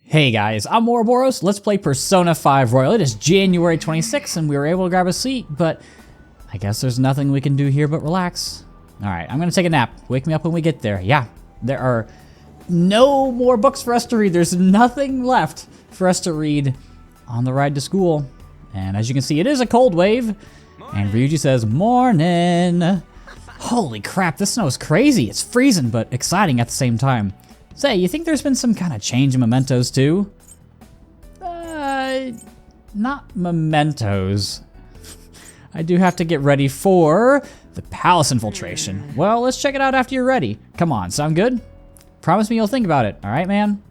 Hey guys, I'm Ouroboros. Let's play Persona 5 Royal. It is January 26th and we were able to grab a seat, but I guess there's nothing we can do here but relax. Alright, I'm gonna take a nap. Wake me up when we get there. Yeah, there are no more books for us to read. There's nothing left for us to read on the ride to school. And as you can see, it is a cold wave. And Ryuji says, morning. Holy crap, this snow is crazy. It's freezing, but exciting at the same time. Say, you think there's been some kind of change in mementos too? Not mementos. I do have to get ready for the palace infiltration. Well, let's check it out after you're ready. Come on, sound good? Promise me you'll think about it, all right, man?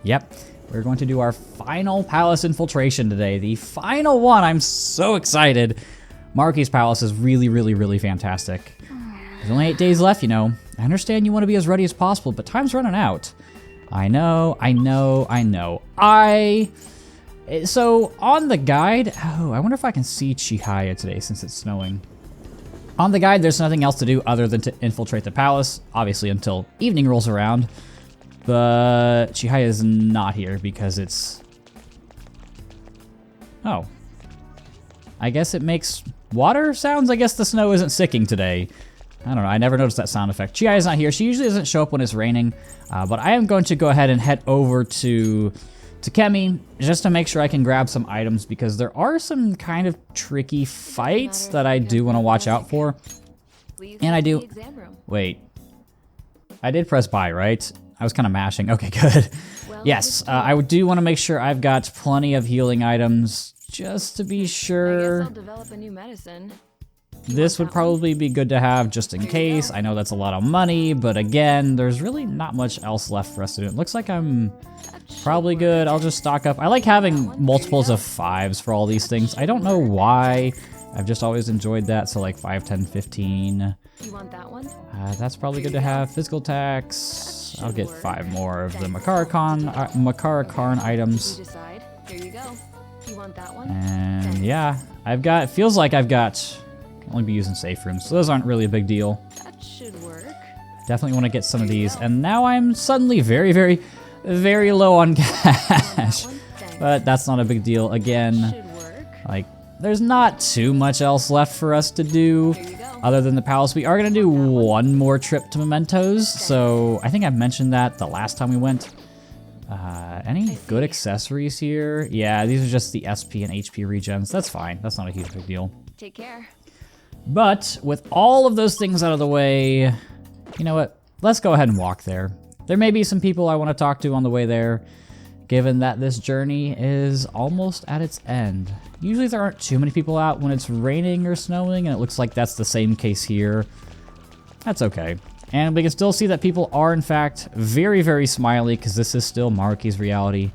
Yep, we're going to do our final palace infiltration today. The final one, I'm so excited. Maruki's palace is really fantastic. There's only 8 days left, you know. I understand you want to be as ready as possible, but time's running out. I know. So, on the guide... Oh, I wonder if I can see Chihaya today since it's snowing. On the guide, there's nothing else to do other than to infiltrate the palace, obviously until evening rolls around. But Chihaya is not here because it's... Oh. I guess it makes water sounds? I guess the snow isn't sicking today. I don't know, I never noticed that sound effect. Chihiya's not here. She usually doesn't show up when it's raining, but I am going to go ahead and head over to Kemi just to make sure I can grab some items because there are some kind of tricky fights that I do want to watch out for. And I do... Wait. I did press buy, right? I was kind of mashing. Okay, good. Yes, I do want to make sure I've got plenty of healing items just to be sure. I guess I'll develop a new medicine. This would probably be good to have just in case. I know that's a lot of money, but again, there's really not much else left for us to do. It looks like I'm probably good. I'll just stock up. I like having multiples of 5s for all these things. I don't know why. I've just always enjoyed that. So like 5, 10, 15. You want that one? That's probably good to have. Physical attacks. I'll get 5 more of the Makara Karn items. You decide. Here you go. You want that one? And yeah, it feels like I've got... only be using safe rooms, so those aren't really a big deal. That should work. Definitely want to get some of these, and now I'm suddenly very low on cash. But that's not a big deal. Again, like, there's not too much else left for us to do other than the palace. We are going to do one more trip to Mementos, so I think I mentioned that the last time we went. Any good accessories here? Yeah, these are just the SP and HP regens. That's fine. That's not a huge big deal. Take care. But with all of those things out of the way, you know what? Let's go ahead and walk there. There may be some people I want to talk to on the way there, given that this journey is almost at its end. Usually there aren't too many people out when it's raining or snowing, and it looks like that's the same case here. That's okay. And we can still see that people are, in fact, very smiley, because this is still Maruki's reality.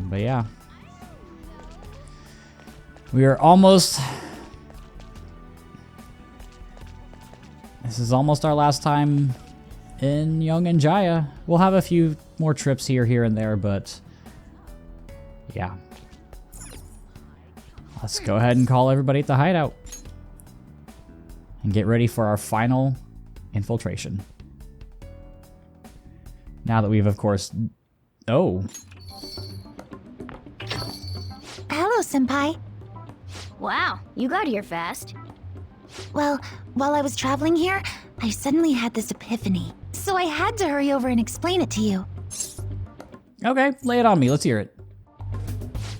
But yeah. We are almost... This is almost our last time in Young Jaya. We'll have a few more trips here and there, but yeah. Let's go ahead and call everybody at the hideout and get ready for our final infiltration. Now that we've, of course... Oh. Hello, Senpai. Wow, you got here fast. Well, while I was traveling here, I suddenly had this epiphany. So I had to hurry over and explain it to you. Okay, lay it on me. Let's hear it.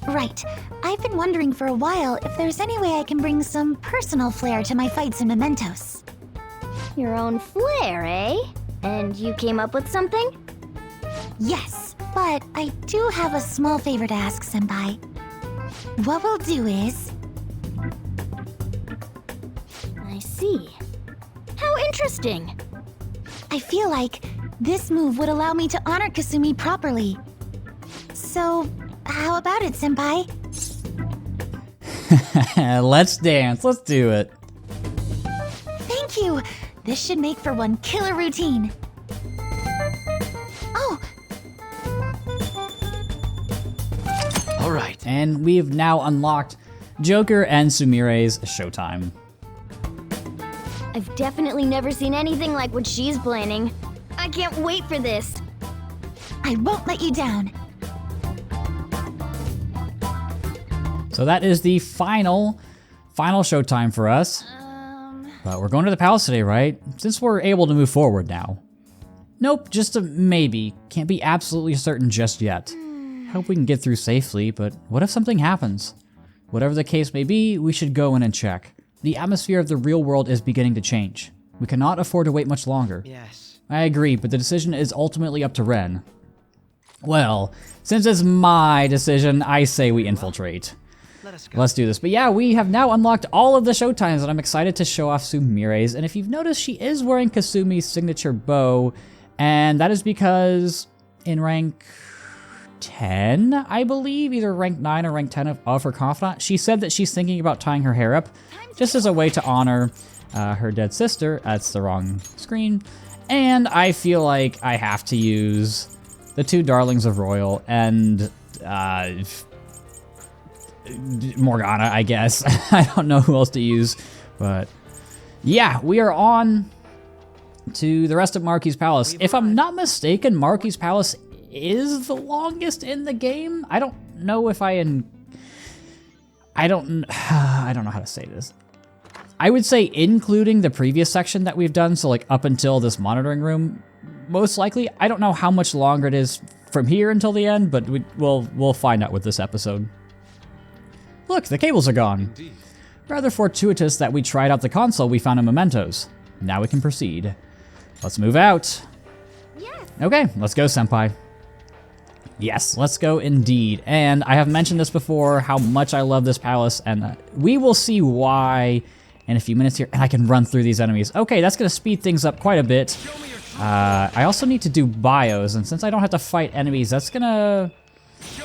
Right. I've been wondering for a while if there's any way I can bring some personal flair to my fights in Mementos. Your own flair, eh? And you came up with something? Yes, but I do have a small favor to ask, Senpai. What we'll do is... I see. How interesting. I feel like this move would allow me to honor Kasumi properly. So, how about it, Senpai? Let's dance. Let's do it. Thank you. This should make for one killer routine. Oh! Alright. And we've now unlocked Joker and Sumire's showtime. I've definitely never seen anything like what she's planning. I can't wait for this. I won't let you down. So that is the final showtime for us. But we're going to the palace today, right? Since we're able to move forward now. Nope, just a maybe. Can't be absolutely certain just yet. Hope we can get through safely, but what if something happens? Whatever the case may be, we should go in and check. The atmosphere of the real world is beginning to change. We cannot afford to wait much longer. Yes. I agree, but the decision is ultimately up to Ren. Well, since it's my decision, I say we infiltrate. Let us go. Let's do this. But yeah, we have now unlocked all of the showtimes, and I'm excited to show off Sumire's. And if you've noticed, she is wearing Kasumi's signature bow, and that is because in rank 10, I believe, either rank 9 or rank 10 of her confidant, she said that she's thinking about tying her hair up just as a way to honor her dead sister. That's the wrong screen. And I feel like I have to use the two darlings of Royal and Morgana, I guess. I don't know who else to use, but yeah, we are on to the rest of Marqui's Palace. If I'm not mistaken, Marqui's Palace is the longest in the game. I don't know if I don't know how to say this. I would say including the previous section that we've done, so like up until this monitoring room, most likely. I don't know how much longer it is from here until the end, but we'll find out with this episode. Look, the cables are gone. Indeed. Rather fortuitous that we tried out the console we found in Mementos. Now we can proceed. Let's move out. Yes. Okay, let's go, Senpai. Yes, let's go indeed. And I have mentioned this before, how much I love this palace, and we will see why in a few minutes here. And I can run through these enemies. Okay, that's going to speed things up quite a bit. I also need to do bios, and since I don't have to fight enemies, that's going to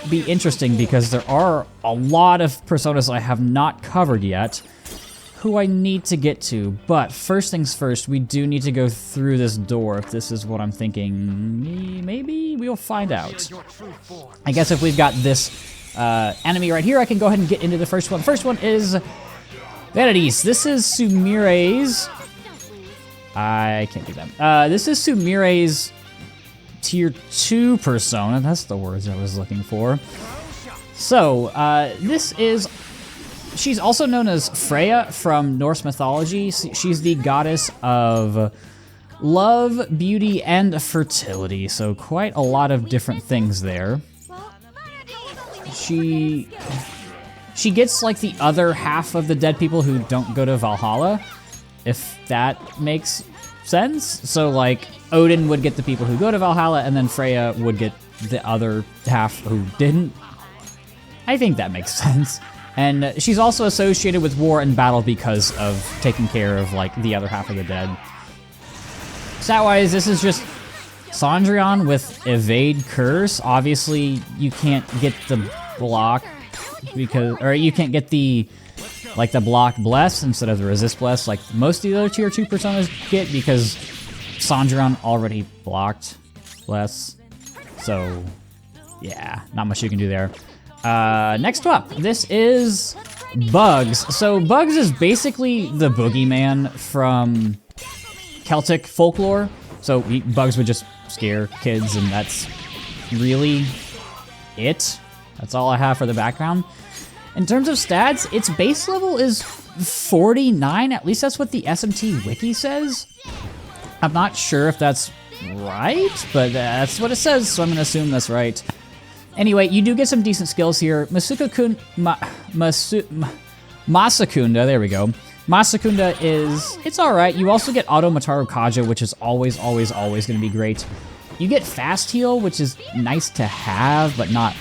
be interesting because there are a lot of personas I have not covered yet who I need to get to. But first things first, we do need to go through this door, if this is what I'm thinking. Maybe we'll find out. I guess if we've got this enemy right here, I can go ahead and get into the first one. First one is Vanities. This is Sumire's. I can't do that. This is Sumire's tier 2 persona. That's the words I was looking for. So, she's also known as Freya from Norse mythology. She's the goddess of love, beauty, and fertility. So quite a lot of different things there. She gets like the other half of the dead people who don't go to Valhalla, if that makes sense. So like Odin would get the people who go to Valhalla, and then Freya would get the other half who didn't. I think that makes sense. And she's also associated with war and battle because of taking care of like the other half of the dead. Stat-wise, this is just Cendrillon with Evade Curse. Obviously, you can't get the block because, or you can't get the the block Bless instead of the Resist Bless like most of the other tier 2 personas get, because Cendrillon already blocked Bless. So yeah, not much you can do there. Next up, this is Bugs. So Bugs is basically the boogeyman from Celtic folklore. So Bugs would just scare kids, and that's really it. That's all I have for the background. In terms of stats, its base level is 49. At least that's what the SMT wiki says. I'm not sure if that's right, but that's what it says, so I'm going to assume that's right. Anyway, you do get some decent skills here. Masakunda, there we go. Masakunda is, it's alright. You also get Auto Mataru Kaja, which is always going to be great. You get Fast Heal, which is nice to have, but not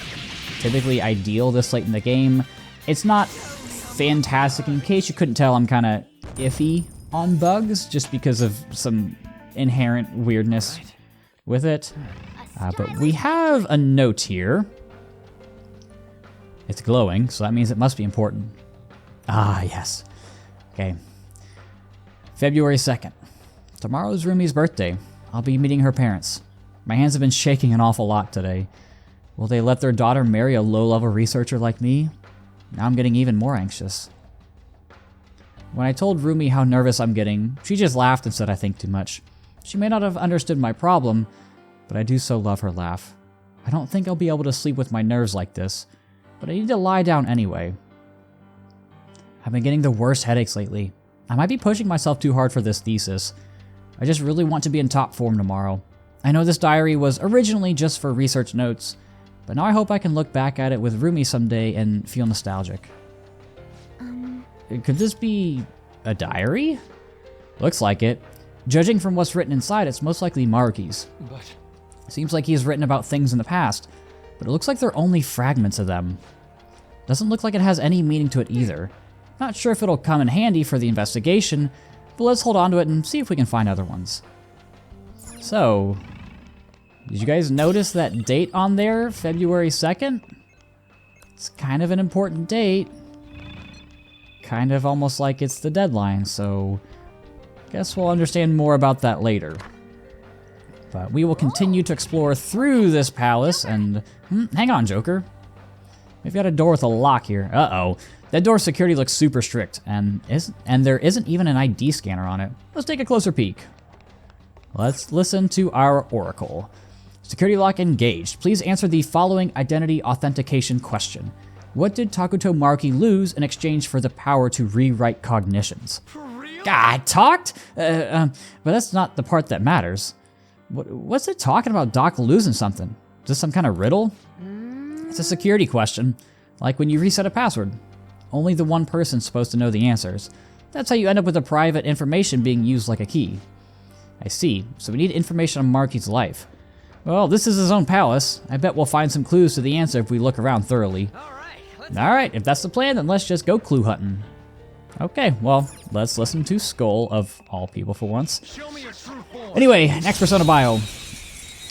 typically ideal this late in the game. It's not fantastic. In case you couldn't tell, I'm kind of iffy on Bugs, just because of some inherent weirdness with it. But we have a note here. It's glowing, so that means it must be important. Ah, yes. Okay. February 2nd. Tomorrow's Rumi's birthday. I'll be meeting her parents. My hands have been shaking an awful lot today. Will they let their daughter marry a low-level researcher like me? Now I'm getting even more anxious. When I told Rumi how nervous I'm getting, she just laughed and said I think too much. She may not have understood my problem, but I do so love her laugh. I don't think I'll be able to sleep with my nerves like this, but I need to lie down anyway. I've been getting the worst headaches lately. I might be pushing myself too hard for this thesis. I just really want to be in top form tomorrow. I know this diary was originally just for research notes, but now I hope I can look back at it with Rumi someday and feel nostalgic. Could this be a diary? Looks like it. Judging from what's written inside, it's most likely Maruki's. But Seems like he's written about things in the past, but it looks like they're only fragments of them. Doesn't look like it has any meaning to it either. Not sure if it'll come in handy for the investigation, but let's hold on to it and see if we can find other ones. So, did you guys notice that date on there, February 2nd? It's kind of an important date. Kind of almost like it's the deadline, so guess we'll understand more about that later. But we will continue to explore through this palace and... hang on, Joker. We've got a door with a lock here. Uh-oh. That door's security looks super strict, and there isn't even an ID scanner on it. Let's take a closer peek. Let's listen to our oracle. Security lock engaged. Please answer the following identity authentication question. What did Takuto Maruki lose in exchange for the power to rewrite cognitions? God, talked? But that's not the part that matters. What's it talking about Doc losing something? Is this some kind of riddle? It's a security question, like when you reset a password. Only the one person's supposed to know the answers. That's how you end up with the private information being used like a key. I see, so we need information on Maruki's life. Well, this is his own palace. I bet we'll find some clues to the answer if we look around thoroughly. Alright, if that's the plan, then let's just go clue hunting. Okay, well, let's listen to Skull, of all people for once. Anyway, next persona bio.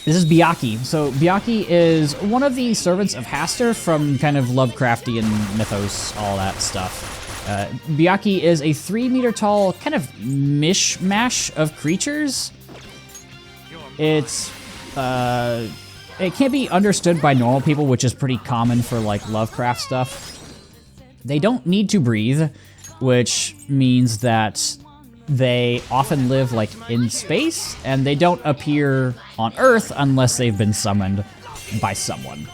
This is Byakuya. So Byakuya is one of the servants of Hastur from kind of Lovecraftian mythos, all that stuff. Byakuya is a 3-meter tall kind of mishmash of creatures. It's it can't be understood by normal people, which is pretty common for like Lovecraft stuff. They don't need to breathe, which means that they often live like in space, and they don't appear on Earth unless they've been summoned by someone.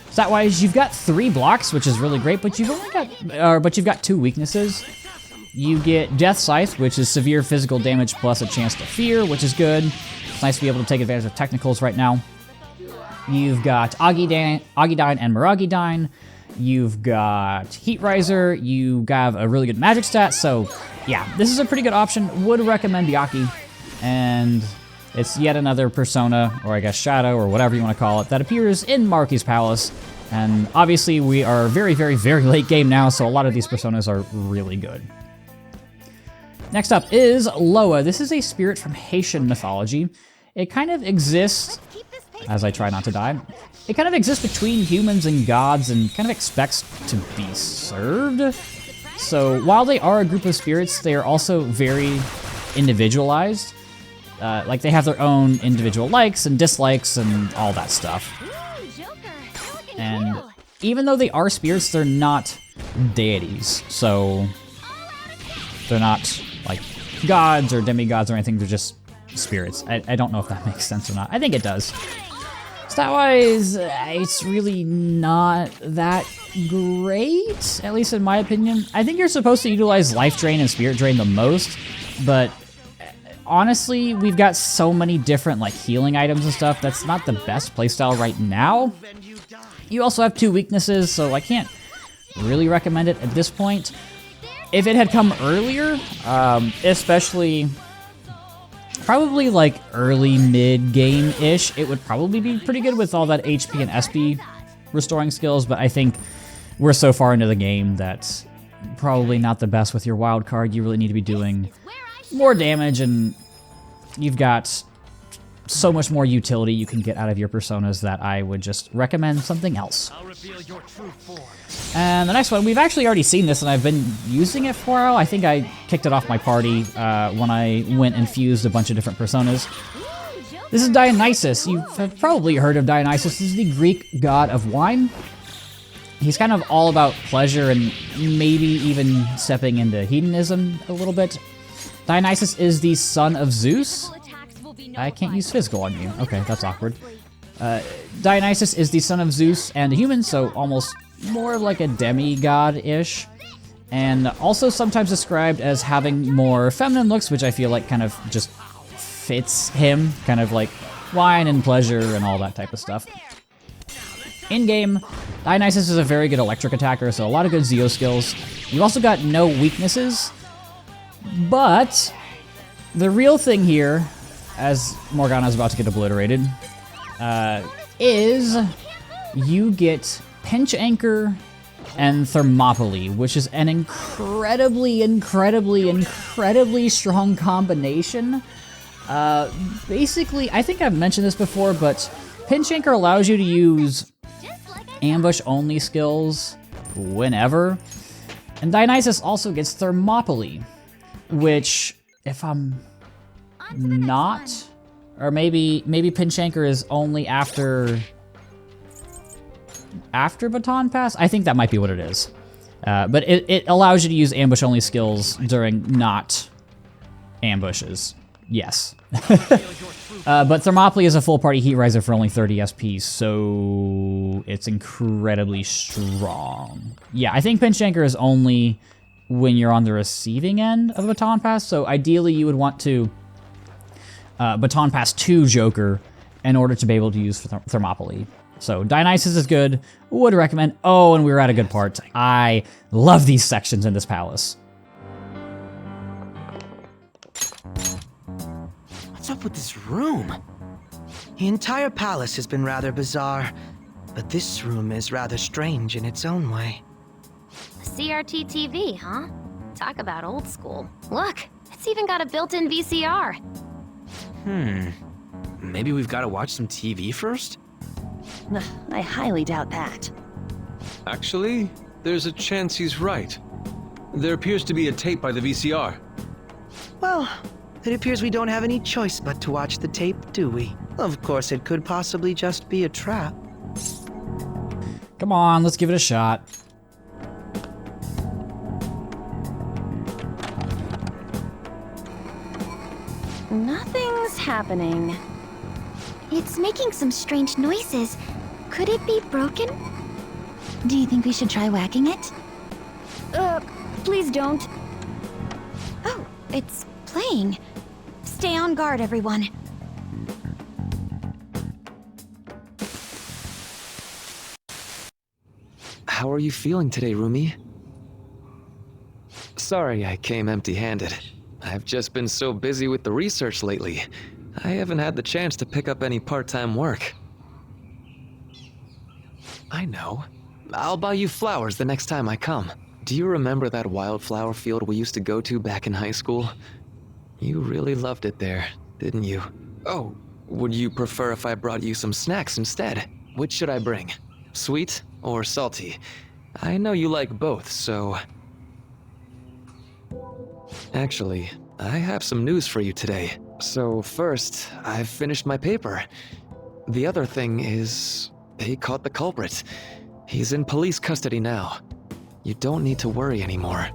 Stat-wise, you've got 3 blocks, which is really great, but you've got 2 weaknesses. You get Death Scythe, which is severe physical damage plus a chance to fear, which is good. It's nice to be able to take advantage of technicals right now. You've got Agidyne and Miragidyne. You've got Heat Riser. You have a really good magic stat, so yeah, this is a pretty good option. Would recommend Byakuya, and it's yet another persona, or I guess shadow, or whatever you want to call it, that appears in Maruki's palace. And obviously we are very, very, very late game now, so a lot of these personas are really good. Next up is Loa. This is a spirit from Haitian mythology. It kind of exists, as I try not to die, it kind of exists between humans and gods and kind of expects to be served. So while they are a group of spirits, they are also very individualized. Like they have their own individual likes and dislikes and all that stuff. And even though they are spirits, they're not deities. So they're not like gods or demigods or anything, they're just spirits. I don't know if that makes sense or not. I think it does. Stat-wise, it's really not that great, at least in my opinion. I think you're supposed to utilize Life Drain and Spirit Drain the most, but honestly, we've got so many different like healing items and stuff, that's not the best playstyle right now. You also have 2 weaknesses, so I can't really recommend it at this point. If it had come earlier, especially probably like early mid-game-ish, it would probably be pretty good with all that HP and SP restoring skills, but I think we're so far into the game that's probably not the best with your wild card. You really need to be doing more damage, and you've got so much more utility you can get out of your personas that I would just recommend something else. And the next one, we've actually already seen this, and I've been using it for a while. I think I kicked it off my party when I went and fused a bunch of different personas. This is Dionysus. You've probably heard of Dionysus. This is the Greek god of wine. He's kind of all about pleasure and maybe even stepping into hedonism a little bit. Dionysus is the son of Zeus. I can't use physical on you. Okay, that's awkward. Dionysus is the son of Zeus and a human, so almost more like a demigod-ish. And also sometimes described as having more feminine looks, which I feel like kind of just fits him. Kind of like wine and pleasure and all that type of stuff. In-game, Dionysus is a very good electric attacker, so a lot of good Zeo skills. You've also got no weaknesses, but the real thing here, as Morgana's about to get obliterated, is you get Pinch Anchor and Thermopylae, which is an incredibly strong combination. Basically, I think I've mentioned this before, but Pinch Anchor allows you to use ambush-only skills whenever. And Dionysus also gets Thermopylae, which, if I'm not, or maybe Pinch Anchor is only after Baton Pass? I think that might be what it is. But it allows you to use ambush-only skills during not ambushes. Yes. But Thermopylae is a full party heat riser for only 30 SP, so it's incredibly strong. Yeah, I think Pinch Anchor is only when you're on the receiving end of Baton Pass, so ideally you would want to Baton Pass 2 Joker in order to be able to use Thermopylae. So Dionysus is good, would recommend. Oh, and we were at a good part. I love these sections in this palace. What's up with this room? The entire palace has been rather bizarre, but this room is rather strange in its own way. CRT TV, huh? Talk about old school. Look, it's even got a built-in VCR. Maybe we've got to watch some TV first? I highly doubt that. Actually, there's a chance he's right. There appears to be a tape by the VCR. Well, it appears we don't have any choice but to watch the tape, do we? Of course, it could possibly just be a trap. Come on, let's give it a shot. Nothing's happening. It's making some strange noises. Could it be broken? Do you think we should try whacking it? Please don't. Oh, it's playing. Stay on guard, everyone. How are you feeling today, Rumi? Sorry I came empty-handed. I've just been so busy with the research lately. I haven't had the chance to pick up any part-time work. I know. I'll buy you flowers the next time I come. Do you remember that wildflower field we used to go to back in high school? You really loved it there, didn't you? Oh, would you prefer if I brought you some snacks instead? Which should I bring? Sweet or salty? I know you like both, so... Actually, I have some news for you today. So first, I've finished my paper. The other thing is, they caught the culprit. He's in police custody now. You don't need to worry anymore.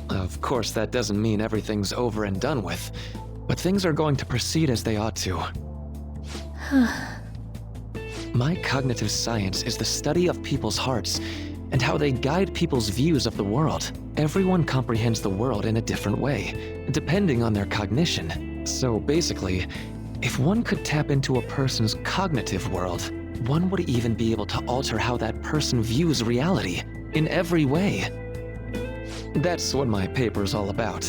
Of course, that doesn't mean everything's over and done with, but things are going to proceed as they ought to. My cognitive science is the study of people's hearts and how they guide people's views of the world. Everyone comprehends the world in a different way, depending on their cognition. So basically, if one could tap into a person's cognitive world, one would even be able to alter how that person views reality in every way. That's what my paper's all about.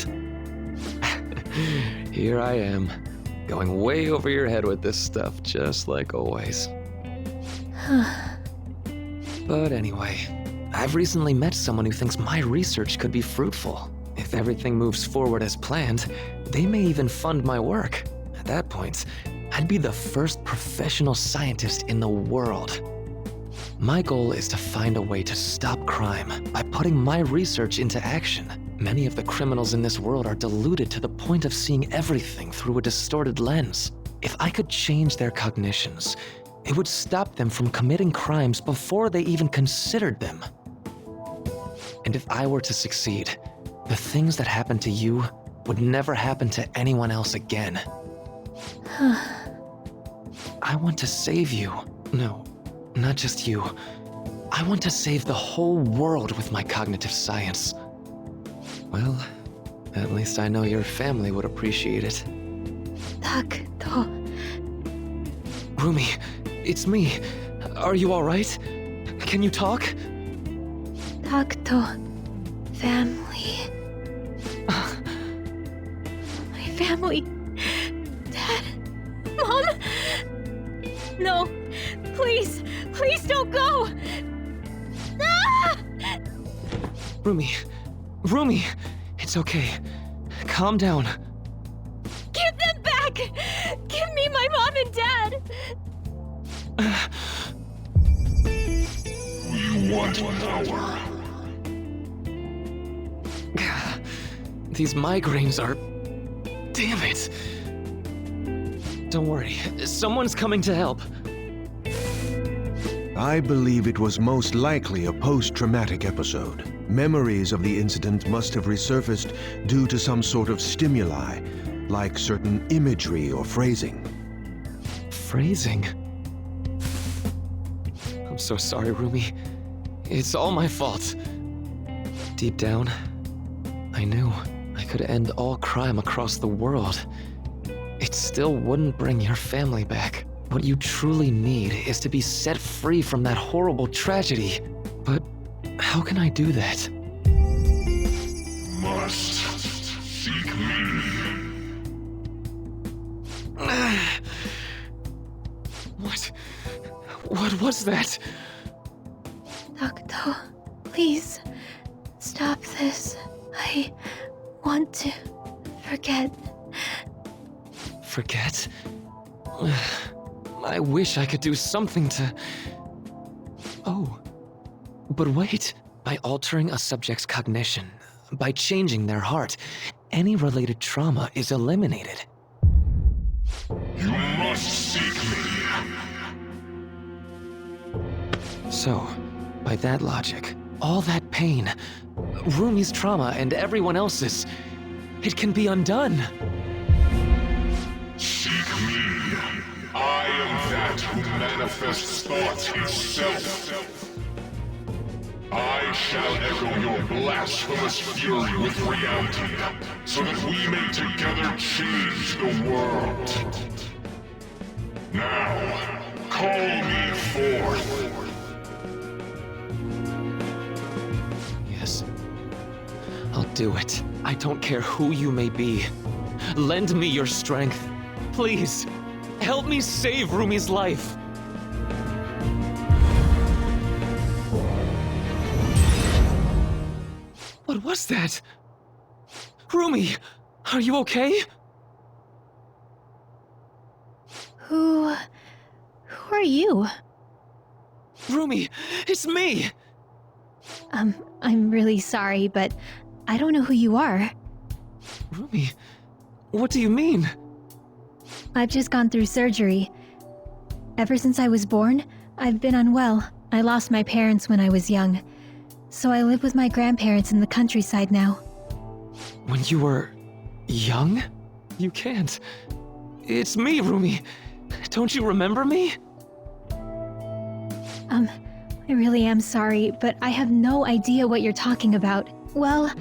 Here I am, going way over your head with this stuff, just like always. But anyway, I've recently met someone who thinks my research could be fruitful. If everything moves forward as planned, they may even fund my work. At that point, I'd be the first professional scientist in the world. My goal is to find a way to stop crime by putting my research into action. Many of the criminals in this world are deluded to the point of seeing everything through a distorted lens. If I could change their cognitions, it would stop them from committing crimes before they even considered them. And if I were to succeed, the things that happened to you would never happen to anyone else again. I want to save you. No, not just you. I want to save the whole world with my cognitive science. Well, at least I know your family would appreciate it. Takuto. Rumi, it's me. Are you alright? Can you talk? Takuto. Family. My family. Dad. Mom? No. Please. Please don't go. Ah! Rumi, it's okay. Calm down. Give them back! Give me my mom and dad! You want power. These migraines are... Damn it. Don't worry, someone's coming to help. I believe it was most likely a post-traumatic episode. Memories of the incident must have resurfaced due to some sort of stimuli, like certain imagery or phrasing. Phrasing? I'm so sorry, Rumi. It's all my fault. Deep down, I knew I could end all crime across the world. It still wouldn't bring your family back. What you truly need is to be set free from that horrible tragedy. But how can I do that? Must seek me. What was that? Takuto, please stop this. I want to forget. Forget? I wish I could do something to... Oh. But wait. By altering a subject's cognition, by changing their heart, any related trauma is eliminated. You must seek me. So, by that logic, all that pain, Rumi's trauma and everyone else's, it can be undone. Seek me. I am that who manifests thought itself. I shall echo your blasphemous fury with reality, so that we may together change the world. Now, call me forth. Yes, I'll do it. I don't care who you may be. Lend me your strength. Please, help me save Rumi's life. What was that? Rumi, are you okay? Who are you? Rumi, it's me! I'm really sorry, but I don't know who you are. Rumi, what do you mean? I've just gone through surgery. Ever since I was born, I've been unwell. I lost my parents when I was young. So I live with my grandparents in the countryside now. When you were... young? You can't. It's me, Rumi. Don't you remember me? I really am sorry, but I have no idea what you're talking about. Well,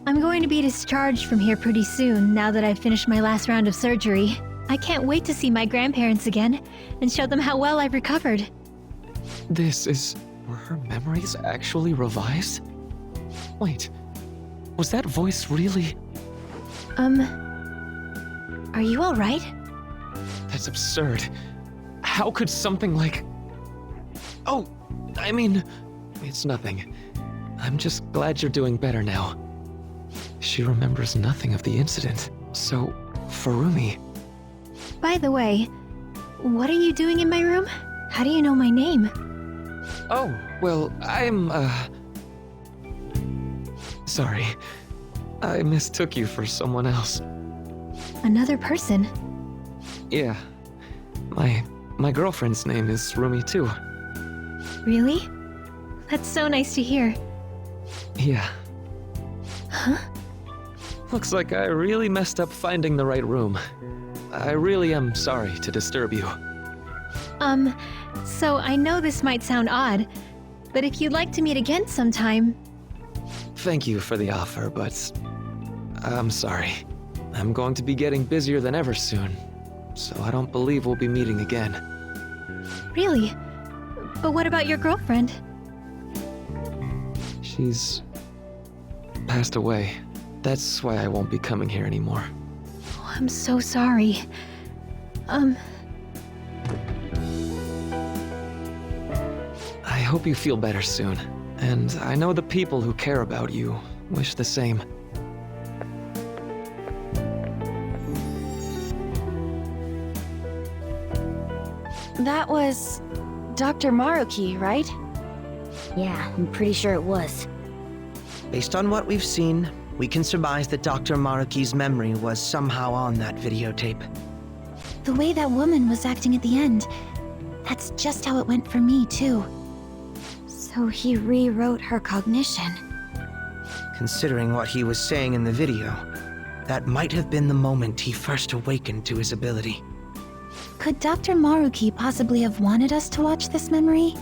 I'm going to be discharged from here pretty soon, now that I've finished my last round of surgery. I can't wait to see my grandparents again, and show them how well I've recovered. This is... were her memories actually revised? Wait, was that voice really... Are you alright? That's absurd. How could something like... Oh, I mean, it's nothing. I'm just glad you're doing better now. She remembers nothing of the incident. So, for Rumi... By the way, what are you doing in my room? How do you know my name? Oh, well, I'm, sorry. I mistook you for someone else. Another person? Yeah. My girlfriend's name is Rumi too. Really? That's so nice to hear. Yeah. Huh? Looks like I really messed up finding the right room. I really am sorry to disturb you. So I know this might sound odd, but if you'd like to meet again sometime... Thank you for the offer, but I'm sorry. I'm going to be getting busier than ever soon, so I don't believe we'll be meeting again. Really? But what about your girlfriend? She's passed away. That's why I won't be coming here anymore. Oh, I'm so sorry. I hope you feel better soon. And I know the people who care about you wish the same. That was Dr. Maruki, right? Yeah, I'm pretty sure it was. Based on what we've seen, we can surmise that Dr. Maruki's memory was somehow on that videotape. The way that woman was acting at the end, that's just how it went for me, too. So he rewrote her cognition. Considering what he was saying in the video, that might have been the moment he first awakened to his ability. Could Dr. Maruki possibly have wanted us to watch this memory?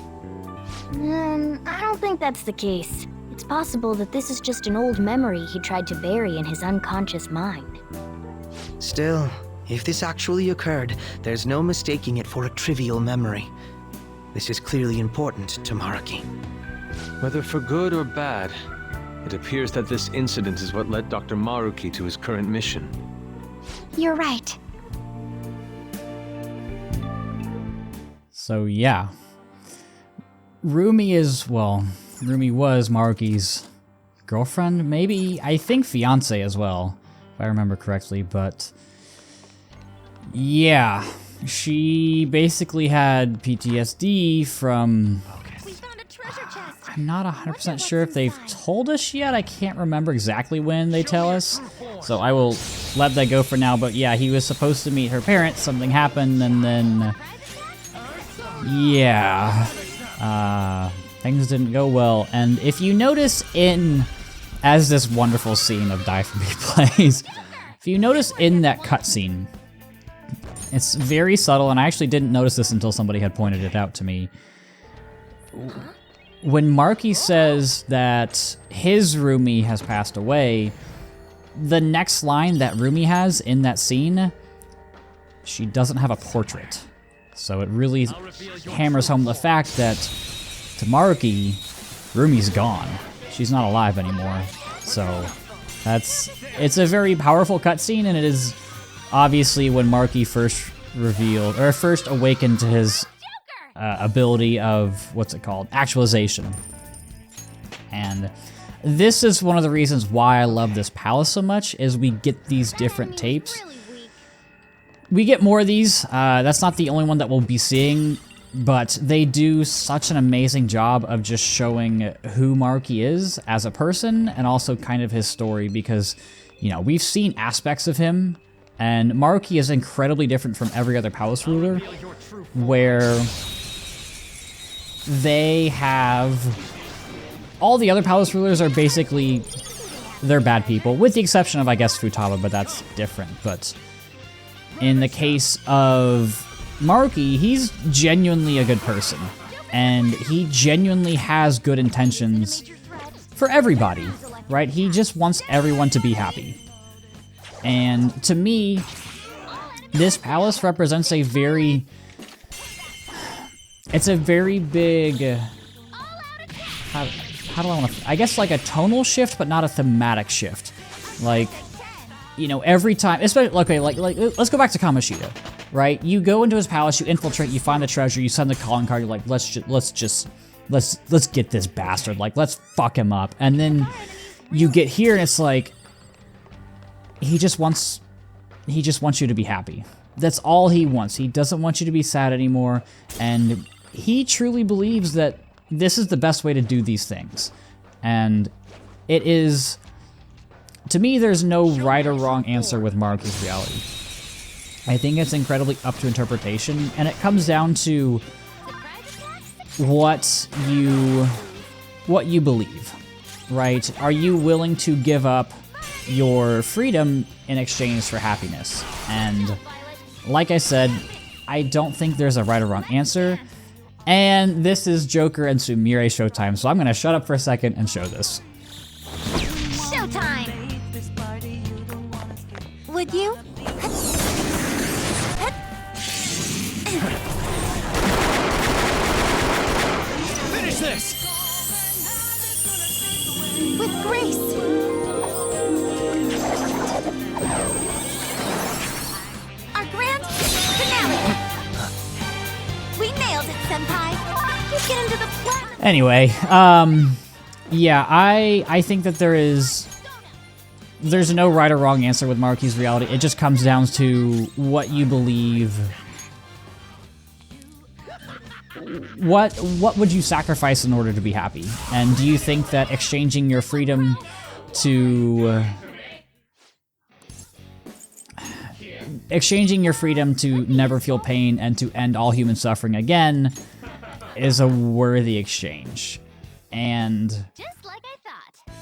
I don't think that's the case. It's possible that this is just an old memory he tried to bury in his unconscious mind. Still, if this actually occurred, there's no mistaking it for a trivial memory. This is clearly important to Maruki. Whether for good or bad, it appears that this incident is what led Dr. Maruki to his current mission. You're right. So yeah. Rumi was Maruki's girlfriend, maybe, I think fiance as well, if I remember correctly, but yeah, she basically had PTSD from... We found a treasure chest. I'm not 100% sure if they've told us yet. I can't remember exactly when they tell us, so I will let that go for now, but yeah, he was supposed to meet her parents, something happened, and then... yeah, things didn't go well. And if you notice as this wonderful scene of Die For Me plays, if you notice in that cutscene, it's very subtle, and I actually didn't notice this until somebody had pointed it out to me. When Maruki says that his Rumi has passed away, the next line that Rumi has in that scene, she doesn't have a portrait. So it really hammers home the fact that to Maruki, Rumi's gone. She's not alive anymore. So it's a very powerful cutscene, and it is obviously when Maruki first awakened to his ability of, actualization. And this is one of the reasons why I love this palace so much, is we get these different tapes. We get more of these. That's not the only one that we'll be seeing, but they do such an amazing job of just showing who Maruki is as a person, and also kind of his story, because, you know, we've seen aspects of him, and Maruki is incredibly different from every other palace ruler, where they have... all the other palace rulers are basically... they're bad people, with the exception of, I guess, Futaba, but that's different, but... in the case of Maruki, he's genuinely a good person, and he genuinely has good intentions for everybody, right? He just wants everyone to be happy. And to me, this palace represents a very... it's a very big... how do I want to... I guess like a tonal shift, but not a thematic shift. Like... you know, every time, especially, okay, like let's go back to Kamoshida, right? You go into his palace, you infiltrate, you find the treasure, you send the calling card, you're like, let's get this bastard, like, let's fuck him up. And then you get here and it's like, he just wants you to be happy. That's all he wants. He doesn't want you to be sad anymore, and he truly believes that this is the best way to do these things. And it is... to me, there's no right or wrong answer with Maruki's reality. I think it's incredibly up to interpretation, and it comes down to what you believe, right? Are you willing to give up your freedom in exchange for happiness. And like I said, I don't think there's a right or wrong answer. And this is Joker and Sumire Showtime, so I'm gonna shut up for a second and show this. Showtime! Would you? Finish this! With grace! Our grand finale! We nailed it, Senpai! Let's get into the plan! Anyway, yeah, I think that there's no right or wrong answer with Maruki's reality. It just comes down to what you believe. What would you sacrifice in order to be happy? And do you think that exchanging your freedom to never feel pain and to end all human suffering again is a worthy exchange? And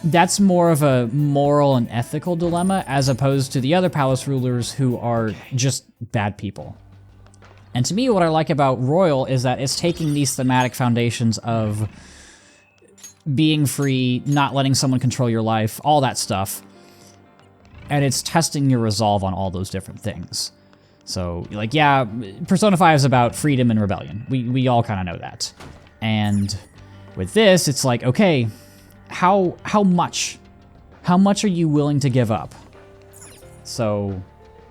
that's more of a moral and ethical dilemma as opposed to the other palace rulers who are just bad people. And to me, what I like about Royal is that it's taking these thematic foundations of being free, not letting someone control your life, all that stuff, and it's testing your resolve on all those different things. So, like, yeah, Persona 5 is about freedom and rebellion. We all kind of know that. And with this, it's like, okay, how much are you willing to give up? So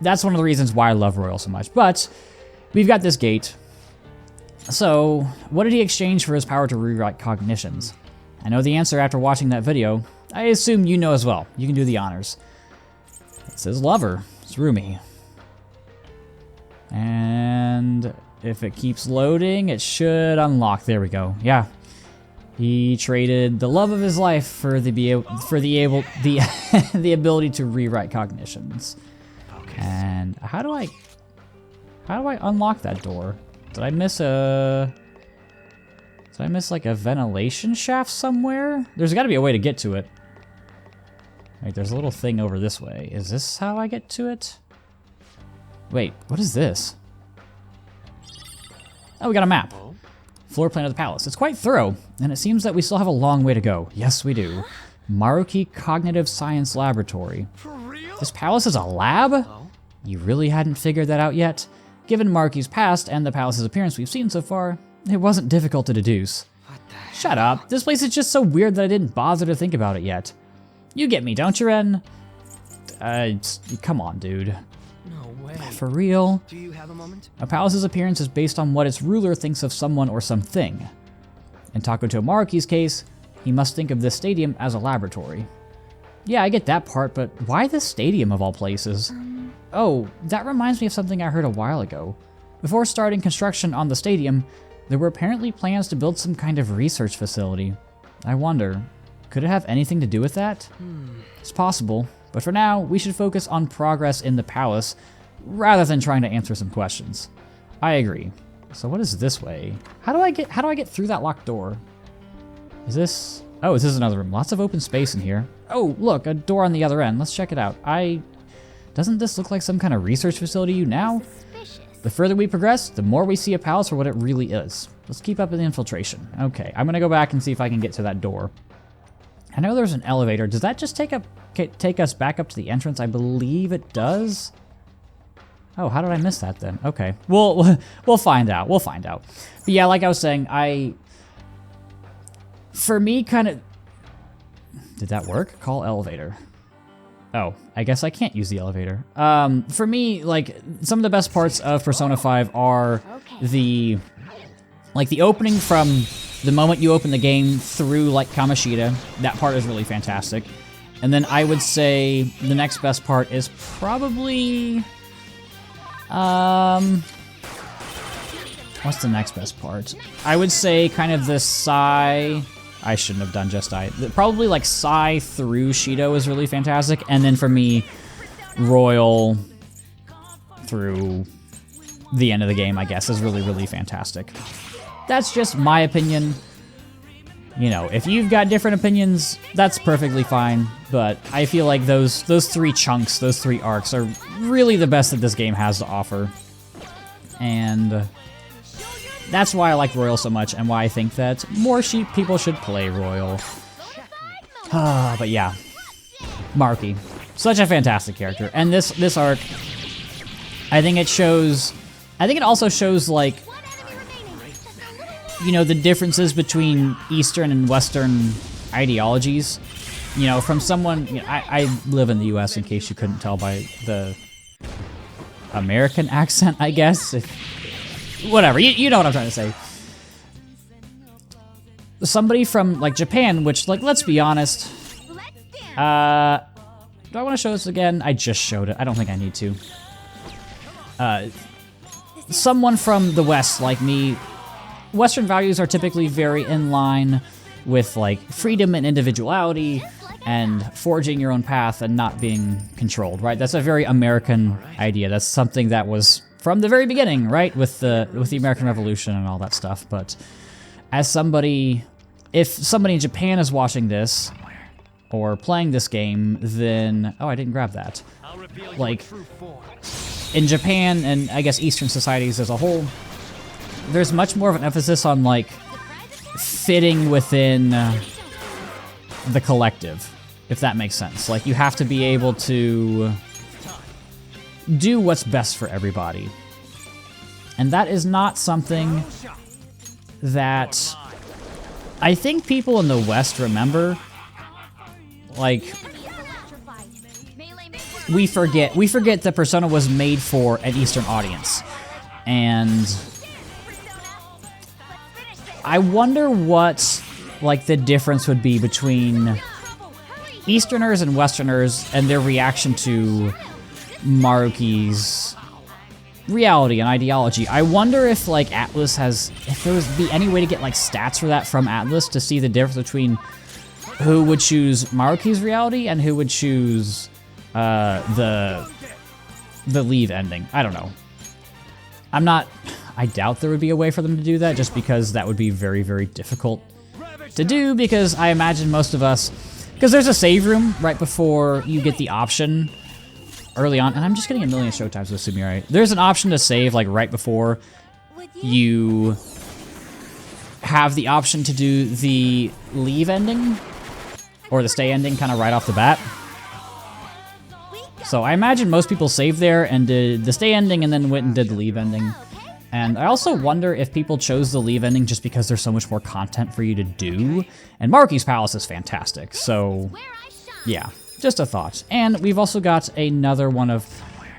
that's one of the reasons why I love Royal so much. But we've got this gate. So what did he exchange for his power to rewrite cognitions? I know the answer after watching that video. I assume you know as well. You can do the honors. It says lover. It's Rumi. And if it keeps loading, it should unlock. There we go. Yeah. He traded the love of his life for the ability to rewrite cognitions. Okay. And how do I unlock that door? Did I miss like a ventilation shaft somewhere? There's got to be a way to get to it. Wait, there's a little thing over this way. Is this how I get to it? Wait, what is this? Oh, we got a map. Floor plan of the palace. It's quite thorough, and it seems that we still have a long way to go. Yes, we do. Maruki Cognitive Science Laboratory. For real? This palace is a lab? Oh. You really hadn't figured that out yet? Given Maruki's past and the palace's appearance we've seen so far, it wasn't difficult to deduce. What the hell? Shut up. This place is just so weird that I didn't bother to think about it yet. You get me, don't you, Ren? Come on, dude. No way. For real? Do you have a moment? A palace's appearance is based on what its ruler thinks of someone or something. In Takuto Maruki's case, he must think of this stadium as a laboratory. Yeah, I get that part, but why this stadium of all places? Oh, that reminds me of something I heard a while ago. Before starting construction on the stadium, there were apparently plans to build some kind of research facility. I wonder, could it have anything to do with that? It's possible, but for now, we should focus on progress in the palace rather than trying to answer some questions. I agree. So what is this way? How do I get through that locked door? Is this... Oh, this is another room. Lots of open space in here. Oh, look, a door on the other end. Let's check it out. Doesn't this look like some kind of research facility to you now? The further we progress, the more we see a palace for what it really is. Let's keep up with the infiltration. Okay, I'm gonna go back and see if I can get to that door. I know there's an elevator. Does that just take us back up to the entrance? I believe it does. Oh, how did I miss that then? Okay, we'll find out. We'll find out. But yeah, like I was saying, for me, kind of... Did that work? Call elevator. Oh, I guess I can't use the elevator. For me, like, some of the best parts of Persona 5 are the opening from the moment you open the game through, like, Kamoshida. That part is really fantastic. And then I would say the next best part is probably... what's the next best part? I would say kind of the Sai... I shouldn't have done just I. Probably like Sai through Shido is really fantastic. And then for me, Royal through the end of the game, I guess, is really, really fantastic. That's just my opinion. You know, if you've got different opinions, that's perfectly fine, but I feel like those three chunks, those three arcs, are really the best that this game has to offer. And that's why I like Royal so much, and why I think that more people should play Royal. But yeah, Maruki, such a fantastic character. And this arc, I think it also shows, like, you know, the differences between Eastern and Western ideologies. You know, from someone, you know, I live in the US, in case you couldn't tell by the American accent, I guess. Whatever, you know what I'm trying to say. Somebody from, like, Japan, which, like, let's be honest. Do I want to show this again? I just showed it. I don't think I need to. Someone from the West, like me, Western values are typically very in line with, like, freedom and individuality and forging your own path and not being controlled, right? That's a very American idea. That's something that was from the very beginning, right? With the American Revolution and all that stuff. But as somebody, if somebody in Japan is watching this or playing this game, then, oh, I didn't grab that. Like, in Japan and I guess Eastern societies as a whole, there's much more of an emphasis on, like, fitting within the collective, if that makes sense. Like, you have to be able to do what's best for everybody. And that is not something that I think people in the West remember. Like, we forget that Persona was made for an Eastern audience. And I wonder what, like, the difference would be between Easterners and Westerners and their reaction to Maruki's reality and ideology. I wonder if, like, Atlus if there would be any way to get, like, stats for that from Atlus to see the difference between who would choose Maruki's reality and who would choose the leave ending. I don't know. I doubt there would be a way for them to do that, just because that would be very, very difficult to do, because I imagine most of us, because there's a save room right before you get the option early on, and I'm just getting a million showtimes with Sumire. There's an option to save, like, right before you have the option to do the leave ending, or the stay ending, kind of right off the bat. So I imagine most people saved there and did the stay ending and then went and did the leave ending. And I also wonder if people chose the leave ending just because there's so much more content for you to do. And Maruki's Palace is fantastic, so yeah, just a thought. And we've also got another one of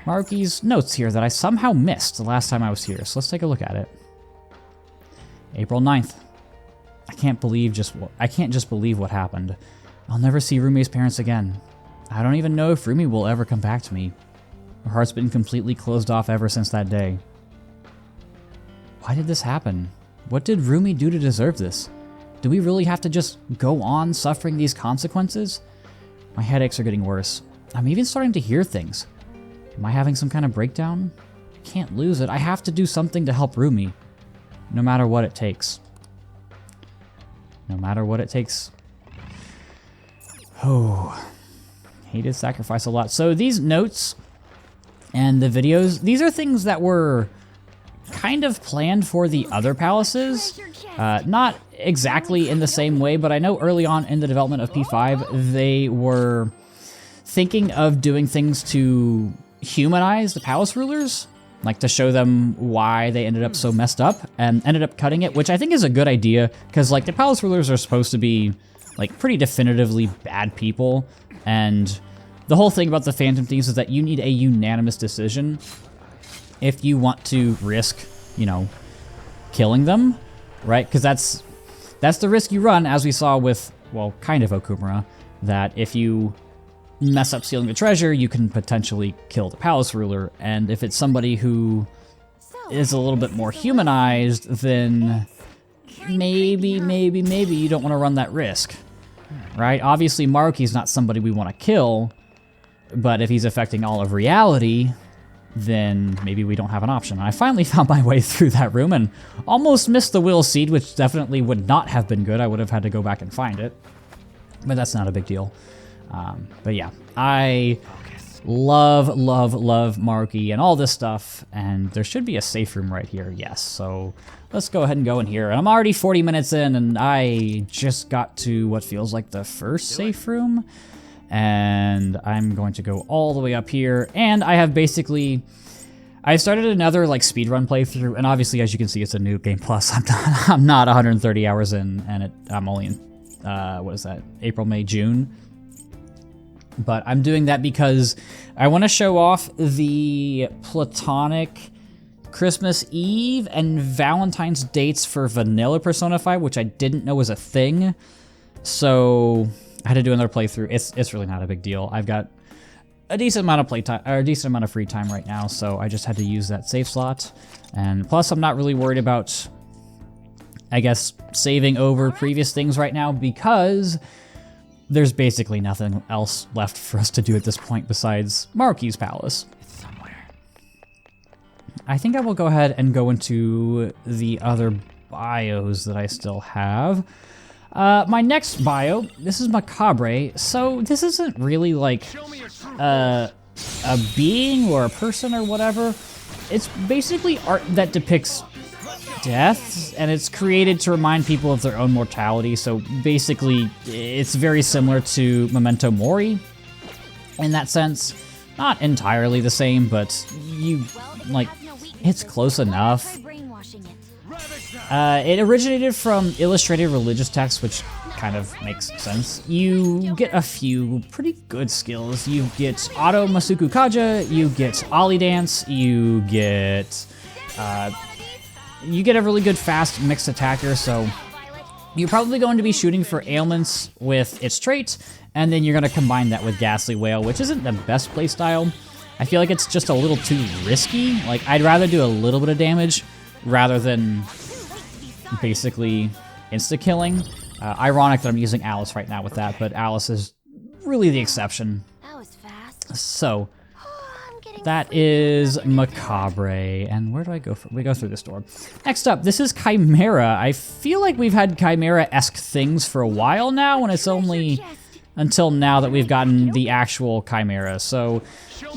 Maruki's notes here that I somehow missed the last time I was here, so let's take a look at it. April 9th. I can't just believe what happened. I'll never see Rumi's parents again. I don't even know if Rumi will ever come back to me. Her heart's been completely closed off ever since that day. Why did this happen? What did Rumi do to deserve this? Do we really have to just go on suffering these consequences? My headaches are getting worse. I'm even starting to hear things. Am I having some kind of breakdown? I can't lose it. I have to do something to help Rumi. No matter what it takes. No matter what it takes. Oh, he did sacrifice a lot. So these notes and the videos, these are things that were kind of planned for the other palaces. Not exactly in the same way, but I know early on in the development of P5, they were thinking of doing things to humanize the palace rulers, like to show them why they ended up so messed up, and ended up cutting it, which I think is a good idea, because, like, the palace rulers are supposed to be, like, pretty definitively bad people, and the whole thing about the Phantom Thieves is that you need a unanimous decision if you want to risk, you know, killing them, right? Because that's the risk you run, as we saw with, well, kind of Okumura, that if you mess up stealing the treasure, you can potentially kill the palace ruler, and if it's somebody who is a little bit more humanized, then maybe you don't want to run that risk, right? Obviously, Maruki's not somebody we want to kill, but if he's affecting all of reality, then maybe we don't have an option. And I finally found my way through that room and almost missed the will seed, which definitely would not have been good. I would have had to go back and find it, but that's not a big deal. But yeah, I love Maruki and all this stuff, and there should be a safe room right here, yes. So let's go ahead and go in here. And I'm already 40 minutes in, and I just got to what feels like the first safe room. And I'm going to go all the way up here, and I have basically... I started another like speedrun playthrough, and obviously, as you can see, it's a new game plus. I'm not 130 hours in, and I'm only in, what is that, April, May, June? But I'm doing that because I want to show off the platonic Christmas Eve and Valentine's dates for vanilla Persona 5, which I didn't know was a thing. So I had to do another playthrough. It's really not a big deal. I've got a decent amount of playtime, or a decent amount of free time right now, so I just had to use that save slot. And plus, I'm not really worried about, I guess, saving over previous things right now because there's basically nothing else left for us to do at this point besides Maruki's Palace. It's somewhere. I think I will go ahead and go into the other bios that I still have. My next bio, this is Macabre, so this isn't really like a being or a person or whatever. It's basically art that depicts death, and it's created to remind people of their own mortality. So basically, it's very similar to Memento Mori in that sense. Not entirely the same, but it's close enough. It originated from illustrated religious texts, which kind of makes sense. You get a few pretty good skills. You get Auto Masuku Kaja, you get Ollie Dance, you get a really good fast mixed attacker, so you're probably going to be shooting for ailments with its trait, and then you're going to combine that with Ghastly Wail, which isn't the best playstyle. I feel like it's just a little too risky. Like, I'd rather do a little bit of damage rather than basically insta-killing. Ironic that I'm using Alice right now with that, but Alice is really the exception. That was fast. So that is Macabre, and where do I go from? We go through this door. Next up, this is Chimera. I feel like we've had Chimera-esque things for a while now, and it's only until now that we've gotten the actual Chimera. So,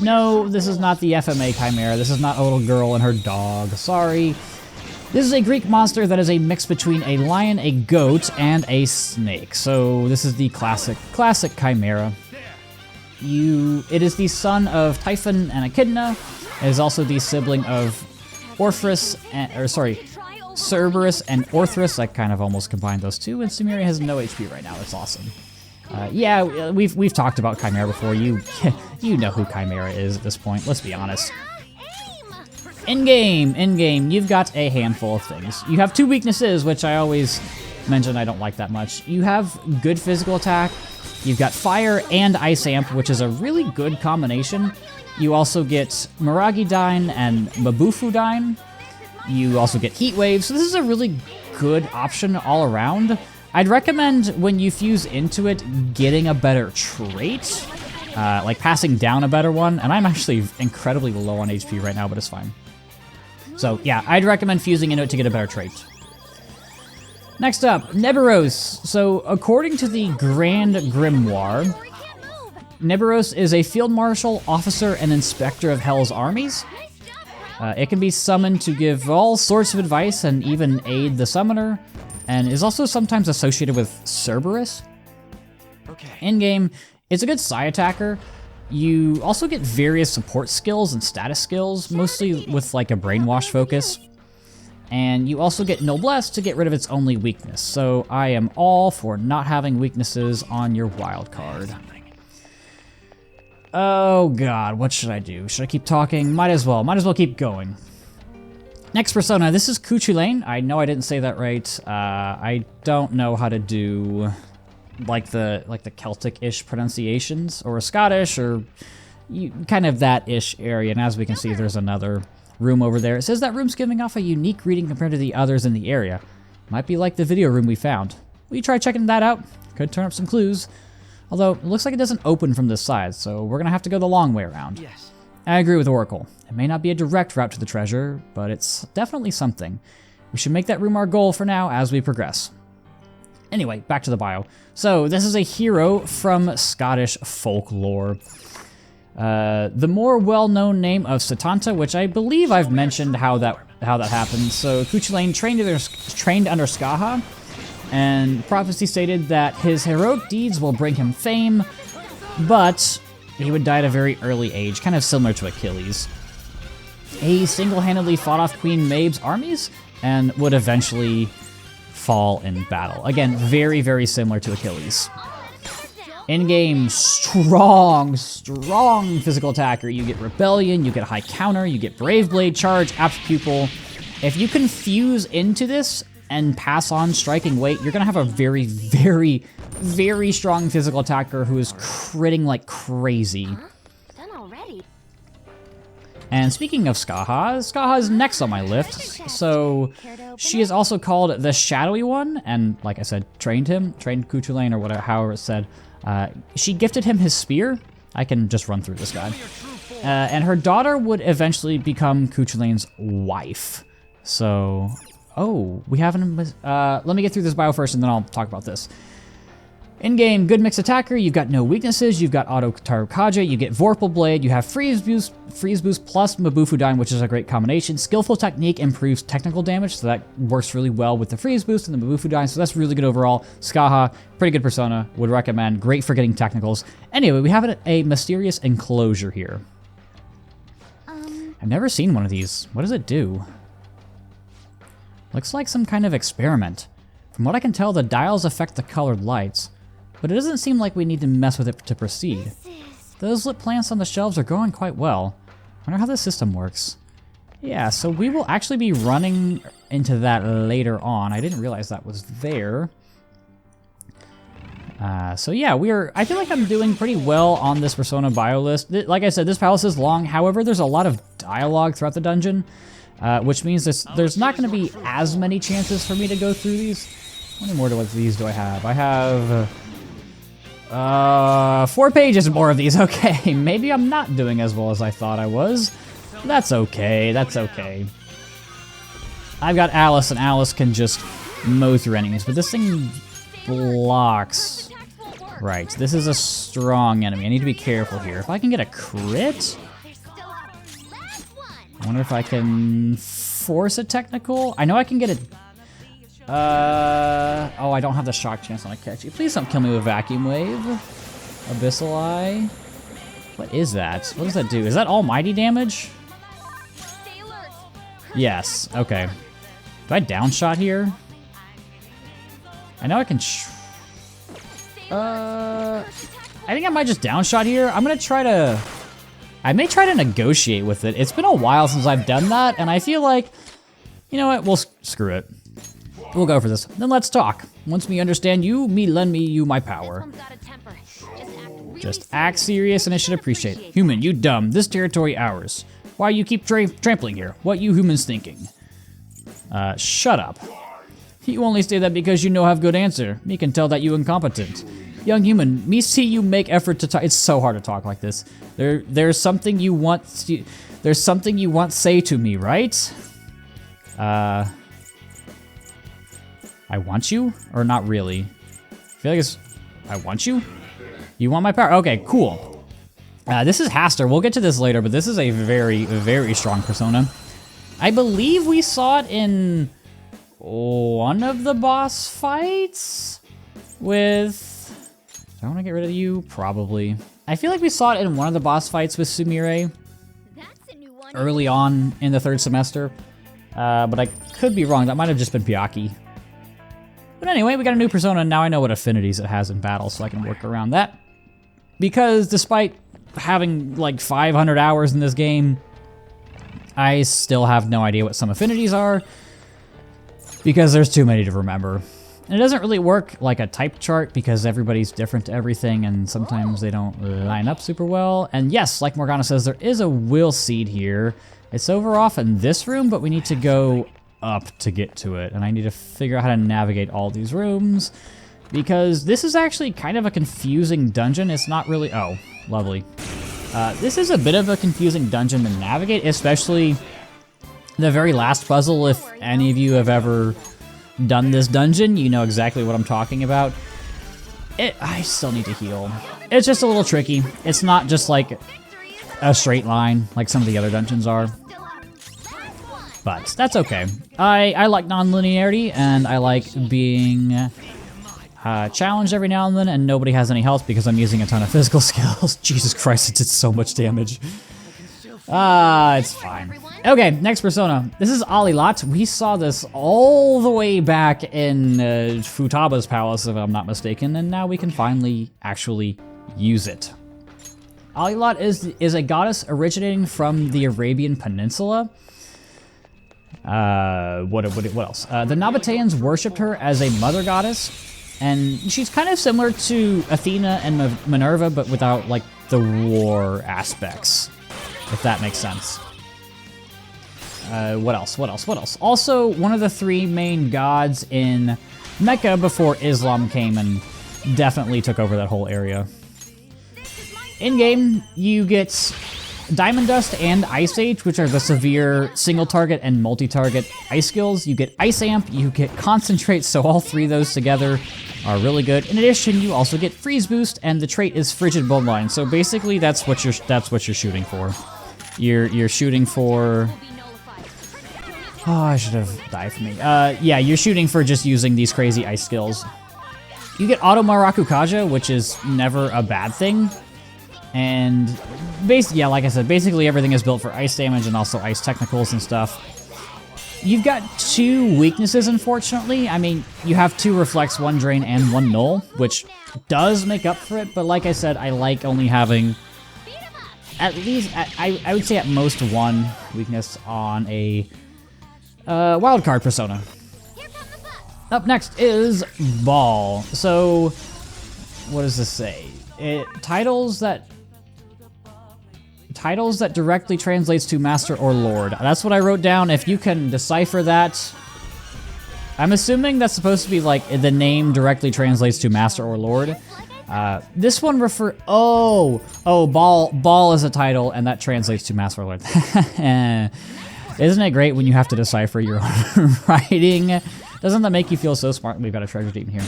no, this is not the FMA Chimera. This is not a little girl and her dog. Sorry. This is a Greek monster that is a mix between a lion, a goat, and a snake. So this is the classic Chimera. It is the son of Typhon and Echidna. It is also the sibling of Cerberus and Orthrus. I kind of almost combined those two, and Sumeri has no HP right now. That's awesome. Yeah, we've talked about Chimera before. You know who Chimera is at this point. Let's be honest. In-game, you've got a handful of things. You have two weaknesses, which I always mention I don't like that much. You have good physical attack. You've got Fire and Ice Amp, which is a really good combination. You also get Miragi-Dyne and Mabufu-Dyne. You also get Heat Wave, so this is a really good option all around. I'd recommend when you fuse into it, getting a better trait, like passing down a better one, and I'm actually incredibly low on HP right now, but it's fine. So yeah, I'd recommend fusing into it to get a better trait. Next up, Neburos. So according to the Grand Grimoire, Neburos is a field marshal, officer, and inspector of Hell's armies. It can be summoned to give all sorts of advice and even aid the summoner, and is also sometimes associated with Cerberus. In-game, it's a good Psy attacker. You also get various support skills and status skills, mostly with like a brainwash focus. And you also get Noblesse to get rid of its only weakness. So I am all for not having weaknesses on your wild card. Oh god, what should I do? Should I keep talking? Might as well keep going. Next persona, this is Cuchulainn. I know I didn't say that right. I don't know how to do like the Celtic-ish pronunciations, or Scottish, or kind of that ish area. And as we can see, there's another room over there. It says that room's giving off a unique reading compared to the others in the area. Might be like the video room we found. Will you try checking that out? Could turn up some clues. Although, it looks like it doesn't open from this side, so we're gonna have to go the long way around. Yes. I agree with Oracle. It may not be a direct route to the treasure, but it's definitely something. We should make that room our goal for now as we progress. Anyway, back to the bio. So, this is a hero from Scottish folklore. The more well-known name of Setanta, which I believe I've mentioned how that happened. So, Cuchulainn trained under Skaha, and prophecy stated that his heroic deeds will bring him fame, but he would die at a very early age, kind of similar to Achilles. He single-handedly fought off Queen Mabe's armies and would eventually fall in battle. Again, very, very similar to Achilles. In-game, strong physical attacker. You get Rebellion, you get High Counter, you get Brave Blade Charge, Apt Pupil. If you can fuse into this and pass on Striking Weight, you're going to have a very, very, very strong physical attacker who is critting like crazy. Done already. And speaking of Skaha, Skaha is next on my list. So she is also called the Shadowy One, and like I said, trained Cuchulainn or whatever, however it's said. She gifted him his spear. I can just run through this guy. And her daughter would eventually become Cuchulainn's wife. So, oh, we haven't. Let me get through this bio first, and then I'll talk about this. In-game, good mix attacker, you've got no weaknesses, you've got Auto Tarukaja, you get Vorpal Blade, you have Freeze Boost plus Mabufudine, which is a great combination. Skillful Technique improves technical damage, so that works really well with the Freeze Boost and the Mabufudine, so that's really good overall. Skaha, pretty good persona, would recommend, great for getting technicals. Anyway, we have a mysterious enclosure here. I've never seen one of these. What does it do? Looks like some kind of experiment. From what I can tell, the dials affect the colored lights. But it doesn't seem like we need to mess with it to proceed. Those lit plants on the shelves are growing quite well. Wonder how this system works. Yeah, so we will actually be running into that later on. I didn't realize that was there. So yeah, I feel like I'm doing pretty well on this Persona bio list. Like I said, this palace is long. However, there's a lot of dialogue throughout the dungeon, which means there's not going to be as many chances for me to go through these. How many more of these do I have? I have 4 pages more of these. Okay, maybe I'm not doing as well as I thought I was. That's okay, that's okay. I've got Alice, and Alice can just mow through enemies, but this thing blocks. Right, this is a strong enemy. I need to be careful here. If I can get a crit? I wonder if I can force a technical? I know I can get it. Oh, I don't have the shock chance on a catch. Please don't kill me with Vacuum Wave. Abyssal Eye. What is that? What does that do? Is that almighty damage? Yes, okay. Do I downshot here? I know I can I think I might just downshot here. I'm gonna try to... I may try to negotiate with it. It's been a while since I've done that, and I feel like... You know what? We'll screw it. We'll go for this. Then let's talk. Once me understand you, me lend me you my power. Just act serious and I should appreciate it. Human, you dumb. This territory ours. Why you keep trampling here? What you humans thinking? Shut up. You only say that because you know have good answer. Me can tell that you incompetent. Young human, me see you make effort to talk. It's so hard to talk like this. There's something you want. There's something you want say to me, right? I want you? Or not really? I feel like it's... I want you? You want my power? Okay, cool. This is Haster. We'll get to this later, but this is a very, very strong persona. I believe we saw it in one of the boss fights with... Do I want to get rid of you? Probably. I feel like we saw it in one of the boss fights with Sumire early on in the 3rd semester. But I could be wrong. That might have just been Pyaki. But anyway, we got a new persona, and now I know what affinities it has in battle, so I can work around that. Because despite having like 500 hours in this game, I still have no idea what some affinities are, because there's too many to remember. And it doesn't really work like a type chart, because everybody's different to everything, and sometimes they don't line up super well. And yes, like Morgana says, there is a will seed here. It's over off in this room, but we need to go up to get to it, and I need to figure out how to navigate all these rooms, because this is actually kind of a confusing dungeon. It's not really... Oh, lovely. This is a bit of a confusing dungeon to navigate, especially the very last puzzle. If any of you have ever done this dungeon, you know exactly what I'm talking about. I still need to heal. It's just a little tricky. It's not just like a straight line like some of the other dungeons are. But that's okay. I like non-linearity, and I like being challenged every now and then, and nobody has any health because I'm using a ton of physical skills. Jesus Christ, it did so much damage. It's fine. Okay, next persona. This is Alilot. We saw this all the way back in Futaba's palace, if I'm not mistaken, and now we can finally actually use it. Alilot is a goddess originating from the Arabian Peninsula. What else? The Nabateans worshipped her as a mother goddess, and she's kind of similar to Athena and Minerva, but without like the war aspects, if that makes sense. What else? Also, one of the 3 main gods in Mecca before Islam came and definitely took over that whole area. In-game, you get Diamond Dust and Ice Age, which are the severe single-target and multi-target ice skills. You get Ice Amp, you get Concentrate, so all 3 of those together are really good. In addition, you also get Freeze Boost, and the trait is Frigid Bloodline. So basically, that's what you're shooting for. You're shooting for. Oh, I should have died for me. Yeah, you're shooting for just using these crazy ice skills. You get Auto Maraku Kaja, which is never a bad thing. And yeah, like I said, basically everything is built for ice damage and also ice technicals and stuff. You've got 2 weaknesses, unfortunately. I mean, you have 2 Reflex, 1 Drain, and 1 Null, which does make up for it, but like I said, I like only having at least, I would say at most 1 weakness on a wildcard persona. Up next is Ball. So, what does this say? Titles that directly translates to Master or Lord. That's what I wrote down. If you can decipher that, I'm assuming that's supposed to be like the name directly translates to Master or Lord. This one Ball is a title, and that translates to Master or Lord. Isn't it great when you have to decipher your own writing? Doesn't that make you feel so smart? We've got a treasure team here.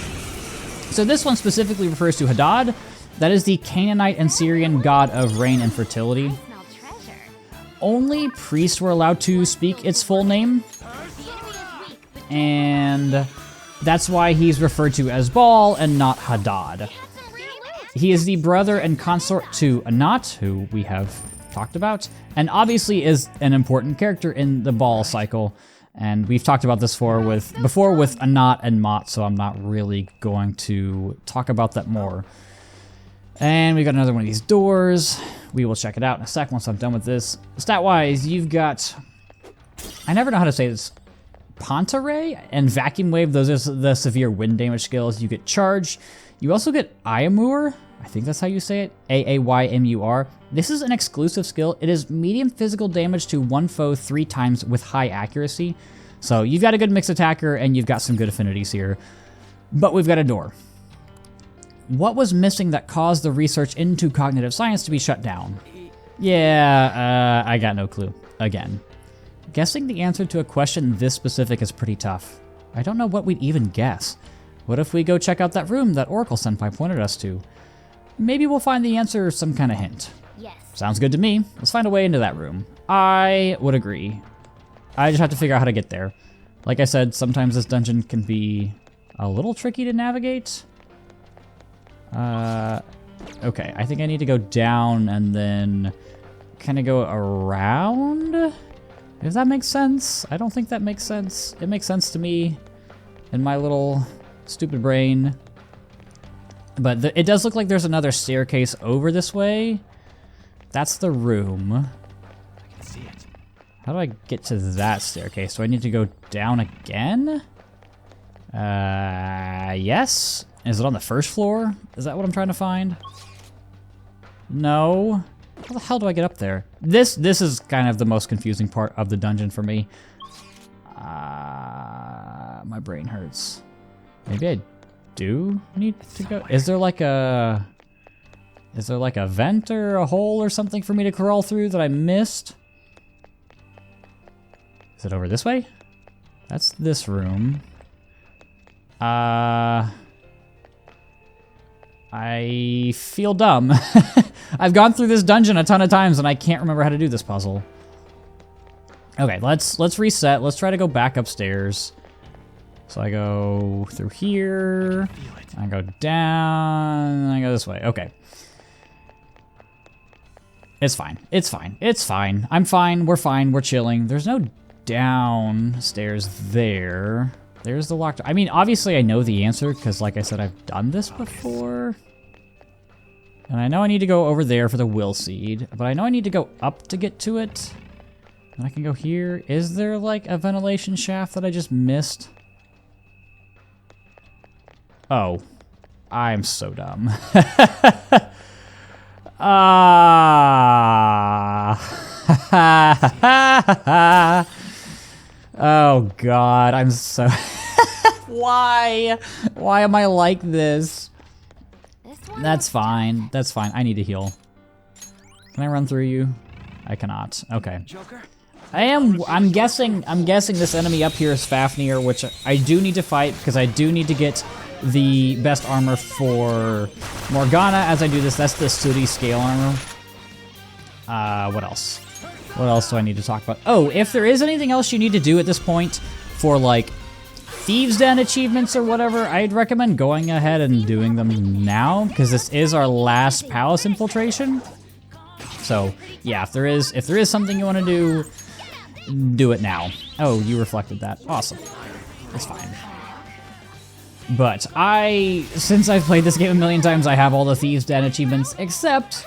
So this one specifically refers to Hadad. That is the Canaanite and Syrian god of rain and fertility. Only priests were allowed to speak its full name, and that's why he's referred to as Baal and not Hadad. He is the brother and consort to Anat, who we have talked about, and obviously is an important character in the Baal cycle. And we've talked about this before with Anat and Mot, so I'm not really going to talk about that more. And we got another one of these doors. We will check it out in a sec once I'm done with this. Stat-wise, you've got, I never know how to say this, Ponta Ray and Vacuum Wave. Those are the severe wind damage skills. You get Charge. You also get Ayamur. I think that's how you say it. Aymur. This is an exclusive skill. It is medium physical damage to one foe 3 times with high accuracy. So you've got a good mixed attacker and you've got some good affinities here. But we've got a door. What was missing that caused the research into cognitive science to be shut down? Yeah, I got no clue. Again. Guessing the answer to a question this specific is pretty tough. I don't know what we'd even guess. What if we go check out that room that Oracle Senpai pointed us to? Maybe we'll find the answer or some kind of hint. Yes. Sounds good to me. Let's find a way into that room. I would agree. I just have to figure out how to get there. Like I said, sometimes this dungeon can be a little tricky to navigate. Okay, I think I need to go down and then kind of go around. If that makes sense. I don't think that makes sense. It makes sense to me in my little stupid brain. But it does look like there's another staircase over this way. That's the room. I can see it. How do I get to that staircase? Do I need to go down again? Yes. Is it on the first floor? Is that what I'm trying to find? No. How the hell do I get up there? This is kind of the most confusing part of the dungeon for me. My brain hurts. Maybe I do need to go. Is there like a Is there like a vent or a hole or something for me to crawl through that I missed? Is it over this way? That's this room. I feel dumb. I've gone through this dungeon a ton of times and I can't remember how to do this puzzle. Okay, let's reset. Let's try to go back upstairs. So I go through here, I go down, I go this way. Okay. It's fine. It's fine. It's fine. I'm fine. We're fine. We're chilling. There's no downstairs there. There's the locked... I mean, obviously I know the answer because, like I said, I've done this before. And I know I need to go over there for the will seed, but I know I need to go up to get to it. And I can go here. Is there, like, a ventilation shaft that I just missed? Oh. I'm so dumb. Oh god, I'm so... Why? Why am I like this? That's fine. That's fine. I need to heal. Can I run through you? I cannot. Okay. I'm guessing this enemy up here is Fafnir, which I do need to fight because I do need to get the best armor for Morgana as I do this. That's the Sooty scale armor. What else? What else do I need to talk about? Oh, if there is anything else you need to do at this point for, like, Thieves' Den achievements or whatever, I'd recommend going ahead and doing them now, because this is our last palace infiltration. So, yeah, if there is something you want to do it now. Oh, you reflected that. Awesome. That's fine. But since I've played this game a million times, I have all the Thieves' Den achievements, except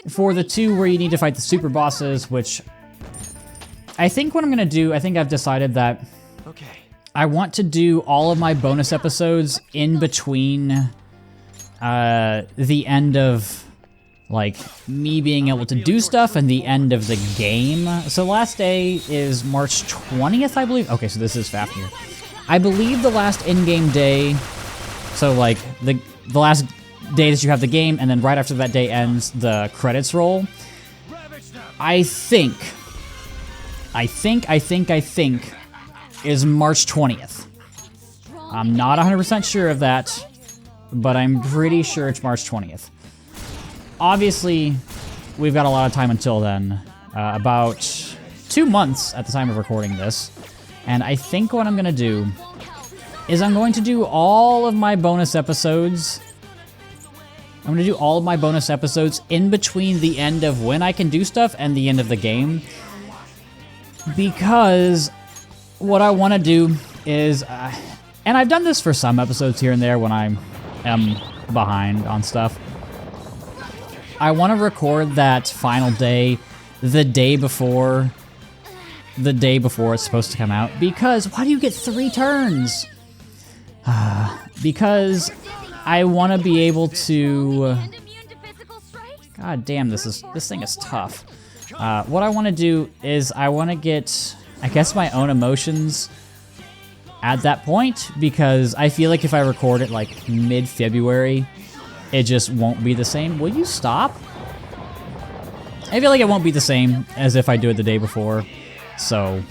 for the 2 where you need to fight the super bosses, which I think what I'm gonna do, I think I've decided that I want to do all of my bonus episodes in between the end of, like, me being able to do stuff and the end of the game. So last day is March 20th, I believe. Okay, so this is Fafnir. I believe the last in-game day, so like the last day that you have the game, and then right after that day ends, the credits roll. I think is March 20th. I'm not 100% sure of that, but I'm pretty sure it's March 20th. Obviously, we've got a lot of time until then, about 2 months at the time of recording this, and I think what I'm gonna do is I'm going to do all of my bonus episodes. I'm gonna do all of my bonus episodes in between the end of when I can do stuff and the end of the game, because what I want to do is, and I've done this for some episodes here and there when I am behind on stuff, I want to record that final day the day before it's supposed to come out, because why do you get 3 turns? Because I want to be able to... God damn, this thing is tough. What I want to do is I want to get, I guess, my own emotions at that point, because I feel like if I record it like mid-February, it just won't be the same. Will you stop? I feel like it won't be the same as if I do it the day before. So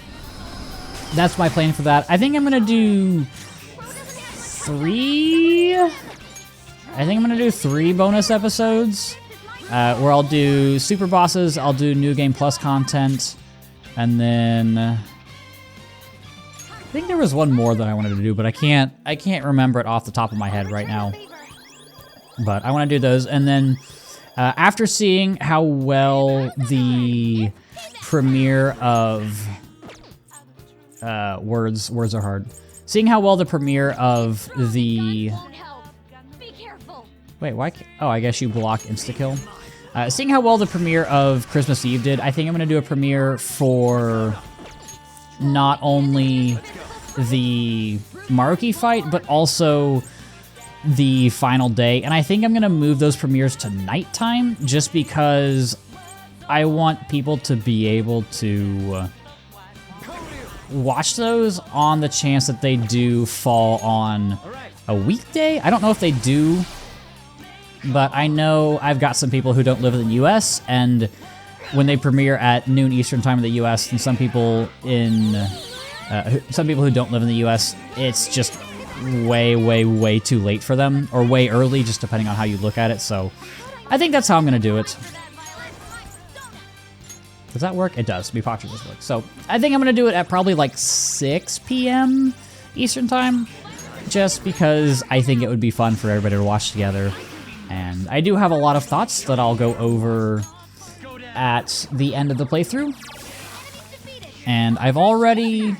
that's my plan for that. I think I'm going to do 3 bonus episodes. Where I'll do super bosses, I'll do New Game Plus content, and then I think there was one more that I wanted to do, but I can't remember it off the top of my head right now. But I want to do those, and then after seeing how well the premiere of words are hard. Seeing how well the premiere of the... Wait, why? Oh, I guess you block insta-kill. Seeing how well the premiere of Christmas Eve did, I think I'm going to do a premiere for not only the Maruki fight, but also the final day. And I think I'm going to move those premieres to nighttime, just because I want people to be able to watch those on the chance that they do fall on a weekday. I don't know if they do but I know I've got some people who don't live in the US, and when they premiere at noon Eastern time in the US, and some people who don't live in the US, it's just way too late for them, or way early, just depending on how you look at it. So I think that's how I'm gonna do it. Does that work? It does. Mipachi does work. So I think I'm gonna do it at probably like 6 p.m. Eastern time, just because I think it would be fun for everybody to watch together. And I do have a lot of thoughts that I'll go over at the end of the playthrough. And I've already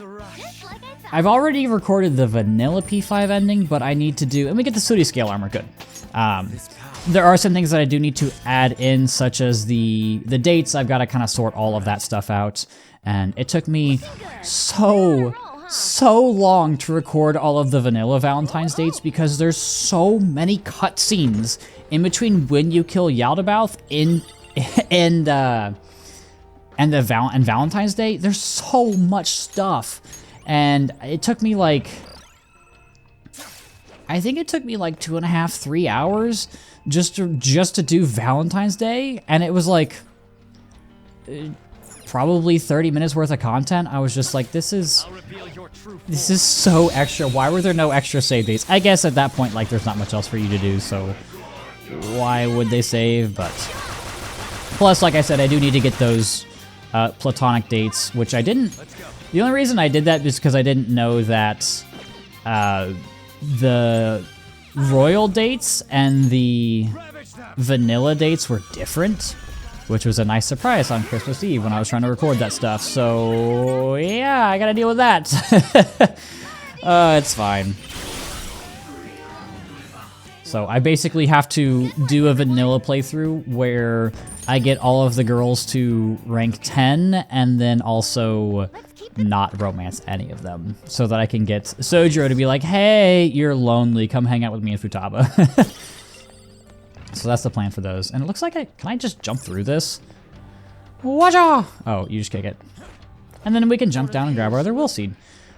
recorded the vanilla P5 ending, but I need to do, and we get the Sooty scale armor, good. There are some things that I do need to add in, such as the dates. I've got to kind of sort all of that stuff out, and it took me so long to record all of the vanilla Valentine's dates because there's so many cutscenes in between when you kill Yaldabaoth and Valentine's Day. There's so much stuff. And it took me like, I think it took me like 2.5, 3 hours just to do Valentine's Day, and it was like probably 30 minutes worth of content. I was just like, this is so extra. Why were there no extra save dates? I guess at that point, like, there's not much else for you to do, so why would they save? But plus, like I said, I do need to get those platonic dates, which I didn't. The only reason I did that is because I didn't know that the royal dates and the vanilla dates were different, which was a nice surprise on Christmas Eve when I was trying to record that stuff. So yeah, I gotta deal with that. It's fine. So I basically have to do a vanilla playthrough where I get all of the girls to rank 10 and then also not romance any of them, so that I can get Sojiro to be like, hey, you're lonely, come hang out with me in Futaba. So that's the plan for those. And it looks like can I just jump through this? Waja! Oh, you just kick it. And then we can jump down and grab our other will seed.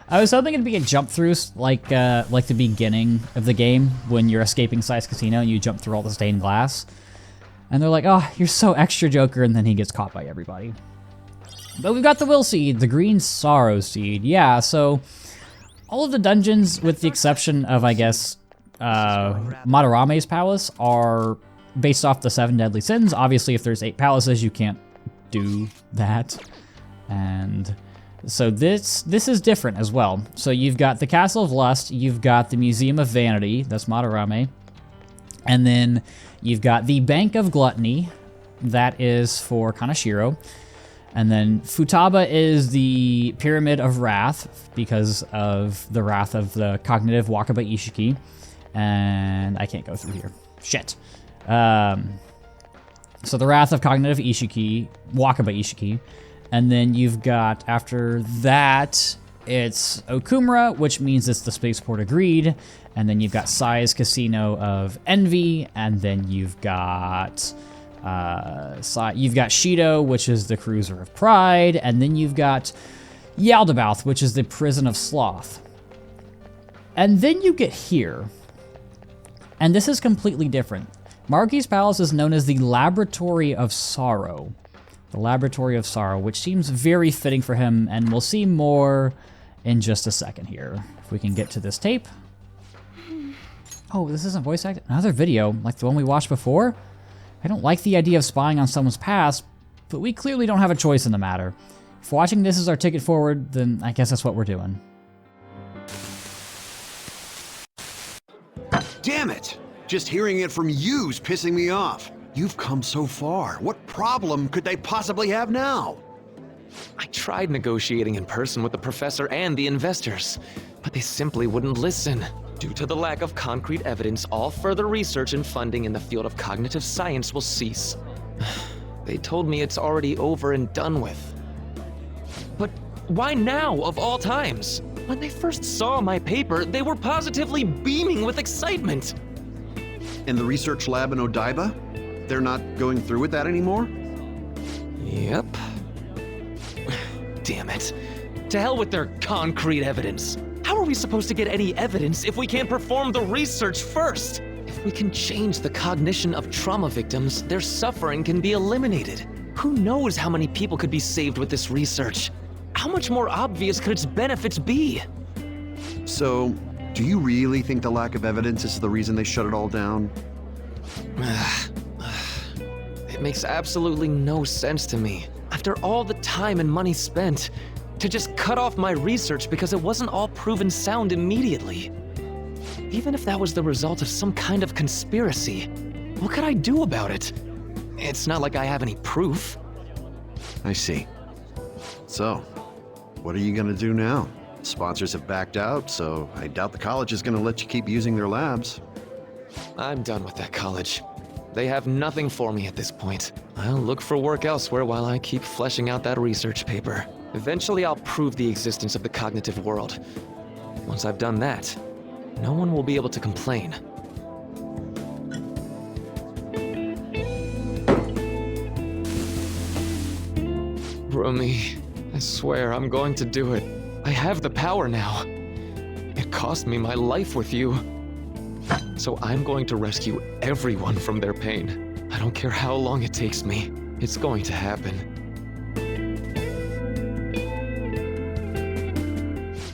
I was hoping it'd be a jump through like the beginning of the game when you're escaping Sai's Casino and you jump through all the stained glass. And they're like, oh, you're so extra, Joker, and then he gets caught by everybody. But we've got the will seed, the green sorrow seed. Yeah, so all of the dungeons, with the exception of, I guess, Madarame's palace, are based off the 7 deadly sins. Obviously, if there's 8 palaces, you can't do that. And so this is different as well. So you've got the Castle of Lust, you've got the Museum of Vanity, that's Madarame, and then you've got the Bank of Gluttony, that is for Kanashiro. And then Futaba is the Pyramid of Wrath, because of the wrath of the cognitive Wakaba Ishiki. And I can't go through here. Shit. So the wrath of cognitive Ishiki, Wakaba Ishiki. And then you've got, after that, it's Okumura, which means it's the Spaceport of Greed. And then you've got Sai's Casino of Envy. And then you've got Shido, which is the Cruiser of Pride, and then you've got Yaldabaoth, which is the Prison of Sloth. And then you get here, and this is completely different. Maruki's Palace is known as the Laboratory of Sorrow. The Laboratory of Sorrow, which seems very fitting for him, and we'll see more in just a second here. If we can get to this tape. Oh, this isn't voice acted? Another video, like the one we watched before? I don't like the idea of spying on someone's past, but we clearly don't have a choice in the matter. If watching this is our ticket forward, then I guess that's what we're doing. Damn it! Just hearing it from you's pissing me off. You've come so far. What problem could they possibly have now? I tried negotiating in person with the professor and the investors, but they simply wouldn't listen. Due to the lack of concrete evidence, all further research and funding in the field of cognitive science will cease. They told me it's already over and done with. But why now, of all times? When they first saw my paper, they were positively beaming with excitement. In the research lab in Odaiba? They're not going through with that anymore? Yep. Damn it. To hell with their concrete evidence. How are we supposed to get any evidence if we can't perform the research first? If If we can change the cognition of trauma victims, their suffering can be eliminated. Who knows how many people could be saved with this research? How much more obvious could its benefits be? So, do you really think the lack of evidence is the reason they shut it all down? It makes absolutely no sense to me. After all the time and money spent, to just cut off my research because it wasn't all proven sound immediately. Even if that was the result of some kind of conspiracy, what could I do about it? It's not like I have any proof. I see. So, what are you gonna do now? Sponsors have backed out, so I doubt the college is gonna let you keep using their labs. I'm done with that college. They have nothing for me at this point. I'll look for work elsewhere while I keep fleshing out that research paper. Eventually I'll prove the existence of the cognitive world. Once I've done that, no one will be able to complain. Rumi, I swear I'm going to do it. I have the power now. It cost me my life with you. So I'm going to rescue everyone from their pain. I don't care how long it takes me. It's going to happen.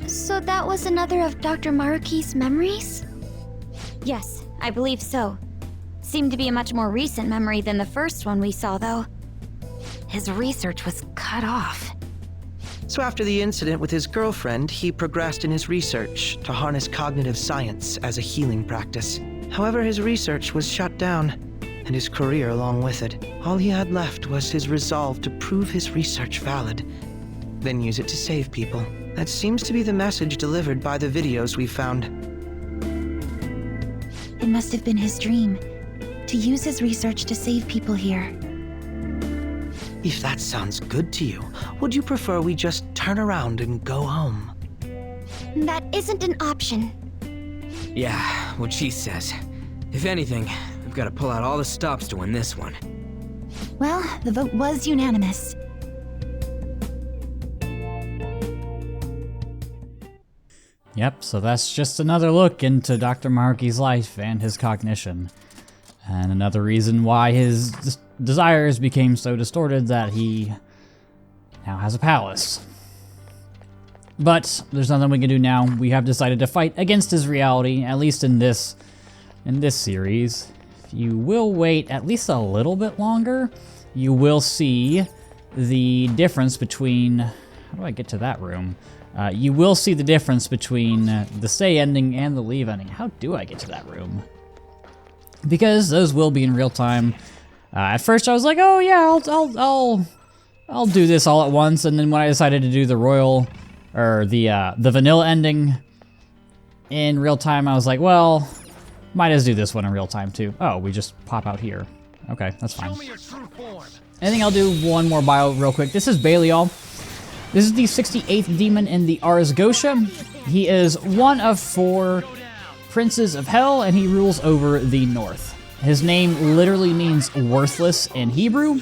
So that was another of Dr. Maruki's memories? Yes, I believe so. Seemed to be a much more recent memory than the first one we saw, though. His research was cut off. So after the incident with his girlfriend, he progressed in his research to harness cognitive science as a healing practice. However, his research was shut down, and his career along with it. All he had left was his resolve to prove his research valid, then use it to save people. That seems to be the message delivered by the videos we found. It must have been his dream, to use his research to save people here. If that sounds good to you, would you prefer we just turn around and go home? That isn't an option. Yeah, what she says. If anything, we've got to pull out all the stops to win this one. Well, the vote was unanimous. Yep, so that's just another look into Dr. Maruki's life and his cognition. And another reason why his desires became so distorted that he now has a palace. But there's nothing we can do now. We have decided to fight against his reality, at least in this series. If you will wait at least a little bit longer, you will see the difference between... How do I get to that room? You will see the difference between the stay ending and the leave ending. How do I get to that room? Because those will be in real time. At first I was like, oh yeah, I'll do this all at once, and then when I decided to do the royal, or the vanilla ending in real time, I was like, well, might as do this one in real time too. Oh, we just pop out here. Okay, that's fine. I think I'll do one more bio real quick. This is Belial. This is the 68th demon in the Ars Gotia. He is one of 4 princes of hell, and he rules over the north. His name literally means worthless in Hebrew,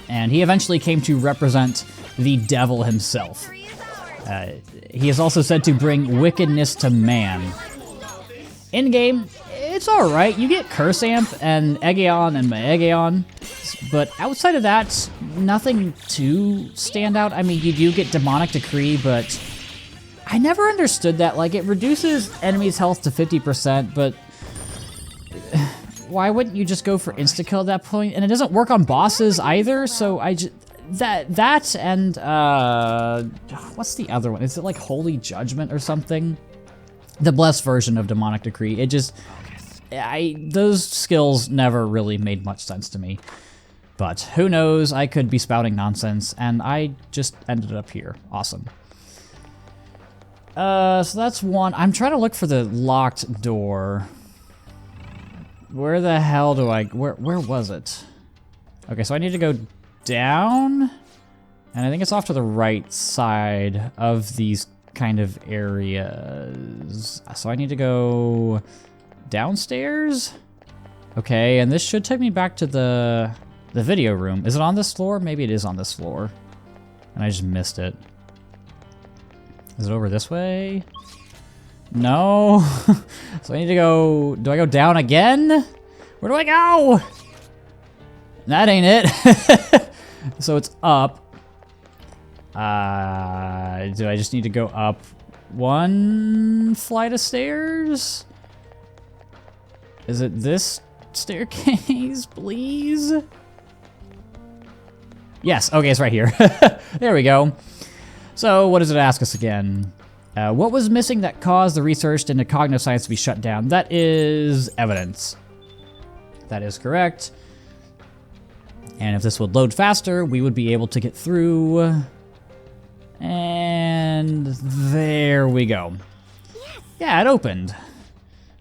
and he eventually came to represent the devil himself. He is also said to bring wickedness to man. In-game, it's alright. You get Curse Amp and Egeon and Maegeon, but outside of that, nothing too stand out. I mean, you do get Demonic Decree, but I never understood that. Like, it reduces enemies' health to 50%, but why wouldn't you just go for insta-kill at that point? And it doesn't work on bosses either, so I just... That and, what's the other one? Is it like Holy Judgment or something? The blessed version of Demonic Decree. It just... those skills never really made much sense to me. But who knows, I could be spouting nonsense, and I just ended up here. Awesome. So that's one. I'm trying to look for the locked door. Where the hell do I... Where was it? Okay, so I need to go down, and I think it's off to the right side of these kind of areas. So I need to go downstairs? Okay, and this should take me back to the video room. Is it on this floor? Maybe it is on this floor, and I just missed it. Is it over this way? No. So I need to go... Do I go down again? Where do I go? That ain't it. So it's up. Do I just need to go up one flight of stairs? Is it this staircase, please? Yes, okay, it's right here. There we go. So what does it ask us again? What was missing that caused the research into cognitive science to be shut down? That is evidence. That is correct. And if this would load faster, we would be able to get through. And there we go. Yeah, it opened.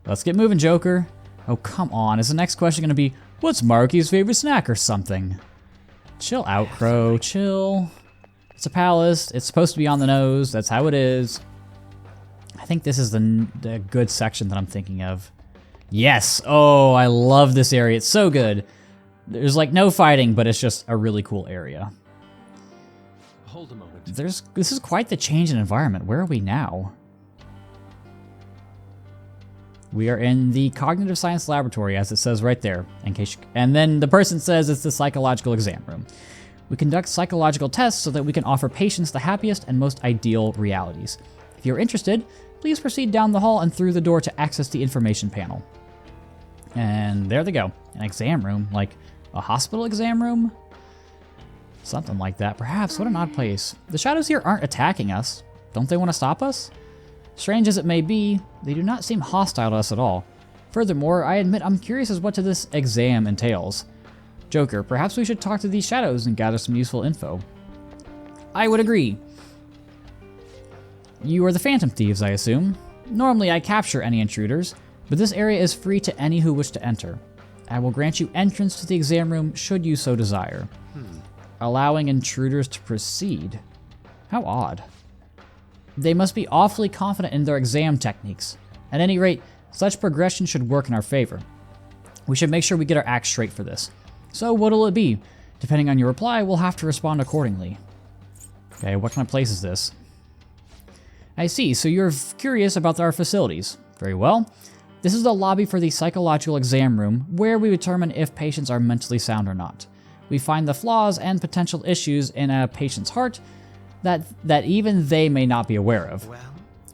Let's get moving, Joker. Oh, come on. Is the next question going to be, what's Maruki's favorite snack or something? Chill out, Crow. Chill. It's a palace. It's supposed to be on the nose. That's how it is. I think this is the good section that I'm thinking of. Yes. Oh, I love this area. It's so good. There's like no fighting, but it's just a really cool area. Hold a moment. This is quite the change in environment. Where are we now? We are in the cognitive science laboratory, as it says right there. And then the person says it's the psychological exam room. We conduct psychological tests so that we can offer patients the happiest and most ideal realities. If you're interested, please proceed down the hall and through the door to access the information panel. And there they go. An exam room, like a hospital exam room? Something like that, perhaps. What an odd place. The shadows here aren't attacking us. Don't they want to stop us? Strange as it may be, they do not seem hostile to us at all. Furthermore, I admit I'm curious as what to this exam entails. Joker, perhaps we should talk to these shadows and gather some useful info. I would agree. You are the Phantom Thieves, I assume. Normally I capture any intruders, but this area is free to any who wish to enter. I will grant you entrance to the exam room should you so desire. Allowing intruders to proceed. How odd. They must be awfully confident in their exam techniques. At any rate, such progression should work in our favor. We should make sure we get our act straight for this. So what'll it be? Depending on your reply, we'll have to respond accordingly. Okay, what kind of place is this? I see, so you're curious about our facilities. Very well. This is the lobby for the psychological exam room, where we determine if patients are mentally sound or not. We find the flaws and potential issues in a patient's heart that even they may not be aware of,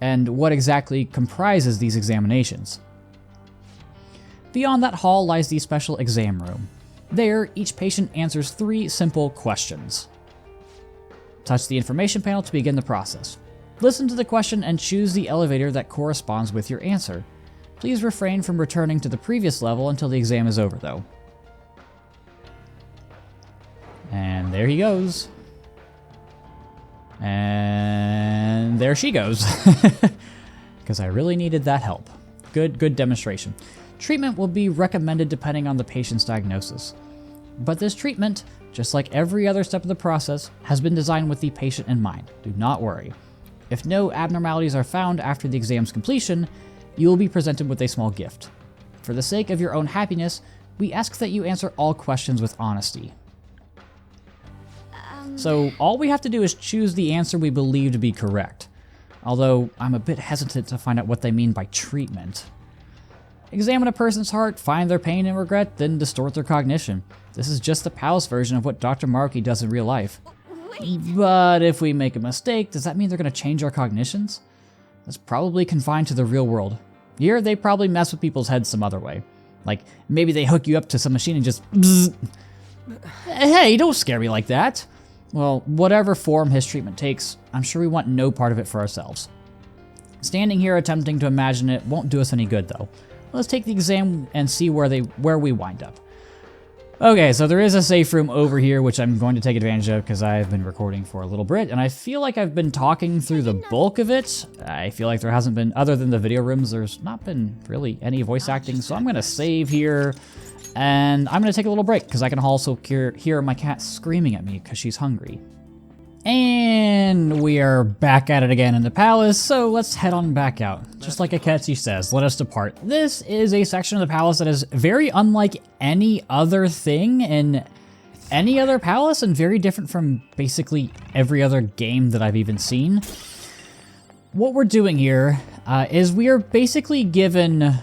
and what exactly comprises these examinations. Beyond that hall lies the special exam room. There, each patient answers 3 simple questions. Touch the information panel to begin the process. Listen to the question and choose the elevator that corresponds with your answer. Please refrain from returning to the previous level until the exam is over, though. And there he goes. And there she goes. Because I really needed that help. Good demonstration. Treatment will be recommended depending on the patient's diagnosis. But this treatment, just like every other step of the process, has been designed with the patient in mind. Do not worry. If no abnormalities are found after the exam's completion, you will be presented with a small gift. For the sake of your own happiness, we ask that you answer all questions with honesty. So all we have to do is choose the answer we believe to be correct. Although I'm a bit hesitant to find out what they mean by treatment. Examine a person's heart, find their pain and regret, then distort their cognition. This is just the palace version of what Dr. Maruki does in real life. But if we make a mistake, does that mean they're going to change our cognitions? That's probably confined to the real world. Here, they probably mess with people's heads some other way. Like, maybe they hook you up to some machine and just bzzz. Hey, don't scare me like that. Well, whatever form his treatment takes, I'm sure we want no part of it for ourselves. Standing here attempting to imagine it won't do us any good, though. Let's take the exam and see where we wind up. Okay, so there is a safe room over here, which I'm going to take advantage of because I've been recording for a little bit, and I feel like I've been talking through the bulk of it. I feel like there hasn't been, other than the video rooms, there's not been really any voice acting, so I'm going to save here. And I'm going to take a little break because I can also hear my cat screaming at me because she's hungry. And we are back at it again in the palace, so let's head on back out. Just like Akechi says, let us depart. This is a section of the palace that is very unlike any other thing in any other palace and very different from basically every other game that I've even seen. What we're doing here, is we are basically given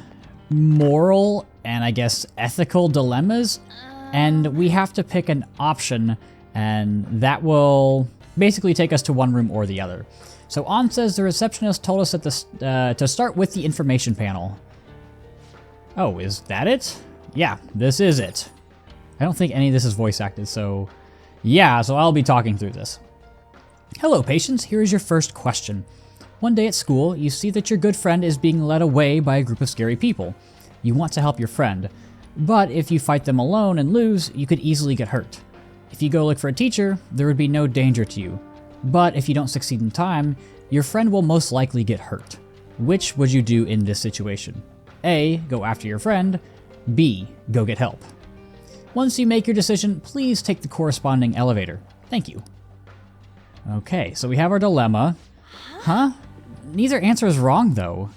moral and I guess ethical dilemmas, and we have to pick an option, and that will basically take us to one room or the other. So On says the receptionist told us at to start with the information panel. Oh, is that it? Yeah, this is it. I don't think any of this is voice acted, so yeah, so I'll be talking through this. Hello, patients. Here is your first question. One day at school, you see that your good friend is being led away by a group of scary people. You want to help your friend, but if you fight them alone and lose, you could easily get hurt. If you go look for a teacher, there would be no danger to you. But if you don't succeed in time, your friend will most likely get hurt. Which would you do in this situation? A. Go after your friend. B. Go get help. Once you make your decision, please take the corresponding elevator. Thank you. Okay, so we have our dilemma. Huh? Neither answer is wrong, though.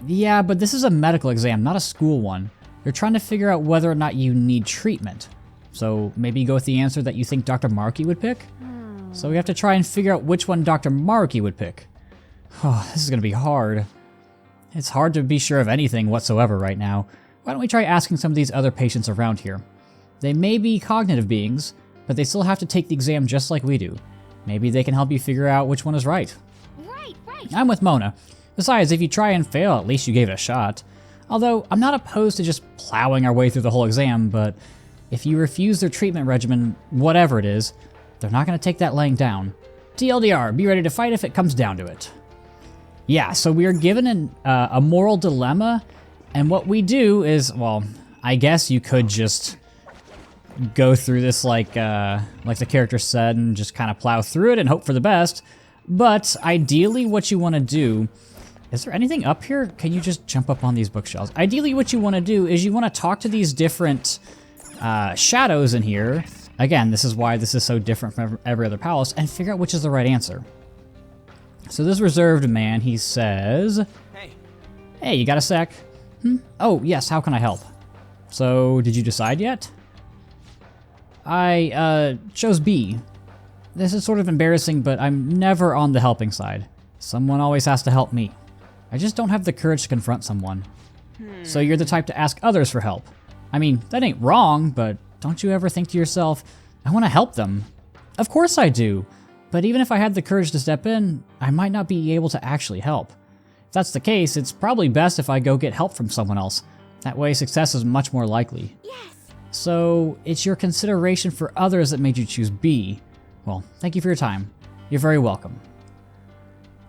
Yeah, but this is a medical exam, not a school one. You're trying to figure out whether or not you need treatment. So maybe go with the answer that you think Dr. Maruki would pick? So we have to try and figure out which one Dr. Maruki would pick. Oh, this is going to be hard. It's hard to be sure of anything whatsoever right now. Why don't we try asking some of these other patients around here? They may be cognitive beings, but they still have to take the exam just like we do. Maybe they can help you figure out which one is right. Right. I'm with Mona. Besides, if you try and fail, at least you gave it a shot. Although, I'm not opposed to just plowing our way through the whole exam, but if you refuse their treatment regimen, whatever it is, they're not going to take that laying down. TLDR, be ready to fight if it comes down to it. Yeah, so we are given a moral dilemma, and what we do is, well, I guess you could just go through this like the character said and just kind of plow through it and hope for the best. But ideally what you want to do, is there anything up here? Can you just jump up on these bookshelves? Ideally what you want to do is you want to talk to these different shadows in here. Again, this is why this is so different from every other palace, and figure out which is the right answer. So this reserved man, he says, Hey, you got a sec? Oh, yes, how can I help? So, did you decide yet? I chose B. This is sort of embarrassing, but I'm never on the helping side. Someone always has to help me. I just don't have the courage to confront someone. So you're the type to ask others for help. I mean, that ain't wrong, but don't you ever think to yourself, I want to help them? Of course I do. But even if I had the courage to step in, I might not be able to actually help. If that's the case, it's probably best if I go get help from someone else. That way success is much more likely. Yes. So it's your consideration for others that made you choose B. Well, thank you for your time. You're very welcome.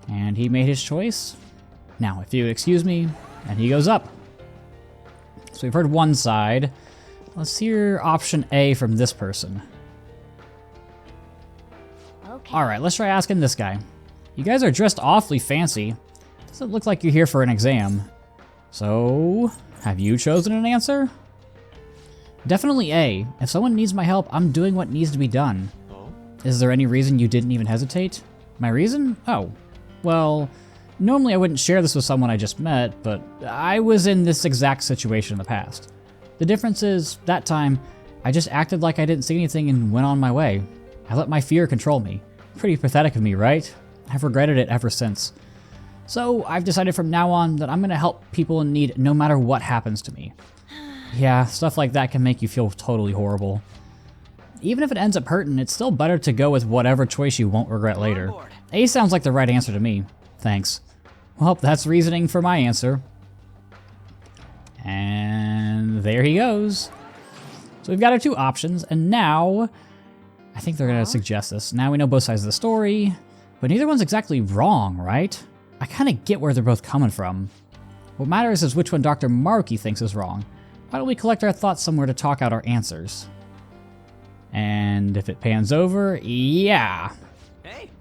And he made his choice. Now, if you excuse me, and he goes up. So we've heard one side. Let's hear option A from this person. Okay. Alright, let's try asking this guy. You guys are dressed awfully fancy. Doesn't look like you're here for an exam. So, have you chosen an answer? Definitely A. If someone needs my help, I'm doing what needs to be done. Is there any reason you didn't even hesitate? My reason? Oh. Well, normally I wouldn't share this with someone I just met, but I was in this exact situation in the past. The difference is, that time, I just acted like I didn't see anything and went on my way. I let my fear control me. Pretty pathetic of me, right? I've regretted it ever since. So I've decided from now on that I'm going to help people in need no matter what happens to me. Yeah, stuff like that can make you feel totally horrible. Even if it ends up hurting, it's still better to go with whatever choice you won't regret later. A sounds like the right answer to me. Thanks. Well, that's reasoning for my answer. And there he goes. So we've got our two options, and now I think they're going to suggest this. Now we know both sides of the story, but neither one's exactly wrong, right? I kind of get where they're both coming from. What matters is which one Dr. Maruki thinks is wrong. Why don't we collect our thoughts somewhere to talk out our answers? And if it pans over, yeah.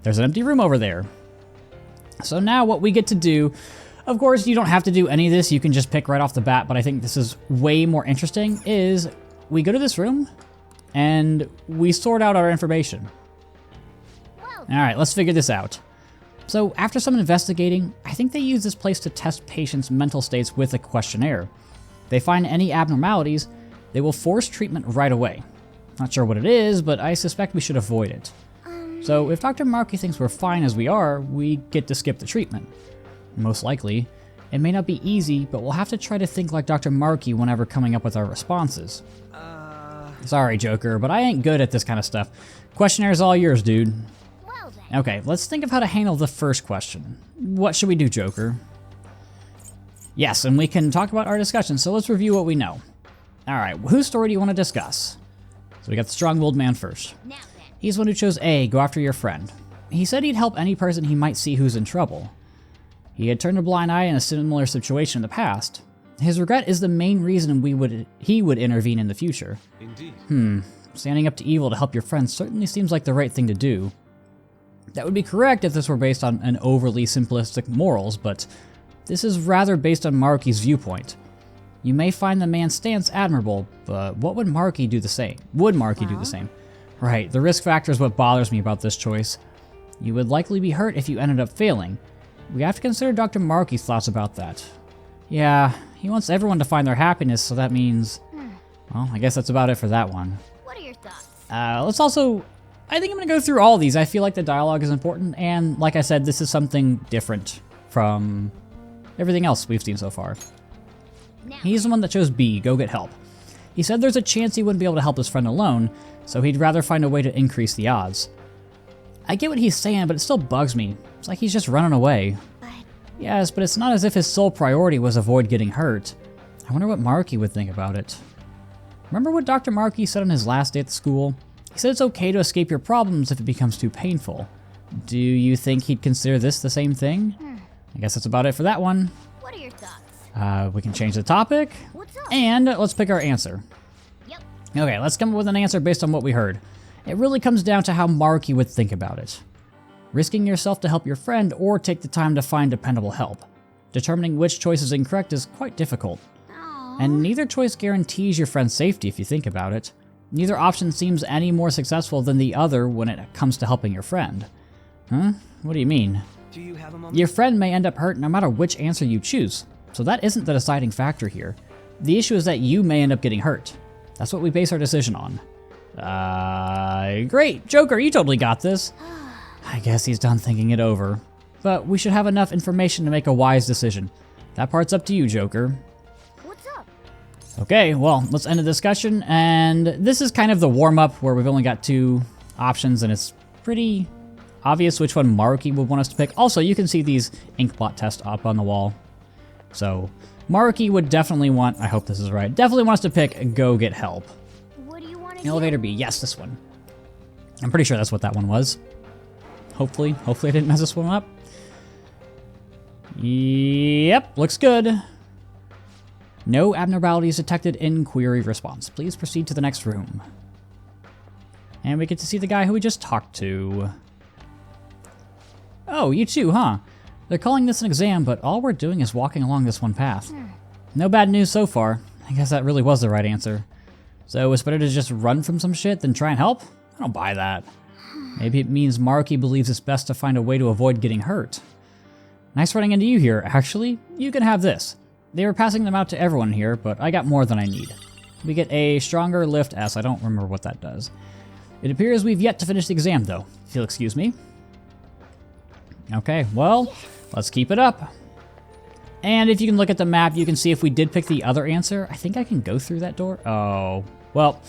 There's an empty room over there. So now what we get to do, of course you don't have to do any of this, you can just pick right off the bat, but I think this is way more interesting, is we go to this room and we sort out our information. Alright, let's figure this out. So after some investigating, I think they use this place to test patients' mental states with a questionnaire. If they find any abnormalities, they will force treatment right away. Not sure what it is, but I suspect we should avoid it. So if Dr. Maruki thinks we're fine as we are, we get to skip the treatment. Most likely. It may not be easy, but we'll have to try to think like Dr. Maruki whenever coming up with our responses. Sorry, Joker, but I ain't good at this kind of stuff. Questionaire's all yours, dude. Okay, let's think of how to handle the first question. What should we do, Joker? Yes, and we can talk about our discussion, so let's review what we know. Alright, whose story do you want to discuss? So we got the strong-willed man first. He's the one who chose A, go after your friend. He said he'd help any person he might see who's in trouble. He had turned a blind eye in a similar situation in the past. His regret is the main reason he would intervene in the future. Indeed. Standing up to evil to help your friend certainly seems like the right thing to do. That would be correct if this were based on an overly simplistic morals, but this is rather based on Maruki's viewpoint. You may find the man's stance admirable, but what would Maruki do the same? Would Maruki do the same? Right, the risk factor is what bothers me about this choice. You would likely be hurt if you ended up failing. We have to consider Dr. Maruki's thoughts about that. Yeah, he wants everyone to find their happiness, so that means... Well, I guess that's about it for that one. What are your thoughts? Let's also... I think I'm going to go through all these. I feel like the dialogue is important, and like I said, this is something different from everything else we've seen so far. He's the one that chose B, go get help. He said there's a chance he wouldn't be able to help his friend alone, so he'd rather find a way to increase the odds. I get what he's saying, but it still bugs me. It's like he's just running away. Yes, but it's not as if his sole priority was avoid getting hurt. I wonder what Maruki would think about it. Remember what Dr. Maruki said on his last day at school? He said it's okay to escape your problems if it becomes too painful. Do you think he'd consider this the same thing? I guess that's about it for that one. What are your thoughts? We can change the topic, and let's pick our answer. Okay, let's come up with an answer based on what we heard. It really comes down to how Maruki would think about it. Risking yourself to help your friend or take the time to find dependable help. Determining which choice is incorrect is quite difficult. And neither choice guarantees your friend's safety if you think about it. Neither option seems any more successful than the other when it comes to helping your friend. Huh? What do you mean? Do you have a moment? Your friend may end up hurt no matter which answer you choose, so that isn't the deciding factor here. The issue is that you may end up getting hurt. That's what we base our decision on. Great, Joker, you totally got this. I guess he's done thinking it over. But we should have enough information to make a wise decision. That part's up to you, Joker. What's up? Okay, well, let's end the discussion, and this is kind of the warm-up where we've only got two options, and it's pretty obvious which one Maruki would want us to pick. Also, you can see these inkblot tests up on the wall. So, Maruki would definitely want, I hope this is right, definitely wants to pick Go Get Help. What do you want to Elevator B, yes, this one. I'm pretty sure that's what that one was. Hopefully I didn't mess this one up. Yep, looks good. No abnormalities detected in query response. Please proceed to the next room. And we get to see the guy who we just talked to. Oh, you too, huh? They're calling this an exam, but all we're doing is walking along this one path. No bad news so far. I guess that really was the right answer. So it's better to just run from some shit than try and help? I don't buy that. Maybe it means Maruki believes it's best to find a way to avoid getting hurt. Nice running into you here, actually. You can have this. They were passing them out to everyone here, but I got more than I need. We get a stronger lift S. I don't remember what that does. It appears we've yet to finish the exam, though, if you'll excuse me. Okay, well, let's keep it up. And if you can look at the map, you can see if we did pick the other answer. I think I can go through that door. Oh, well,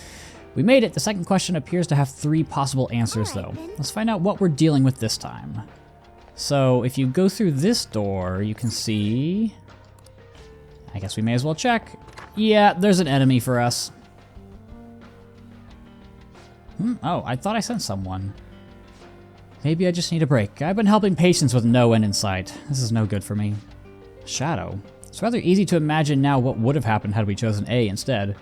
we made it. The second question appears to have 3 possible answers, though. Let's find out what we're dealing with this time. So if you go through this door, you can see... I guess we may as well check. Yeah, there's an enemy for us. Oh, I thought I sent someone. Maybe I just need a break. I've been helping patients with no end in sight. This is no good for me. Shadow. It's rather easy to imagine now what would have happened had we chosen A instead.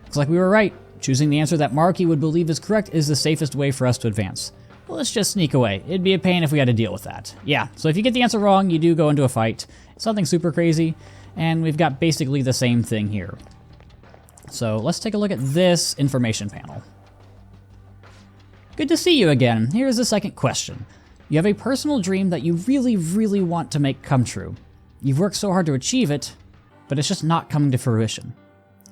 Looks like we were right. Choosing the answer that Maruki would believe is correct is the safest way for us to advance. Well, let's just sneak away. It'd be a pain if we had to deal with that. Yeah, so if you get the answer wrong, you do go into a fight. It's nothing super crazy, and we've got basically the same thing here. So let's take a look at this information panel. Good to see you again. Here's the second question. You have a personal dream that you really, really want to make come true. You've worked so hard to achieve it, but it's just not coming to fruition.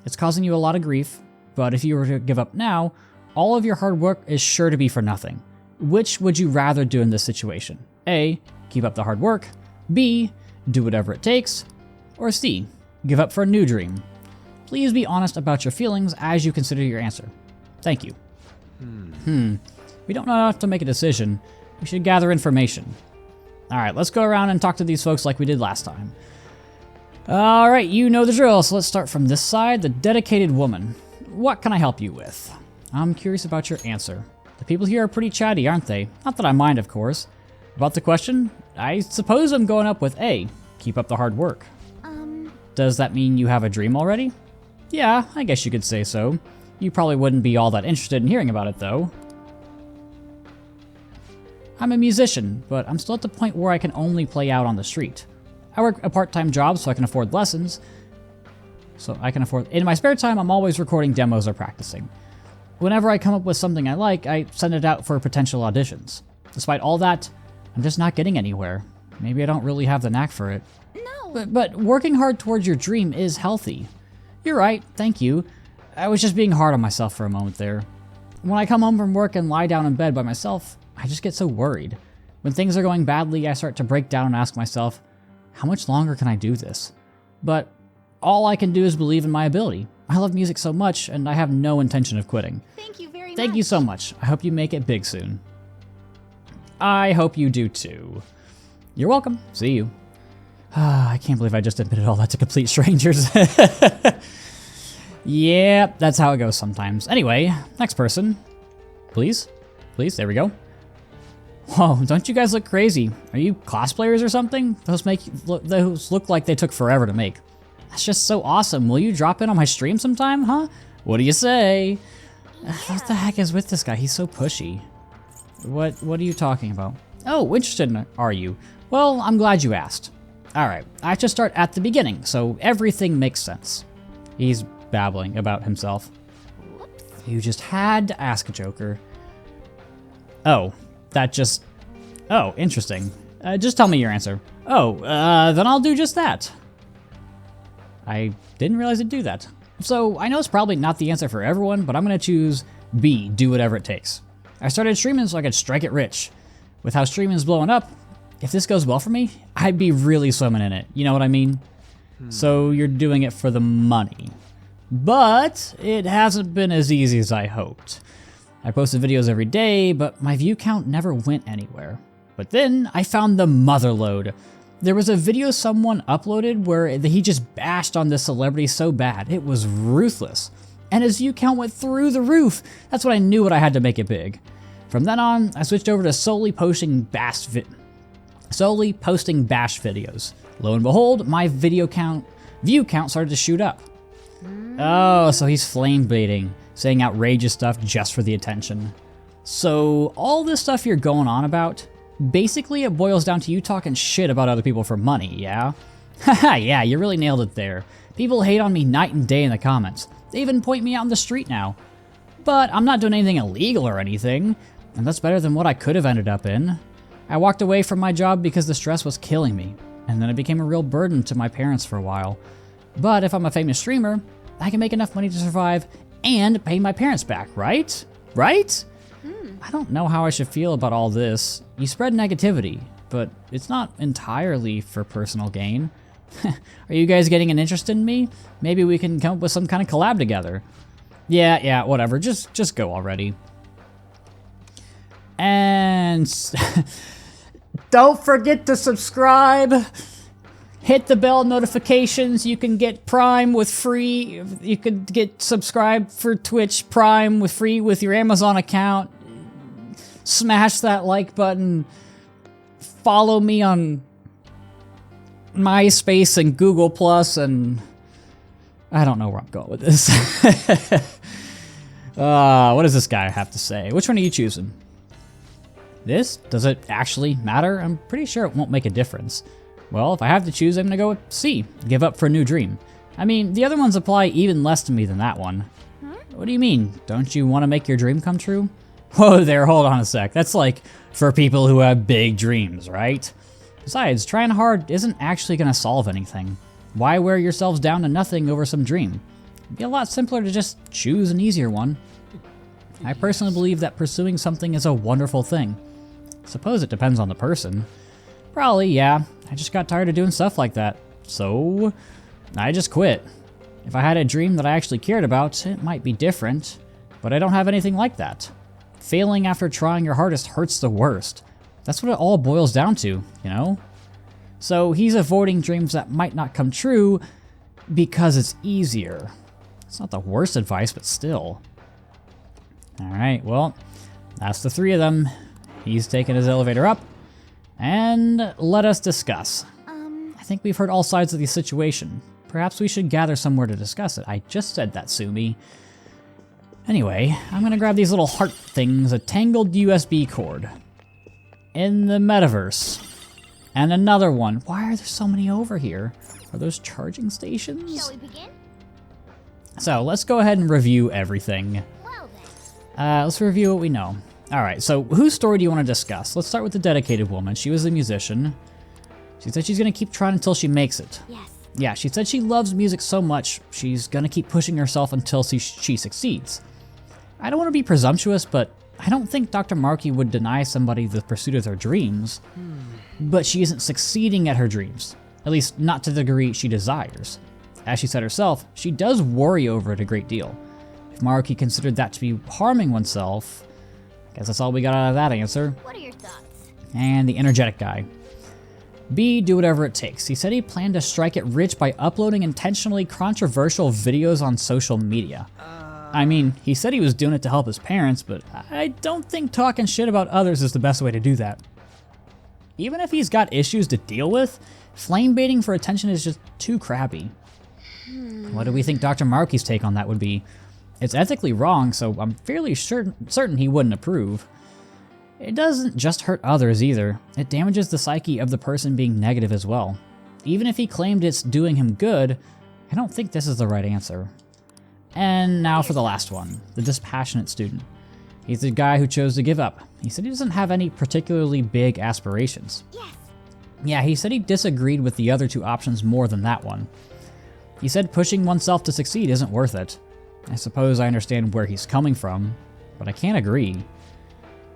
It's causing you a lot of grief, but if you were to give up now, all of your hard work is sure to be for nothing. Which would you rather do in this situation? A, keep up the hard work. B, do whatever it takes, or C, give up for a new dream. Please be honest about your feelings as you consider your answer. Thank you. We don't have to make a decision. We should gather information. Alright, let's go around and talk to these folks like we did last time. Alright, you know the drill, so let's start from this side, the dedicated woman. What can I help you with? I'm curious about your answer. The people here are pretty chatty, aren't they? Not that I mind, of course. About the question, I suppose I'm going up with A. Keep up the hard work. Does that mean you have a dream already? Yeah, I guess you could say so. You probably wouldn't be all that interested in hearing about it, though. I'm a musician, but I'm still at the point where I can only play out on the street. I work a part-time job so I can afford lessons. In my spare time, I'm always recording demos or practicing. Whenever I come up with something I like, I send it out for potential auditions. Despite all that, I'm just not getting anywhere. Maybe I don't really have the knack for it. No! But working hard towards your dream is healthy. You're right, thank you. I was just being hard on myself for a moment there. When I come home from work and lie down in bed by myself, I just get so worried. When things are going badly, I start to break down and ask myself, how much longer can I do this? But all I can do is believe in my ability. I love music so much, and I have no intention of quitting. Thank you very much. Thank you so much. I hope you make it big soon. I hope you do too. You're welcome. See you. I can't believe I just admitted all that to complete strangers. Yeah, that's how it goes sometimes. Anyway, next person. Please? Please, there we go. Whoa, don't you guys look crazy? Are you cosplayers or something? Those look like they took forever to make. That's just so awesome. Will you drop in on my stream sometime, huh? What do you say? Yeah. What the heck is with this guy? He's so pushy. What are you talking about? Oh, interested are you? Well, I'm glad you asked. Alright, I have to start at the beginning, so everything makes sense. He's babbling about himself. You just had to ask, Joker. Oh, oh, interesting. Just tell me your answer. Oh, then I'll do just that. I didn't realize it'd do that. So, I know it's probably not the answer for everyone, but I'm gonna choose B, do whatever it takes. I started streaming so I could strike it rich. With how streaming's blowing up, if this goes well for me, I'd be really swimming in it. You know what I mean? So, you're doing it for the money. But it hasn't been as easy as I hoped. I posted videos every day, but my view count never went anywhere. But then I found the motherlode. There was a video someone uploaded where he just bashed on this celebrity so bad. It was ruthless. And his view count went through the roof. That's when I knew what I had to make it big. From then on, I switched over to solely posting bash videos. Lo and behold, my view count started to shoot up. Oh, so he's flame baiting, saying outrageous stuff just for the attention. So all this stuff you're going on about, basically it boils down to you talking shit about other people for money, yeah? Haha, yeah, you really nailed it there. People hate on me night and day in the comments. They even point me out in the street now. But I'm not doing anything illegal or anything, and that's better than what I could have ended up in. I walked away from my job because the stress was killing me, and then it became a real burden to my parents for a while. But if I'm a famous streamer, I can make enough money to survive and pay my parents back, right? Right? I don't know how I should feel about all this. You spread negativity, but it's not entirely for personal gain. Are you guys getting an interest in me? Maybe we can come up with some kind of collab together. Yeah, whatever. Just go already. And don't forget to subscribe. Hit the bell notifications. You can get Prime with free. You could get subscribed for Twitch Prime with free with your Amazon account. Smash that like button. Follow me on MySpace and Google Plus, and I don't know where I'm going with this. What does this guy have to say? Which one are you choosing? This? Does it actually matter? I'm pretty sure it won't make a difference. Well, if I have to choose, I'm gonna go with C, give up for a new dream. I mean, the other ones apply even less to me than that one. What do you mean? Don't you want to make your dream come true? Whoa there, hold on a sec. That's like for people who have big dreams, right? Besides, trying hard isn't actually gonna solve anything. Why wear yourselves down to nothing over some dream? It'd be a lot simpler to just choose an easier one. I personally believe that pursuing something is a wonderful thing. Suppose it depends on the person. Probably, yeah. I just got tired of doing stuff like that. So, I just quit. If I had a dream that I actually cared about, it might be different. But I don't have anything like that. Failing after trying your hardest hurts the worst. That's what it all boils down to, you know? So he's avoiding dreams that might not come true because it's easier. It's not the worst advice, but still. Alright, well, that's the 3 of them. He's taken his elevator up. And let us discuss. I think we've heard all sides of the situation. Perhaps we should gather somewhere to discuss it. I just said that, Sumi. Anyway, I'm gonna grab these little heart things, a tangled USB cord. In the metaverse. And another one. Why are there so many over here? Are those charging stations? Shall we begin? So, let's go ahead and review everything. Well then. Let's review what we know. Alright, so whose story do you want to discuss? Let's start with the dedicated woman. She was a musician. She said she's gonna keep trying until she makes it. Yes. Yeah, she said she loves music so much, she's gonna keep pushing herself until she succeeds. I don't want to be presumptuous, but I don't think Dr. Maruki would deny somebody the pursuit of their dreams. But she isn't succeeding at her dreams. At least, not to the degree she desires. As she said herself, she does worry over it a great deal. If Maruki considered that to be harming oneself, I guess that's all we got out of that answer. What are your thoughts? And the energetic guy. B, do whatever it takes. He said he planned to strike it rich by uploading intentionally controversial videos on social media. I mean, he said he was doing it to help his parents, but I don't think talking shit about others is the best way to do that. Even if he's got issues to deal with, flame baiting for attention is just too crappy. What do we think Dr. Maruki's take on that would be? It's ethically wrong, so I'm fairly certain he wouldn't approve. It doesn't just hurt others either. It damages the psyche of the person being negative as well. Even if he claimed it's doing him good, I don't think this is the right answer. And now for the last one, the dispassionate student. He's the guy who chose to give up. He said he doesn't have any particularly big aspirations. Yes. Yeah, he said he disagreed with the other 2 options more than that one. He said pushing oneself to succeed isn't worth it. I suppose I understand where he's coming from, but I can't agree.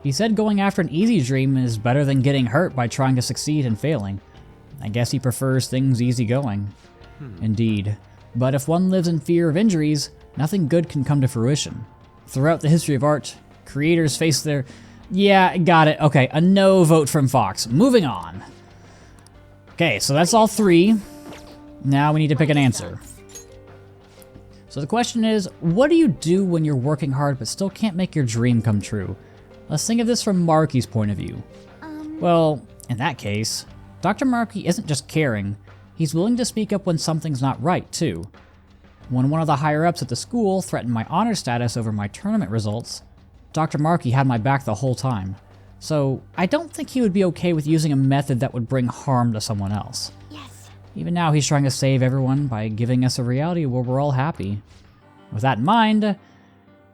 He said going after an easy dream is better than getting hurt by trying to succeed and failing. I guess he prefers things easygoing. Indeed. But if one lives in fear of injuries, nothing good can come to fruition. Throughout the history of art, creators face their... Yeah, got it. Okay, a no vote from Fox. Moving on. Okay, so that's all 3. Now we need to pick an answer. So the question is, what do you do when you're working hard but still can't make your dream come true? Let's think of this from Maruki's point of view. Well, in that case, Dr. Maruki isn't just caring, he's willing to speak up when something's not right, too. When one of the higher-ups at the school threatened my honor status over my tournament results, Dr. Maruki had my back the whole time. So, I don't think he would be okay with using a method that would bring harm to someone else. Yes. Even now, he's trying to save everyone by giving us a reality where we're all happy. With that in mind,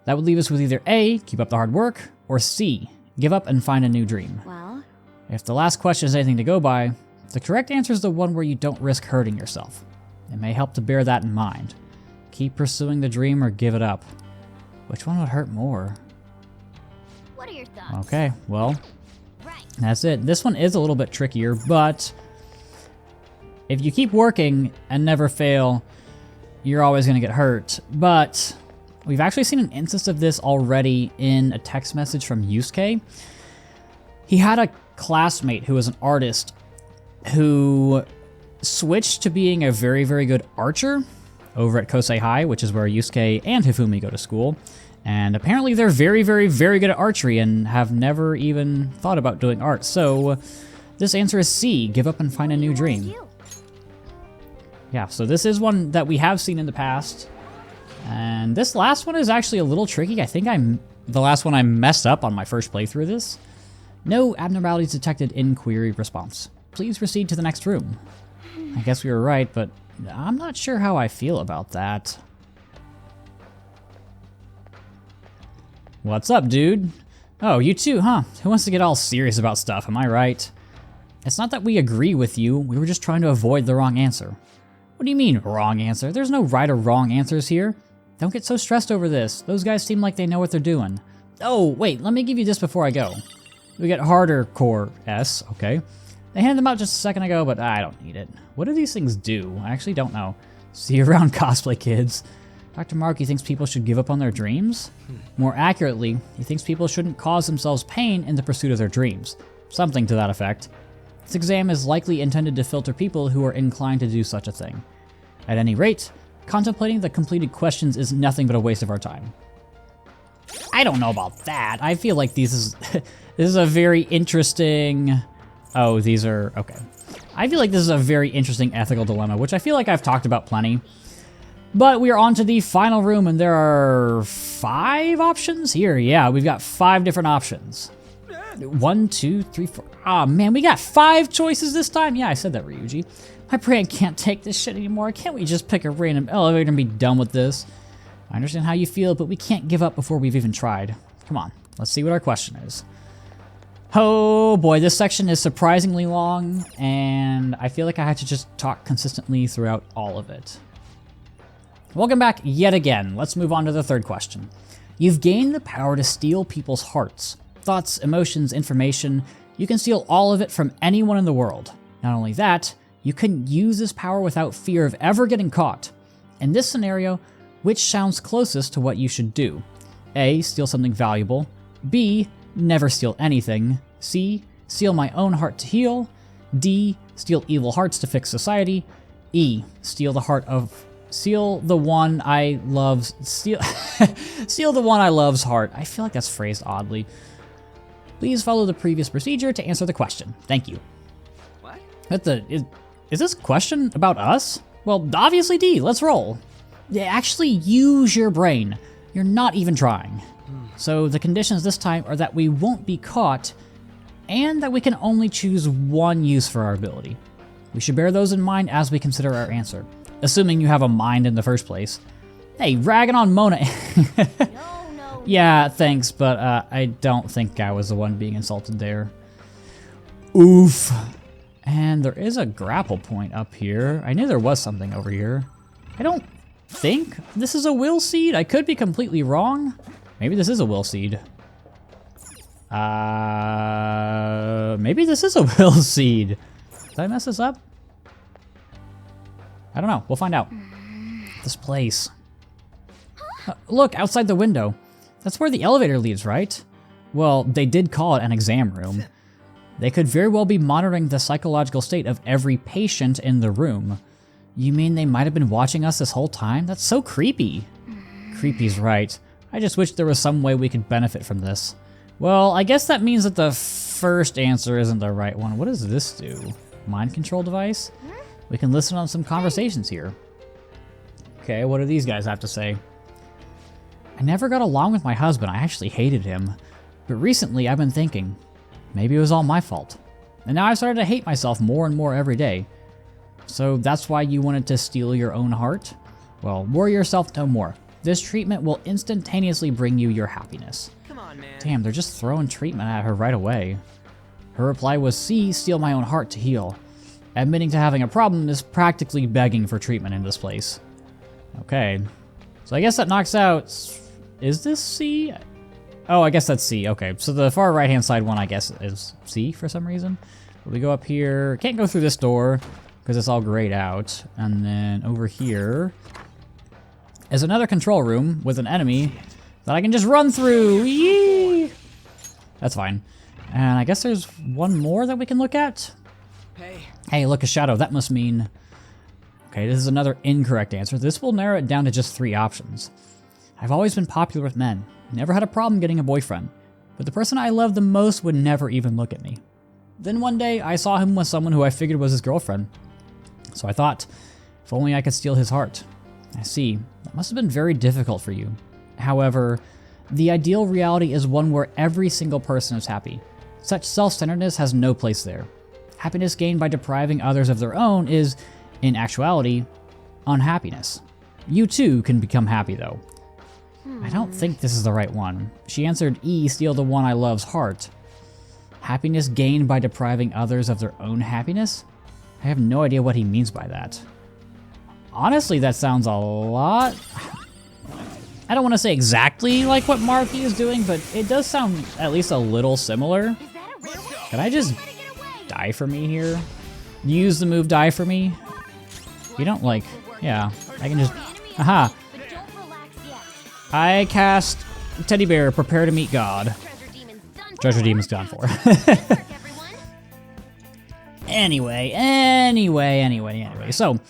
that would leave us with either A, keep up the hard work, or C, give up and find a new dream. Well, If the last question is anything to go by, the correct answer is the one where you don't risk hurting yourself. It may help to bear that in mind. Keep pursuing the dream or give it up. Which one would hurt more? what are your thoughts? Okay, well, Right. that's it. This one is a little bit trickier, but if you keep working and never fail, you're always going to get hurt. But we've actually seen an instance of this already in a text message from Yusuke. He had a classmate who was an artist who switched to being a very, very good archer over at Kosei High, which is where Yusuke and Hifumi go to school. And apparently they're very, very, very good at archery and have never even thought about doing art. So this answer is C, give up and find a new dream. Yeah, so this is one that we have seen in the past. And this last one is actually a little tricky. I think the last one I messed up on my first playthrough of this. No abnormalities detected in query response. Please proceed to the next room. I guess we were right, but I'm not sure how I feel about that. What's up, dude? Oh, you too, huh? Who wants to get all serious about stuff, am I right? It's not that we agree with you, we were just trying to avoid the wrong answer. What do you mean, wrong answer? There's no right or wrong answers here. Don't get so stressed over this. Those guys seem like they know what they're doing. Oh, wait, let me give you this before I go. We get harder core S, okay. I handed them out just a second ago, but I don't need it. What do these things do? I actually don't know. See you around, cosplay kids. Dr. Maruki thinks people should give up on their dreams? More accurately, he thinks people shouldn't cause themselves pain in the pursuit of their dreams. Something to that effect. This exam is likely intended to filter people who are inclined to do such a thing. At any rate, contemplating the completed questions is nothing but a waste of our time. I don't know about that. I feel like this is a very interesting... Oh, these are... Okay. I feel like this is a very interesting ethical dilemma, which I feel like I've talked about plenty. But we are on to the final room, and there are 5 options here. Yeah, we've got 5 different options. 1, 2, 3, 4. Ah, man, we got 5 choices this time? Yeah, I said that, Ryuji. My brain can't take this shit anymore. Can't we just pick a random elevator and be done with this? I understand how you feel, but we can't give up before we've even tried. Come on, let's see what our question is. Oh boy, this section is surprisingly long, and I feel like I had to just talk consistently throughout all of it. Welcome back yet again. Let's move on to the third question. You've gained the power to steal people's hearts. Thoughts, emotions, information. You can steal all of it from anyone in the world. Not only that, you can use this power without fear of ever getting caught. In this scenario, which sounds closest to what you should do? A. Steal something valuable. B. Never steal anything. C. Steal my own heart to heal. D. Steal evil hearts to fix society. E. Steal the heart of... Steal the one I love's... Steal... Steal the one I love's heart. I feel like that's phrased oddly. Please follow the previous procedure to answer the question. Thank you. What? Is this question about us? Well, obviously D. Let's roll. Yeah, actually use your brain. You're not even trying. So the conditions this time are that we won't be caught and that we can only choose one use for our ability. We should bear those in mind as we consider our answer. Assuming you have a mind in the first place. Hey, ragging on Mona. No. Yeah, thanks, but I don't think I was the one being insulted there. Oof. And there is a grapple point up here. I knew there was something over here. I don't think this is a will seed. I could be completely wrong. Maybe this is a will seed. Maybe this is a will seed. Did I mess this up? I don't know. We'll find out. This place. Look, outside the window. That's where the elevator leads, right? Well, they did call it an exam room. They could very well be monitoring the psychological state of every patient in the room. You mean they might have been watching us this whole time? That's so creepy. Creepy's right. I just wish there was some way we could benefit from this. Well, I guess that means that the first answer isn't the right one. What does this do? Mind control device? We can listen on some conversations here. Okay, what do these guys have to say? I never got along with my husband. I actually hated him. But recently I've been thinking, maybe it was all my fault. And now I've started to hate myself more and more every day. So that's why you wanted to steal your own heart? Well, worry yourself no more. This treatment will instantaneously bring you your happiness. Come on, man. Damn, they're just throwing treatment at her right away. Her reply was C, steal my own heart to heal. Admitting to having a problem is practically begging for treatment in this place. Okay. So I guess that knocks out... Is this C? Oh, I guess that's C. Okay, so the far right-hand side one, I guess, is C for some reason. But we go up here. Can't go through this door because it's all grayed out. And then over here is another control room with an enemy that I can just run through. Yee! That's fine. And I guess there's one more that we can look at. Hey, look, a shadow. That must mean... Okay, this is another incorrect answer. This will narrow it down to just 3 options. I've always been popular with men. Never had a problem getting a boyfriend. But the person I loved the most would never even look at me. Then one day, I saw him with someone who I figured was his girlfriend. So I thought, if only I could steal his heart. I see. That must have been very difficult for you. However, the ideal reality is one where every single person is happy. Such self-centeredness has no place there. Happiness gained by depriving others of their own is, in actuality, unhappiness. You too can become happy though. I don't think this is the right one. She answered E, steal the one I love's heart. Happiness gained by depriving others of their own happiness? I have no idea what he means by that. Honestly, that sounds a lot... I don't want to say exactly like what Maruki is doing, but it does sound at least a little similar. Can I just die for me here? Use the move die for me? You don't like... Yeah, I can just... Aha! I cast Teddy Bear, prepare to meet God. Treasure Demon's done for. Anyway. So,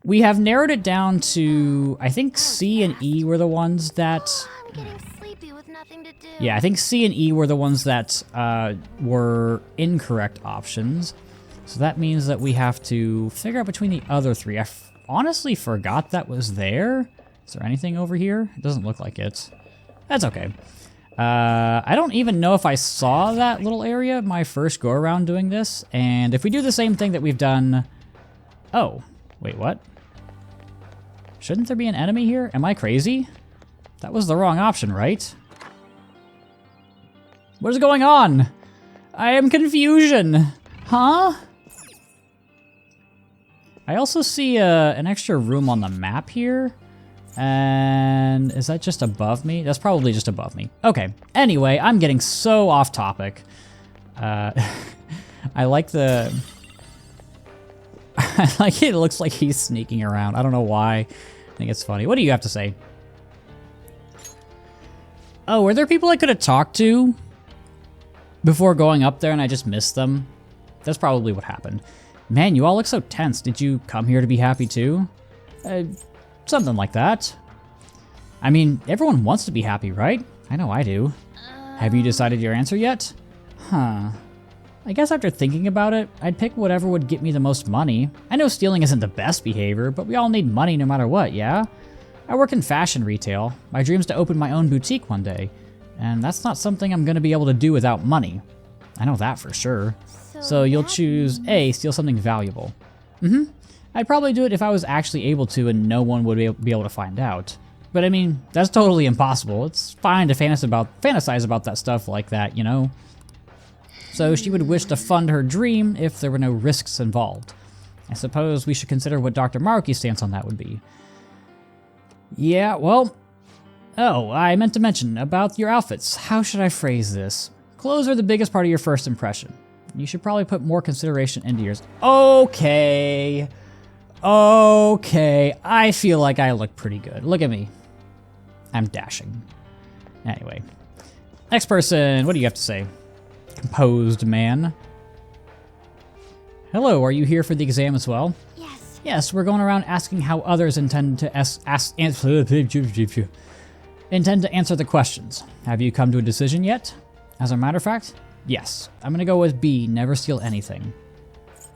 we have narrowed it down to... I think C and E were the ones that... Yeah, I think C and E were the ones that were incorrect options. So that means that we have to figure out between the other three. I honestly forgot that was there. Is there anything over here? It doesn't look like it. That's okay. I don't even know if I saw that little area my first go around doing this. And if we do the same thing that we've done... Oh, wait, what? Shouldn't there be an enemy here? Am I crazy? That was the wrong option, right? What is going on? I am confusion. Huh? I also see an extra room on the map here. And is that just above me? That's probably just above me. Okay. Anyway, I'm getting so off topic. I like the... I like it looks like he's sneaking around. I don't know why. I think it's funny. What do you have to say? Oh, were there people I could have talked to before going up there and I just missed them? That's probably what happened. Man, you all look so tense. Did you come here to be happy too? Something like that. I mean, everyone wants to be happy, right? I know I do. Have you decided your answer yet? Huh. I guess after thinking about it, I'd pick whatever would get me the most money. I know stealing isn't the best behavior, but we all need money no matter what, yeah? I work in fashion retail. My dream's to open my own boutique one day. And that's not something I'm gonna be able to do without money. I know that for sure. So you'll choose A, steal something valuable. I'd probably do it if I was actually able to and no one would be able to find out. But I mean, that's totally impossible. It's fine to fantasize about that stuff like that, you know? So she would wish to fund her dream if there were no risks involved. I suppose we should consider what Dr. Maruki's stance on that would be. Yeah, well... Oh, I meant to mention about your outfits. How should I phrase this? Clothes are the biggest part of your first impression. You should probably put more consideration into yours. Okay. Okay. I feel like I look pretty good. Look at me. I'm dashing. Anyway. Next person. What do you have to say? Composed man. Hello, are you here for the exam as well? Yes. Yes, we're going around asking how others intend to answer the questions. Have you come to a decision yet? As a matter of fact, yes. I'm gonna go with B, never steal anything.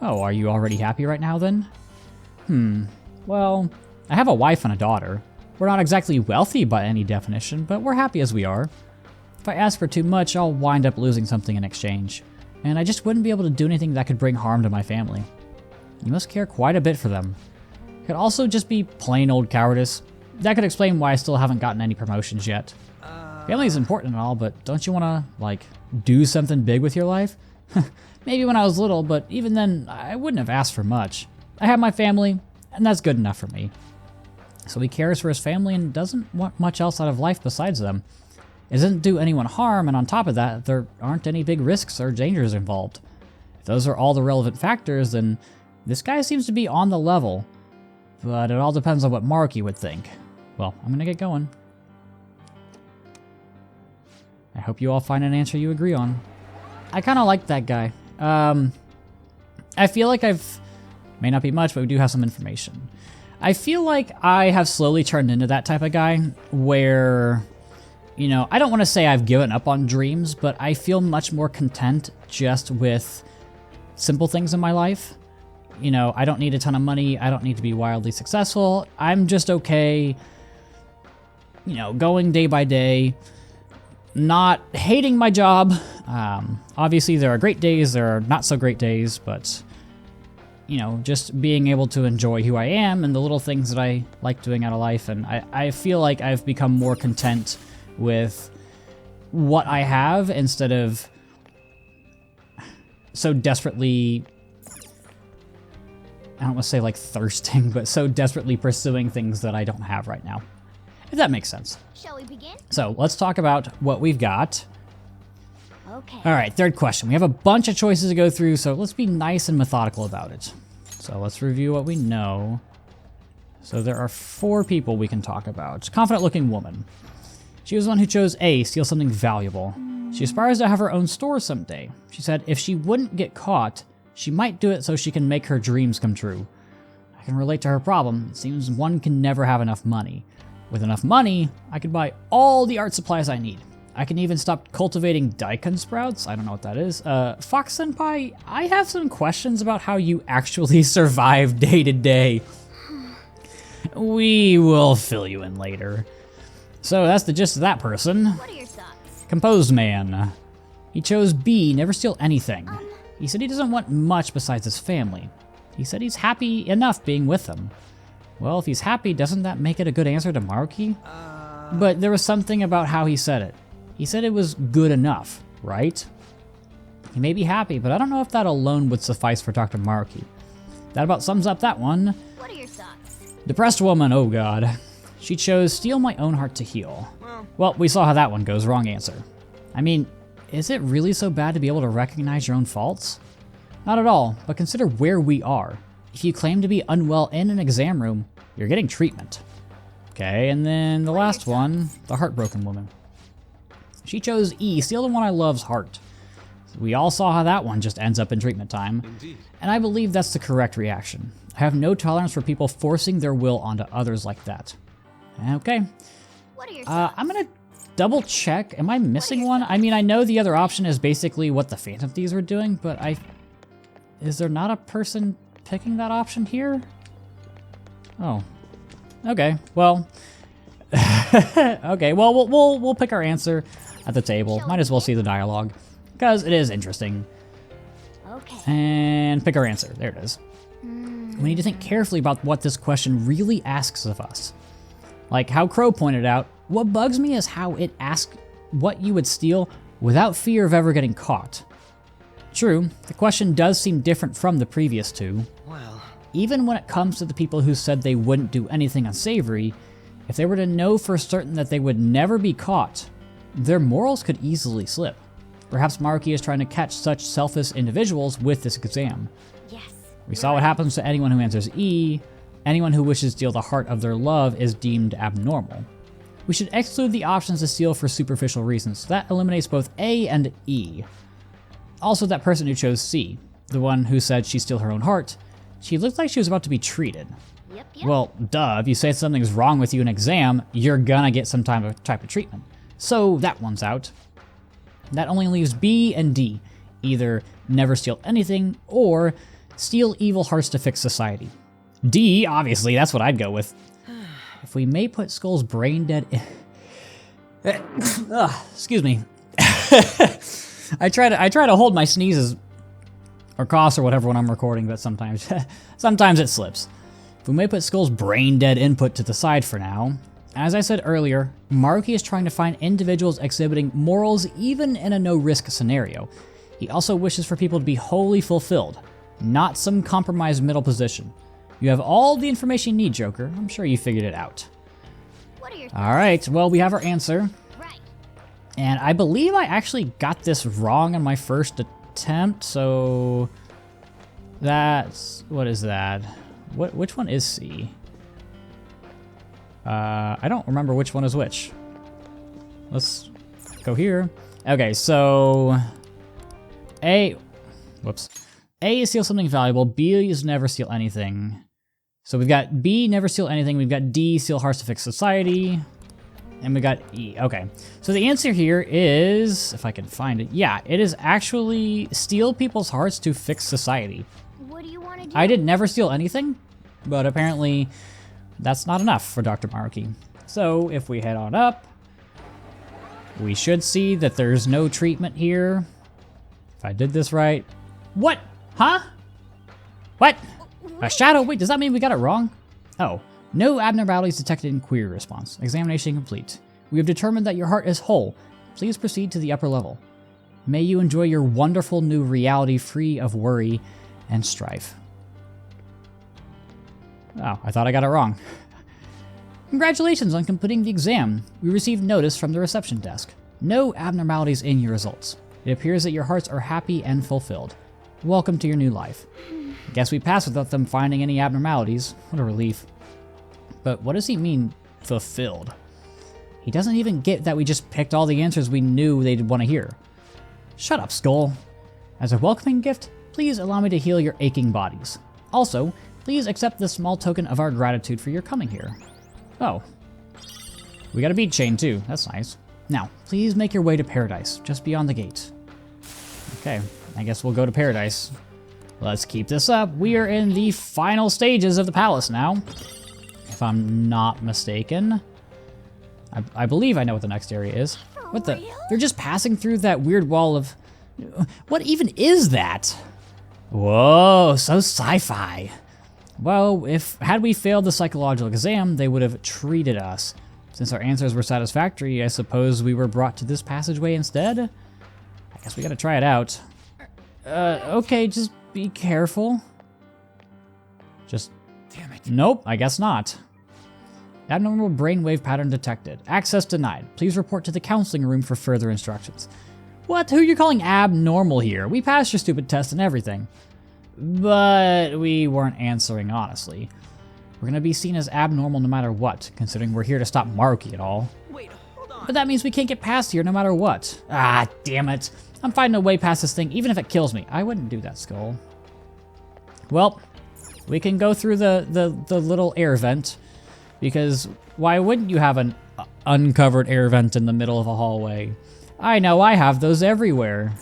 Oh, are you already happy right now then? Well, I have a wife and a daughter. We're not exactly wealthy by any definition, but we're happy as we are. If I ask for too much, I'll wind up losing something in exchange. And I just wouldn't be able to do anything that could bring harm to my family. You must care quite a bit for them. It could also just be plain old cowardice. That could explain why I still haven't gotten any promotions yet. Family is important and all, but don't you want to, like, do something big with your life? Maybe when I was little, but even then, I wouldn't have asked for much. I have my family, and that's good enough for me. So he cares for his family and doesn't want much else out of life besides them. It doesn't do anyone harm, and on top of that, there aren't any big risks or dangers involved. If those are all the relevant factors, then this guy seems to be on the level. But it all depends on what Maruki would think. Well, I'm gonna get going. I hope you all find an answer you agree on. I kind of like that guy. I feel like may not be much, but we do have some information. I feel like I have slowly turned into that type of guy where, you know, I don't want to say I've given up on dreams, but I feel much more content just with simple things in my life. You know, I don't need a ton of money. I don't need to be wildly successful. I'm just okay, you know, going day by day, not hating my job. Obviously, there are great days, there are not so great days, but, you know, just being able to enjoy who I am and the little things that I like doing out of life. And I feel like I've become more content with what I have instead of so desperately, I don't want to say like thirsting, but so desperately pursuing things that I don't have right now. If that makes sense. Shall we begin? So let's talk about what we've got. Okay. Alright, third question. We have a bunch of choices to go through, so let's be nice and methodical about it. So let's review what we know. So there are 4 people we can talk about. Confident-looking woman. She was the one who chose A, steal something valuable. She aspires to have her own store someday. She said if she wouldn't get caught, she might do it so she can make her dreams come true. I can relate to her problem. It seems one can never have enough money. With enough money, I could buy all the art supplies I need. I can even stop cultivating daikon sprouts. I don't know what that is. Fox Senpai, I have some questions about how you actually survive day to day. We will fill you in later. So that's the gist of that person. What are your thoughts? Composed man. He chose B, never steal anything. He said he doesn't want much besides his family. He said he's happy enough being with them. Well, if he's happy, doesn't that make it a good answer to Maruki? But there was something about how he said it. He said it was good enough, right? He may be happy, but I don't know if that alone would suffice for Dr. Maruki. That about sums up that one. What are your thoughts? Depressed woman, oh god. She chose steal my own heart to heal. Well, we saw how that one goes, wrong answer. I mean, is it really so bad to be able to recognize your own faults? Not at all, but consider where we are. If you claim to be unwell in an exam room, you're getting treatment. Okay, and then the last one, the heartbroken woman. She chose E, steal the one I love's heart. We all saw how that one just ends up in treatment time. Indeed. And I believe that's the correct reaction. I have no tolerance for people forcing their will onto others like that. Okay. What are your thoughts? I'm gonna double check. Am I missing one? I mean, I know the other option is basically what the Phantom Thieves were doing, but is there not a person picking that option here? Oh. Okay. Well. Okay. Well, we'll pick our answer at the table. Might as well see the dialogue because it is interesting. Okay. And pick our answer. There it is. We need to think carefully about what this question really asks of us. Like how Crow pointed out, what bugs me is how it asks what you would steal without fear of ever getting caught. True, the question does seem different from the previous two. Well, Even when it comes to the people who said they wouldn't do anything unsavory, if they were to know for certain that they would never be caught, their morals could easily slip. Perhaps Maruki is trying to catch such selfish individuals with this exam. Yes. We saw what happens to anyone who answers E. Anyone who wishes to steal the heart of their love is deemed abnormal. We should exclude the options to steal for superficial reasons. That eliminates both A and E. Also, that person who chose C, the one who said she stole her own heart, she looked like she was about to be treated. Yep. Well, duh, if you say something's wrong with you in an exam, you're gonna get some type of treatment. So that one's out. That only leaves B and D. Either never steal anything, or steal evil hearts to fix society. D, obviously, that's what I'd go with. If we may put Skull's brain dead... excuse me. I try to hold my sneezes or coughs or whatever when I'm recording, but sometimes it slips. If we may put Skull's brain dead input to the side for now. As I said earlier, Maruki is trying to find individuals exhibiting morals even in a no-risk scenario. He also wishes for people to be wholly fulfilled, not some compromised middle position. You have all the information you need, Joker. I'm sure you figured it out. What are your Alright, well, we have our answer. Right. And I believe I actually got this wrong on my first attempt, so... That's... What is that? Which one is C? I don't remember which one is which. Let's go here. Okay, so... A... Whoops. A is steal something valuable. B is never steal anything. So we've got B, never steal anything. We've got D, steal hearts to fix society. And we got E. Okay. So the answer here is, if I can find it, yeah, it is actually steal people's hearts to fix society. What do you want to do? I did never steal anything, but apparently that's not enough for Dr. Maruki. So if we head on up, we should see that there's no treatment here. If I did this right. What? Huh? What? A shadow? Wait, does that mean we got it wrong? Oh. No abnormalities detected in query response. Examination complete. We have determined that your heart is whole. Please proceed to the upper level. May you enjoy your wonderful new reality free of worry and strife. Oh, I thought I got it wrong. Congratulations on completing the exam. We received notice from the reception desk. No abnormalities in your results. It appears that your hearts are happy and fulfilled. Welcome to your new life. Guess we passed without them finding any abnormalities. What a relief. But what does he mean, fulfilled? He doesn't even get that we just picked all the answers we knew they'd want to hear. Shut up, Skull. As a welcoming gift, please allow me to heal your aching bodies. Also, please accept this small token of our gratitude for your coming here. Oh. We got a bead chain too, that's nice. Now, please make your way to Paradise, just beyond the gate. Okay, I guess we'll go to Paradise. Let's keep this up. We are in the final stages of the palace now, if I'm not mistaken. I believe I know what the next area is. What the? They're just passing through that weird wall of... What even is that? Whoa, so sci-fi. Well, had we failed the psychological exam, they would have treated us. Since our answers were satisfactory, I suppose we were brought to this passageway instead? I guess we gotta try it out. Okay, just be careful. Just... Damn it. Nope, I guess not. Abnormal brainwave pattern detected. Access denied. Please report to the counseling room for further instructions. What? Who are you calling abnormal here? We passed your stupid test and everything. But we weren't answering honestly. We're gonna be seen as abnormal no matter what, considering we're here to stop Maruki at all. Wait, hold on. But that means we can't get past here no matter what. Ah, damn it. I'm finding a way past this thing, even if it kills me. I wouldn't do that, Skull. Well, we can go through the little air vent, because why wouldn't you have an uncovered air vent in the middle of a hallway? I know, I have those everywhere.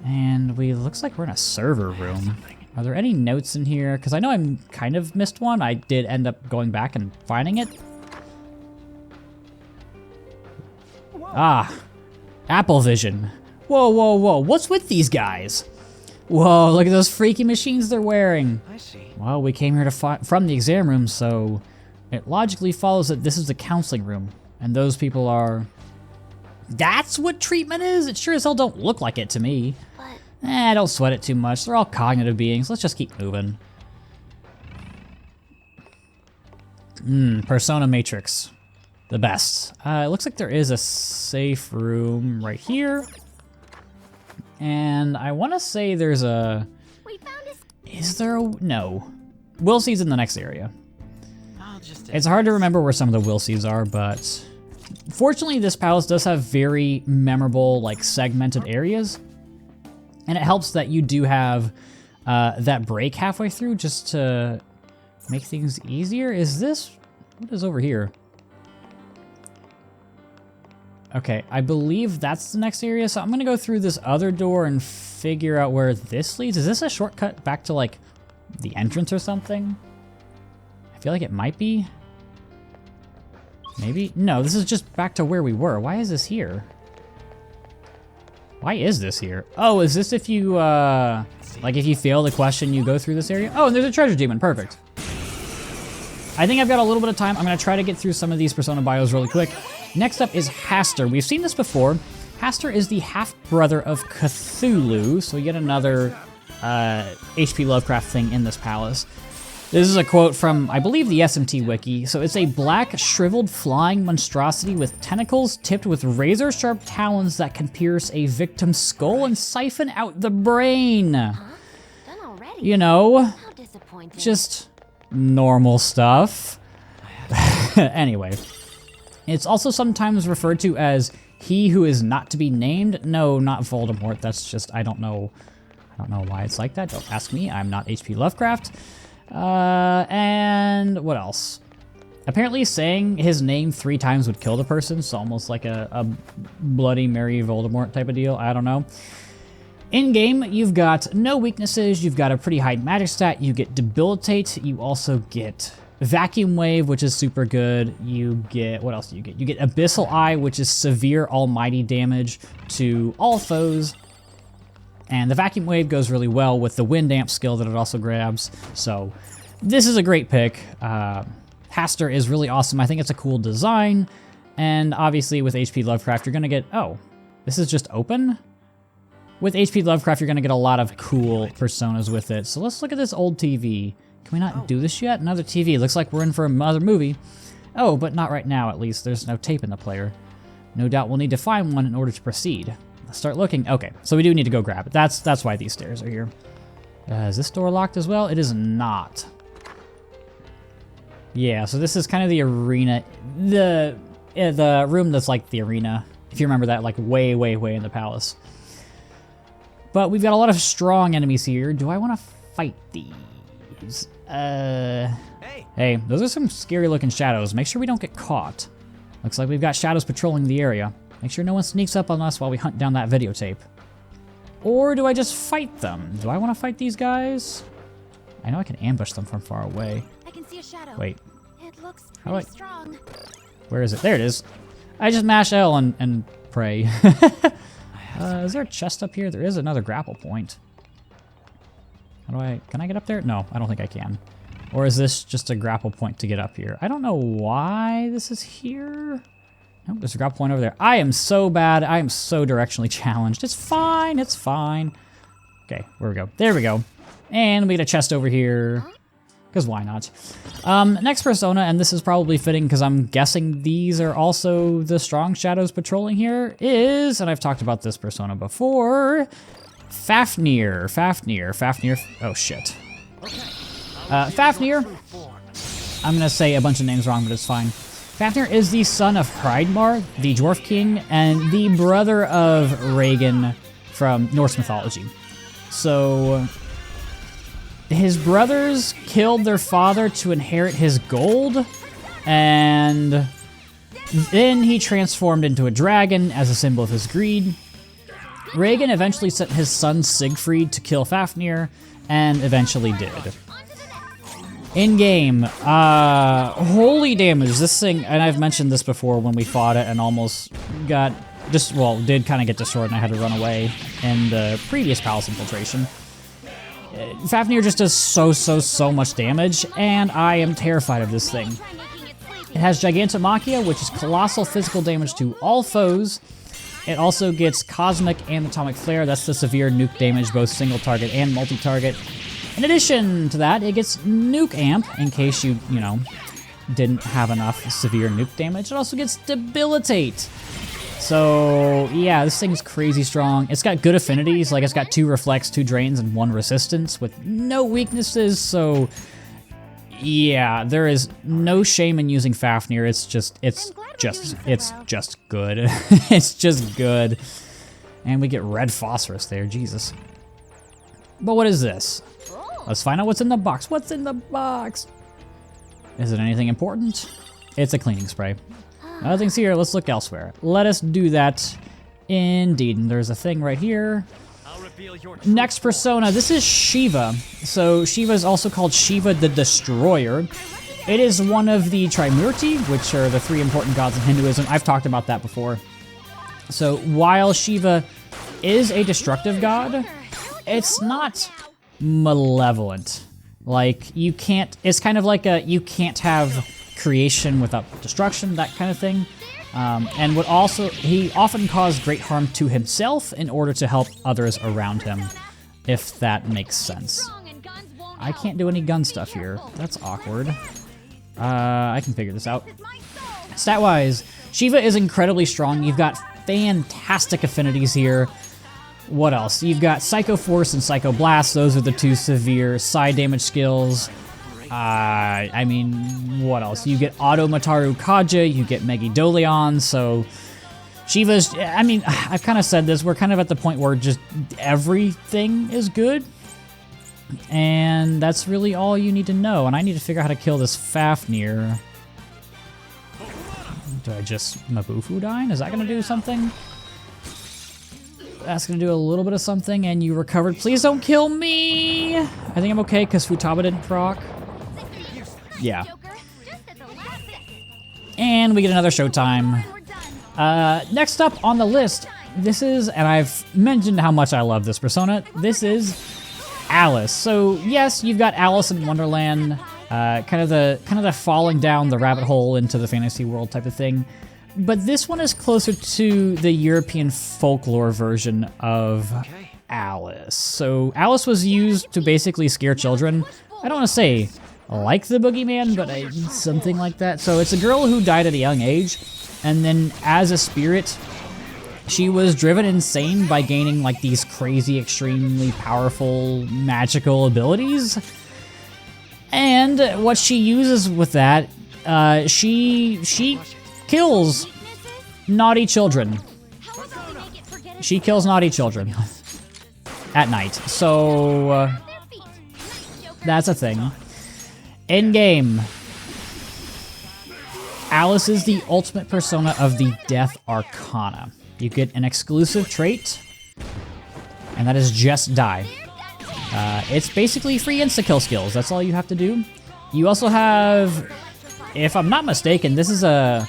And looks like we're in a server room. Are there any notes in here? Because I know I kind of missed one. I did end up going back and finding it. Ah, Apple Vision. Whoa, whoa, whoa, what's with these guys? Whoa, look at those freaky machines they're wearing. I see. Well, we came here from the exam room, so it logically follows that this is the counseling room. And those people are... That's what treatment is? It sure as hell don't look like it to me. Don't sweat it too much. They're all cognitive beings. Let's just keep moving. Persona Matrix. The best. It looks like there is a safe room right here. And I want to say there's a... Is there a... No. Will Seed's in the next area. It's hard to remember where some of the Will Seeds are, but... Fortunately, this palace does have very memorable, like, segmented areas. And it helps that you do have that break halfway through just to make things easier. Is this... What is over here? Okay, I believe that's the next area, so I'm gonna go through this other door and figure out where this leads. Is this a shortcut back to, like, the entrance or something? I feel like it might be. Maybe? No, this is just back to where we were. Why is this here? Why is this here? Oh, is this if you, like if you fail the question, you go through this area? Oh, and there's a treasure demon. Perfect. I think I've got a little bit of time. I'm going to try to get through some of these Persona bios really quick. Next up is Hastur. We've seen this before. Hastur is the half-brother of Cthulhu, so yet another H.P. Lovecraft thing in this palace. This is a quote from, I believe, the SMT wiki. So it's a black, shriveled, flying monstrosity with tentacles tipped with razor-sharp talons that can pierce a victim's skull and siphon out the brain. Done already? You know, How disappointing. just normal stuff. Anyway, it's also sometimes referred to as he who is not to be named. No, not Voldemort. That's just, I don't know why it's like that. Don't ask me. I'm not H.P. Lovecraft. And what else? Apparently saying his name 3 times would kill the person, so almost like a Bloody Mary Voldemort type of deal. I don't know. In-game, you've got no weaknesses, you've got a pretty high magic stat, you get Debilitate, you also get Vacuum Wave, which is super good, you get, what else do you get? You get Abyssal Eye, which is severe almighty damage to all foes. And the Vacuum Wave goes really well with the Wind Amp skill that it also grabs. So this is a great pick. Hastur is really awesome. I think it's a cool design. And obviously with H.P. Lovecraft, you're going to get... Oh, this is just open? With H.P. Lovecraft, you're going to get a lot of cool personas with it. So let's look at this old TV. Can we not do this yet? Another TV. Looks like we're in for another movie. Oh, but not right now, at least. There's no tape in the player. No doubt we'll need to find one in order to proceed. Let's start looking. Okay, so we do need to go grab it. That's why these stairs are here. Is this door locked as well? It is not. Yeah, so this is kind of the arena. The room that's like the arena. If you remember that, like way in the palace. But we've got a lot of strong enemies here. Do I want to fight these? Hey, those are some scary looking shadows. Make sure we don't get caught. Looks like we've got shadows patrolling the area. Make sure no one sneaks up on us while we hunt down that videotape. Or do I just fight them? Do I want to fight these guys? I know I can ambush them from far away. I can see a shadow. Wait. It looks How do I... strong. Where is it? There it is. I just mash L and pray. Is there a chest up here? There is another grapple point. Can I get up there? No, I don't think I can. Or is this just a grapple point to get up here? I don't know why this is here. Nope, there's a grapple point over there. I am so bad. I am so directionally challenged. It's fine. It's fine. Okay, where we go? There we go. And we get a chest over here. Because why not? Next persona, and this is probably fitting because I'm guessing these are also the strong shadows patrolling here, is, and I've talked about this persona before, Fafnir. Fafnir. Oh shit. Fafnir. I'm gonna say a bunch of names wrong, but it's fine. Fafnir is the son of Hreidmar, the Dwarf King, and the brother of Regan from Norse mythology. So his brothers killed their father to inherit his gold, and then he transformed into a dragon as a symbol of his greed. Regan eventually sent his son Siegfried to kill Fafnir, and eventually did. In-game, holy damage, this thing, and I've mentioned this before when we fought it and almost got, did kind of get destroyed and I had to run away in the previous palace infiltration. Fafnir just does so much damage, and I am terrified of this thing. It has Gigantomachia, which is colossal physical damage to all foes. It also gets Cosmic and Atomic Flare, that's the severe nuke damage, both single target and multi-target. In addition to that, it gets Nuke Amp, in case you didn't have enough severe nuke damage. It also gets Debilitate. So, yeah, this thing's crazy strong. It's got good affinities, like it's got 2 reflects, 2 drains, and 1 resistance with no weaknesses, so yeah, there is no shame in using Fafnir. It's just good. It's just good. And we get red phosphorus there, Jesus. But what is this? Let's find out what's in the box. What's in the box? Is it anything important? It's a cleaning spray. Nothing's here, let's look elsewhere. Let us do that indeed. And there's a thing right here. Next persona, this is Shiva. So Shiva is also called Shiva the Destroyer. It is one of the Trimurti, which are the 3 important gods in Hinduism. I've talked about that before. So while Shiva is a destructive god, it's not malevolent. Like, you can't, it's kind of like you can't have creation without destruction, that kind of thing. And he often caused great harm to himself in order to help others around him, if that makes sense. I can't do any gun stuff here. That's awkward. I can figure this out. Stat-wise, Shiva is incredibly strong. You've got fantastic affinities here. What else? You've got Psycho Force and Psycho Blast. Those are the 2 severe side damage skills. I mean, what else? You get Auto Mataru Kaja, you get Megidolion, so Shiva's, I mean, I've kind of said this, we're kind of at the point where just everything is good, and that's really all you need to know, and I need to figure out how to kill this Fafnir. Do I just Mabufu Dine? Is that going to do something? That's going to do a little bit of something, and you recovered. Please don't kill me! I think I'm okay, because Futaba didn't proc. Yeah. And we get another showtime. Next up on the list, this is, and I've mentioned how much I love this persona, this is Alice. So yes, you've got Alice in Wonderland, kind of the falling down the rabbit hole into the fantasy world type of thing. But this one is closer to the European folklore version of Alice. So Alice was used to basically scare children. I don't want to say like the boogeyman, but something like that. So it's a girl who died at a young age, and then as a spirit She was driven insane by gaining like these crazy, extremely powerful magical abilities. And what she uses with that, she kills naughty children. She kills naughty children at night. So that's a thing. In game, Alice is the ultimate persona of the Death Arcana. You get an exclusive trait, and that is Just Die. It's basically free insta-kill skills. That's all you have to do. You also have, if I'm not mistaken, this is a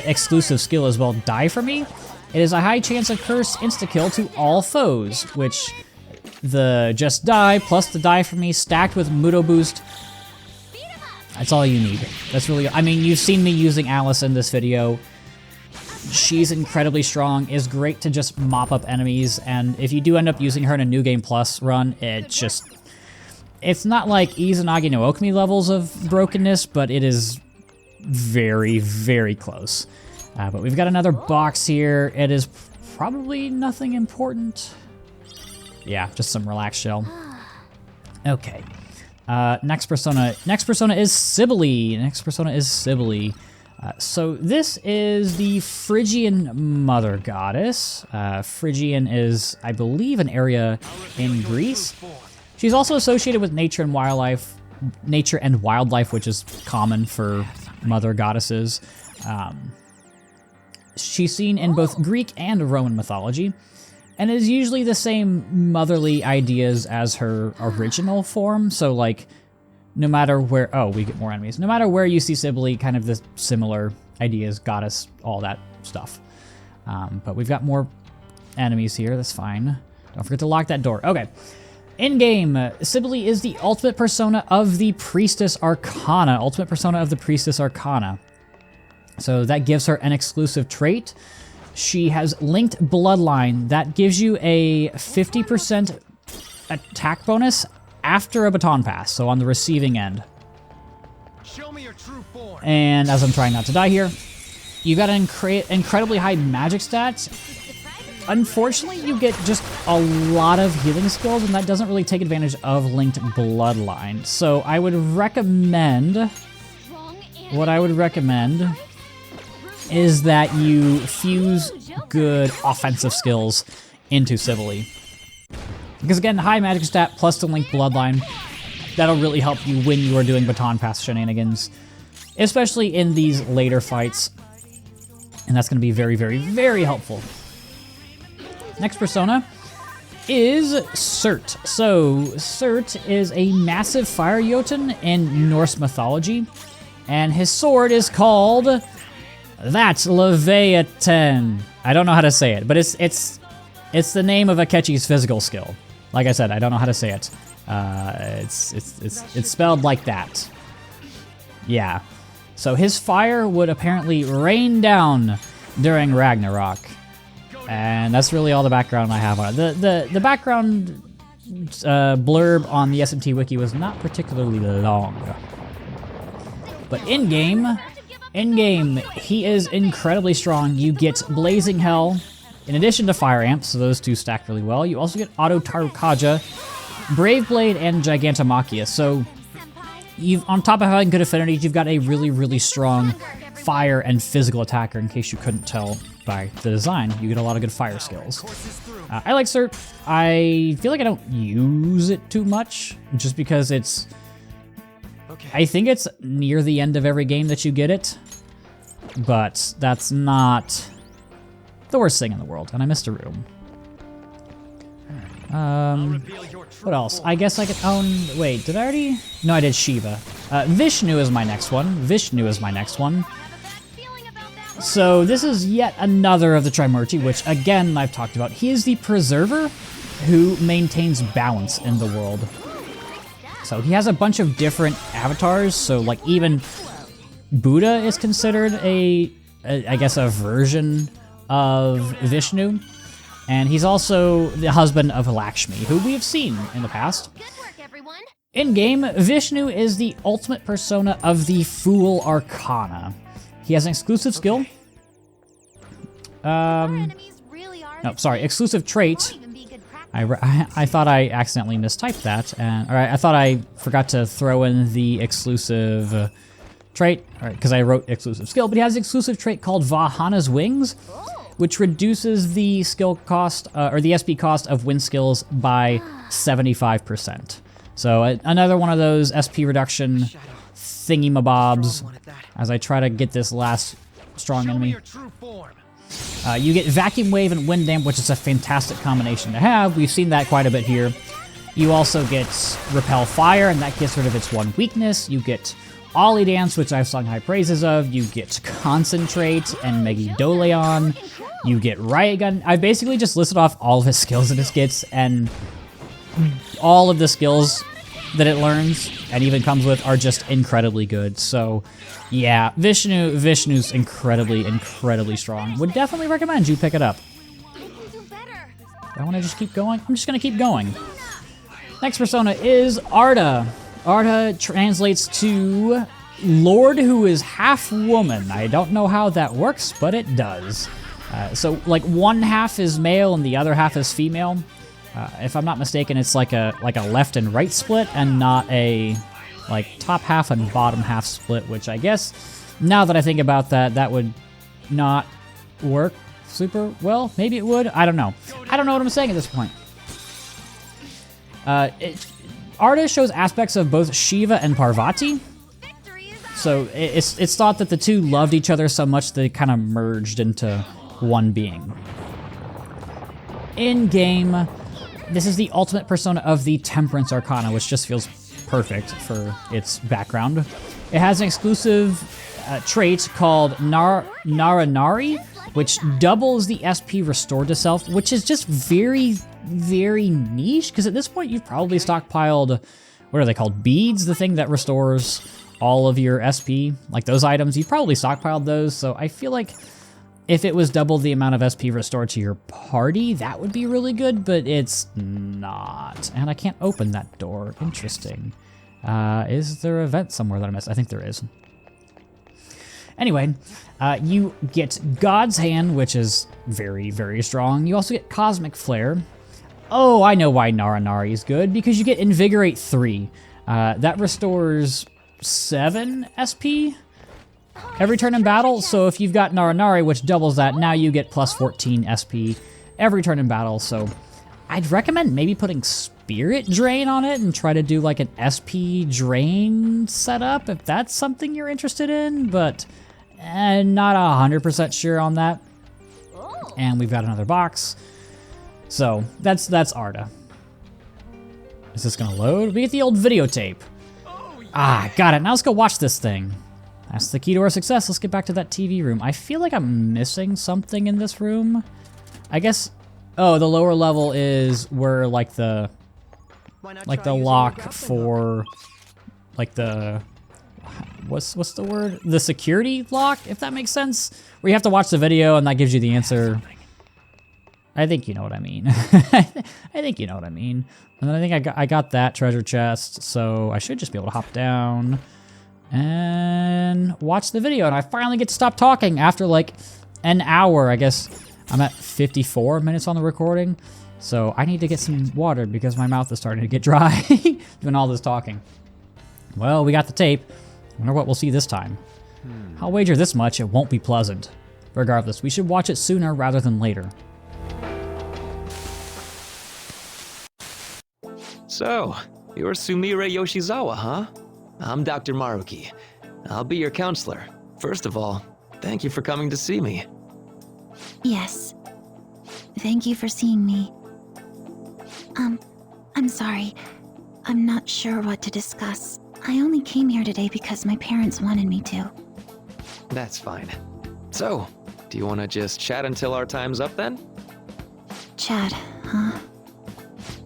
exclusive skill as well. Die for me. It is a high chance of curse insta-kill to all foes, which the Just Die plus the Die for me stacked with Mudo Boost. That's all you need. That's really, I mean, you've seen me using Alice in this video. She's incredibly strong, is great to just mop up enemies, and if you do end up using her in a New Game Plus run, it's not like Izanagi no Okami levels of brokenness, but it is very, very close. But we've got another box here. It is probably nothing important. Yeah, just some relaxed shell. Okay. Next persona is Cybele. So this is the Phrygian mother goddess. Phrygian is, I believe, an area in Greece. She's also associated with nature and wildlife, which is common for mother goddesses. She's seen in both Greek and Roman mythology, and is usually the same motherly ideas as her original form. So like, no matter where, oh, we get more enemies. No matter where you see Cybele, kind of the similar ideas, goddess, all that stuff. But we've got more enemies here, that's fine. Don't forget to lock that door. Okay. In-game, Cybele is the ultimate persona of the Priestess Arcana. So that gives her an exclusive trait. She has linked bloodline. That gives you a 50% attack bonus after a baton pass, so on the receiving end. Show me your true form. And as I'm trying not to die here, you've got an incredibly high magic stats. Unfortunately, you get just a lot of healing skills, and that doesn't really take advantage of linked bloodline. So I would recommend, what I would recommend is that you fuse good offensive skills into Cybele. Because again, high magic stat plus the linked bloodline, that'll really help you when you are doing baton pass shenanigans, especially in these later fights. And that's going to be very, very, very helpful. Next persona is Surt. So, Surt is a massive fire Jotun in Norse mythology, and his sword is called That's Leviathan. I don't know how to say it, but it's the name of Akechi's physical skill. Like I said, I don't know how to say it. It's spelled like that. Yeah. So his fire would apparently rain down during Ragnarok. And that's really all the background I have on it. The background blurb on the SMT wiki was not particularly long. But in-game, he is incredibly strong. You get Blazing Hell, in addition to Fire Amp, so those two stack really well. You also get Auto Tarukaja, Brave Blade, and Gigantomachia. So, on top of having good affinities, you've got a really, really strong fire and physical attacker, in case you couldn't tell by the design. You get a lot of good fire skills. I like Surt. I feel like I don't use it too much, just because it's... I think it's near the end of every game that you get it, but that's not the worst thing in the world, and I missed a room. What else? I guess I could own... Wait, did I already... No, I did Shiva. Vishnu is my next one. So this is yet another of the Trimurti, which again I've talked about. He is the preserver who maintains balance in the world. So he has a bunch of different avatars, so like even Buddha is considered I guess a version of Vishnu. And he's also the husband of Lakshmi, who we have seen in the past. In-game, Vishnu is the ultimate persona of the Fool Arcana. He has an exclusive skill. No, sorry, exclusive trait. I thought I accidentally mistyped that, or I thought I forgot to throw in the exclusive trait, because I wrote exclusive skill, but he has an exclusive trait called Vahana's Wings, which reduces the skill cost, or the SP cost of wind skills by 75%. So another one of those SP reduction thingy-mabobs as I try to get this last strong enemy. You get Vacuum Wave and Wind Damp, which is a fantastic combination to have. We've seen that quite a bit here. You also get Repel Fire, and that gets rid of its one weakness. You get Ollie Dance, which I've sung high praises of. You get Concentrate and Megidoleon. You get Riot Gun. I basically just listed off all of his skills that it gets, and all of the skills that it learns and even comes with are just incredibly good. So yeah, Vishnu's incredibly strong. Would definitely recommend you pick it up. I want to just keep going. I'm just going to keep going. Next persona is Arda. Arda translates to Lord who is half woman. I don't know how that works, but it does. So like one half is male and the other half is female. If I'm not mistaken, it's like a left and right split and not a like top half and bottom half split, which I guess now that I think about that, that would not work super well. Maybe it would. I don't know. I don't know what I'm saying at this point. Arda shows aspects of both Shiva and Parvati. So it's thought that the two loved each other so much they kind of merged into one being. In game, this is the ultimate persona of the Temperance Arcana, which just feels perfect for its background. It has an exclusive trait called Naranari, which doubles the SP restored to self, which is just very niche, because at this point you've probably stockpiled, what are they called, beads, the thing that restores all of your SP, like those items, you've probably stockpiled those, so I feel like if it was double the amount of SP restored to your party, that would be really good, but it's not. And I can't open that door. Interesting. Is there an event somewhere that I missed? I think there is. Anyway, you get God's Hand, which is very strong. You also get Cosmic Flare. Oh, I know why Naranari is good, because you get Invigorate 3. That restores 7 SP every turn in battle, so if you've got Naranari, which doubles that, now you get plus 14 SP every turn in battle, so I'd recommend maybe putting Spirit Drain on it and try to do like an SP Drain setup, if that's something you're interested in, but not 100% sure on that. And we've got another box. So, that's Arda. Is this gonna load? We get the old videotape. Ah, got it. Now let's go watch this thing. That's the key to our success. Let's get back to that TV room. I feel like I'm missing something in this room. I guess, oh, the lower level is where like the lock for like the, what's the word? The security lock, if that makes sense. Where you have to watch the video and that gives you the answer. I think you know what I mean. I think you know what I mean. And then I think I got that treasure chest, so I should just be able to hop down and watch the video, and I finally get to stop talking after like an hour. I guess I'm at 54 minutes on the recording, so I need to get some water because my mouth is starting to get dry doing all this talking. Well, we got the tape. I wonder what we'll see this time. I'll wager this much, it won't be pleasant. Regardless, we should watch it sooner rather than later. So, you're Sumire Yoshizawa, huh? I'm Dr. Maruki. I'll be your counselor. First of all, thank you for coming to see me. Yes. Thank you for seeing me. I'm sorry. I'm not sure what to discuss. I only came here today because my parents wanted me to. That's fine. So, do you want to just chat until our time's up then? Chat, huh?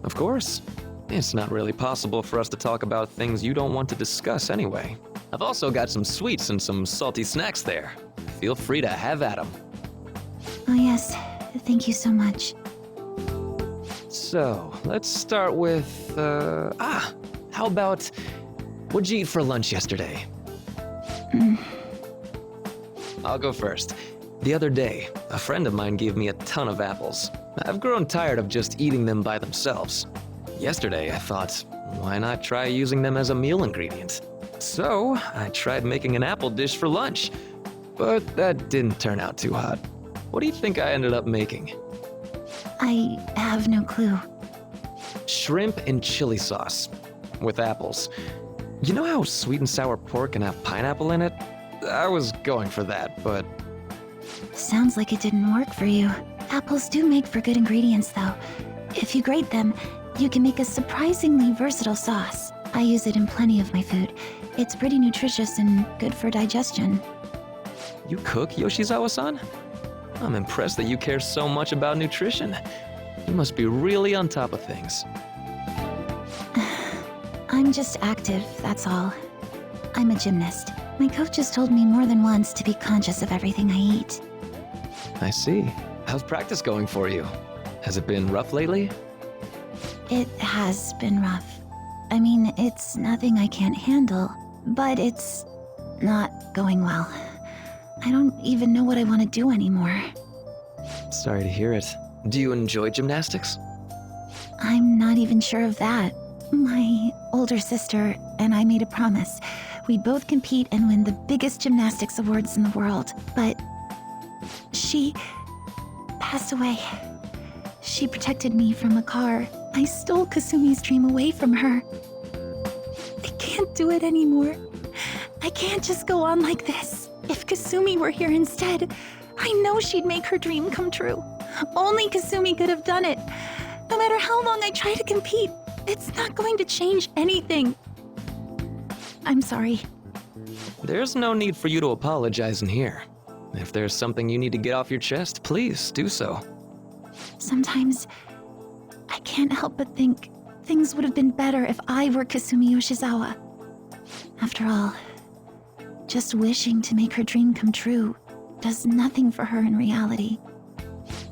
Of course. It's not really possible for us to talk about things you don't want to discuss anyway. I've also got some sweets and some salty snacks there. Feel free to have at them. Oh yes, thank you so much. So, let's start with, how about, what'd you eat for lunch yesterday? I'll go first. The other day, a friend of mine gave me a ton of apples. I've grown tired of just eating them by themselves. Yesterday, I thought, why not try using them as a meal ingredient? So, I tried making an apple dish for lunch, but that didn't turn out too hot. What do you think I ended up making? I have no clue. Shrimp and chili sauce with apples. You know how sweet and sour pork can have pineapple in it? I was going for that, but Sounds like it didn't work for you. Apples do make for good ingredients, though. If you grate them, you can make a surprisingly versatile sauce. I use it in plenty of my food. It's pretty nutritious and good for digestion. you cook, Yoshizawa-san? I'm impressed that you care so much about nutrition. You must be really on top of things. I'm just active, that's all. I'm a gymnast. My coach has told me more than once to be conscious of everything I eat. I see. How's practice going for you? Has it been rough lately? It has been rough. I mean, it's nothing I can't handle, but it's not going well. I don't even know what I want to do anymore. Sorry to hear it. Do you enjoy gymnastics? I'm not even sure of that. My older sister and I made a promise. We'd both compete and win the biggest gymnastics awards in the world, but she passed away. She protected me from a car. I stole Kasumi's dream away from her. I can't do it anymore. I can't just go on like this. If Kasumi were here instead, I know she'd make her dream come true. Only Kasumi could have done it. No matter how long I try to compete, it's not going to change anything. I'm sorry. There's no need for you to apologize in here. If there's something you need to get off your chest, please do so. Sometimes I can't help but think things would have been better if I were Kasumi Yoshizawa. After all, just wishing to make her dream come true does nothing for her in reality.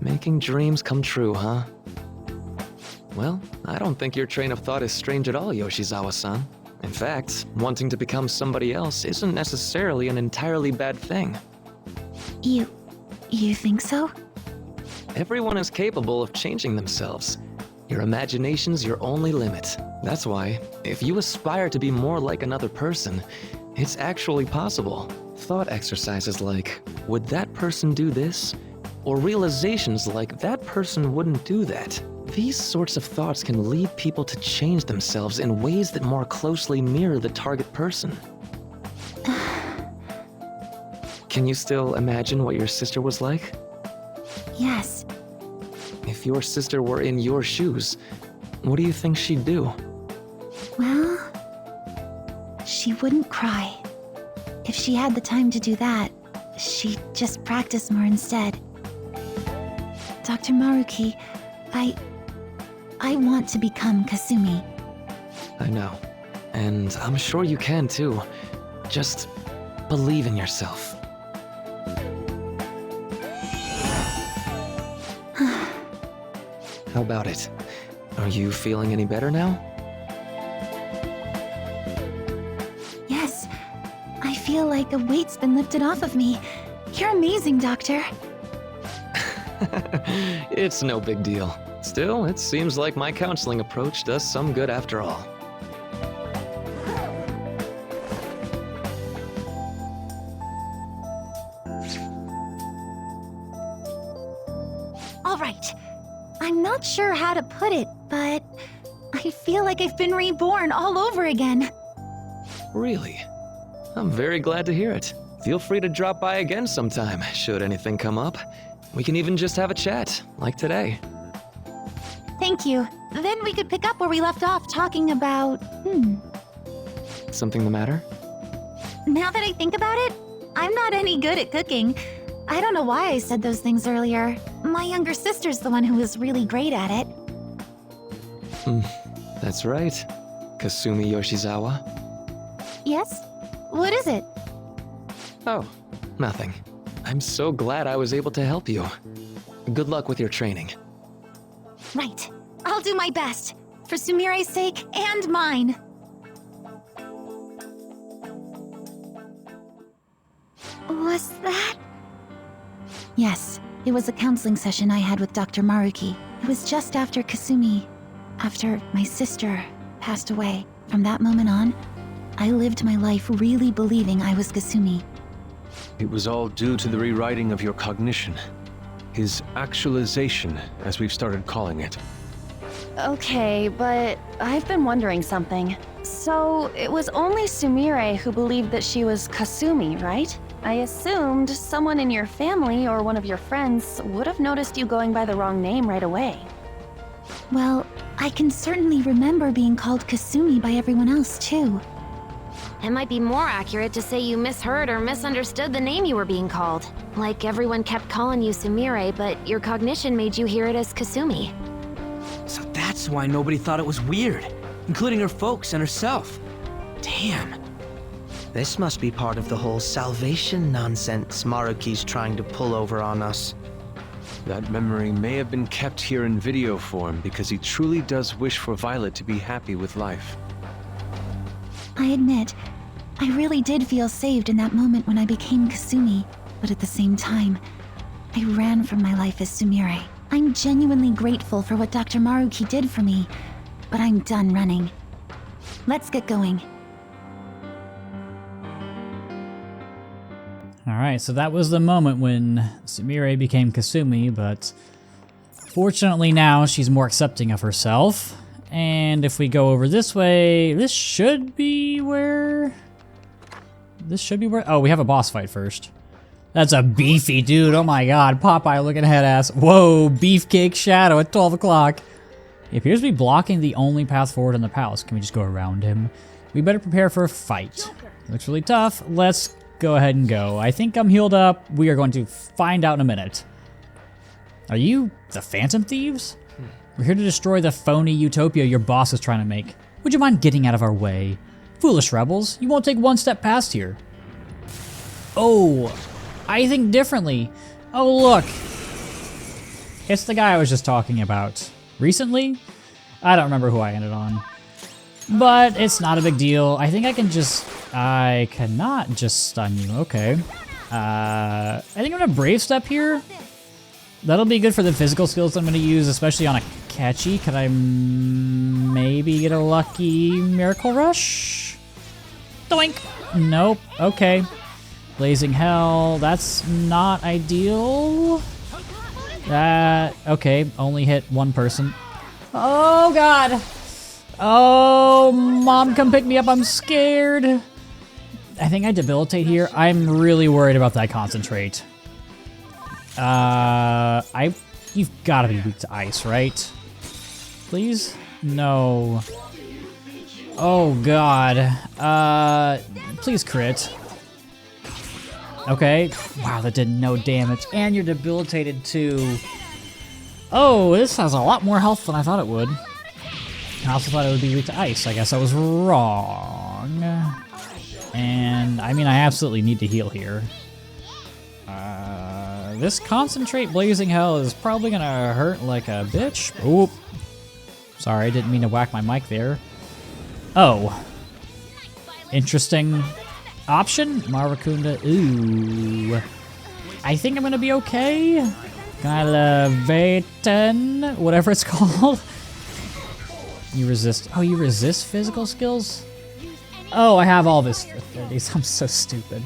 Making dreams come true, huh? Well, I don't think your train of thought is strange at all, Yoshizawa-san. In fact, wanting to become somebody else isn't necessarily an entirely bad thing. You think so? Everyone is capable of changing themselves. Your imagination's your only limit. That's why, if you aspire to be more like another person, it's actually possible. Thought exercises like, would that person do this? Or realizations like, that person wouldn't do that. These sorts of thoughts can lead people to change themselves in ways that more closely mirror the target person. Can you still imagine what your sister was like? Yes. If your sister were in your shoes, what do you think she'd do? Well, she wouldn't cry. If she had the time to do that, she'd just practice more instead. Dr. Maruki, I want to become Kasumi. I know. And I'm sure you can too. Just believe in yourself. How about it? Are you feeling any better now? Yes. I feel like a weight's been lifted off of me. You're amazing, Doctor. It's no big deal. Still, it seems like my counseling approach does some good after all. All right. I'm not sure how to put it, but I feel like I've been reborn all over again. Really? I'm very glad to hear it. Feel free to drop by again sometime, should anything come up. We can even just have a chat, like today. Thank you. Then we could pick up where we left off talking about... Something the matter? Now that I think about it, I'm not any good at cooking. I don't know why I said those things earlier. My younger sister's the one who is really great at it. That's right. Kasumi Yoshizawa. Yes? What is it? Oh, nothing. I'm so glad I was able to help you. Good luck with your training. Right. I'll do my best. For Sumire's sake and mine. Was that... Yes, it was a counseling session I had with Dr. Maruki. It was just after after my sister passed away. From that moment on, I lived my life really believing I was Kasumi. It was all due to the rewriting of your cognition. His actualization, as we've started calling it. Okay, but I've been wondering something. So, it was only Sumire who believed that she was Kasumi, right? I assumed someone in your family or one of your friends would have noticed you going by the wrong name right away. Well, I can certainly remember being called Kasumi by everyone else, too. It might be more accurate to say you misheard or misunderstood the name you were being called. Like everyone kept calling you Sumire, but your cognition made you hear it as Kasumi. So that's why nobody thought it was weird, including her folks and herself. Damn. This must be part of the whole salvation nonsense Maruki's trying to pull over on us. That memory may have been kept here in video form because he truly does wish for Violet to be happy with life. I admit, I really did feel saved in that moment when I became Kasumi, but at the same time, I ran from my life as Sumire. I'm genuinely grateful for what Dr. Maruki did for me, but I'm done running. Let's get going. Alright, so that was the moment when Sumire became Kasumi, but fortunately now she's more accepting of herself. And if we go over this way, this should be where... Oh, we have a boss fight first. That's a beefy dude, oh my god. Popeye looking head ass. Whoa, Beefcake Shadow at 12 o'clock. He appears to be blocking the only path forward in the palace. Can we just go around him? We better prepare for a fight. Looks really tough. Let's go ahead and go. I think I'm healed up. We are going to find out in a minute. Are you the Phantom Thieves? We're here to destroy the phony utopia your boss is trying to make. Would you mind getting out of our way? Foolish rebels, you won't take one step past here. Oh, I think differently. Oh, look. It's the guy I was just talking about. Recently? I don't remember who I ended on. But it's not a big deal. I think I can just... I cannot just stun you. Okay. I think I'm gonna Brave Step here. That'll be good for the physical skills I'm gonna use, especially on a catchy. Could I maybe get a lucky Miracle Rush? Doink! Nope. Okay. Blazing Hell. That's not ideal. Okay. Only hit one person. Oh, God! Oh, Mom, come pick me up. I'm scared. I think I debilitate here. I'm really worried about that concentrate. You've got to be weak to ice, right? Please? No. Oh, God. Please crit. Okay. Wow, that did no damage. And you're debilitated, too. Oh, this has a lot more health than I thought it would. I also thought it would be weak to ice. I guess I was wrong. And, I mean, I absolutely need to heal here. This concentrate Blazing Hell is probably gonna hurt like a bitch. Oop. Sorry, I didn't mean to whack my mic there. Oh. Interesting option. Marakunda. Ooh. I think I'm gonna be okay. Galavaten, whatever it's called. You resist. Oh, you resist physical skills? Oh, I have all this for 30s. I'm so stupid.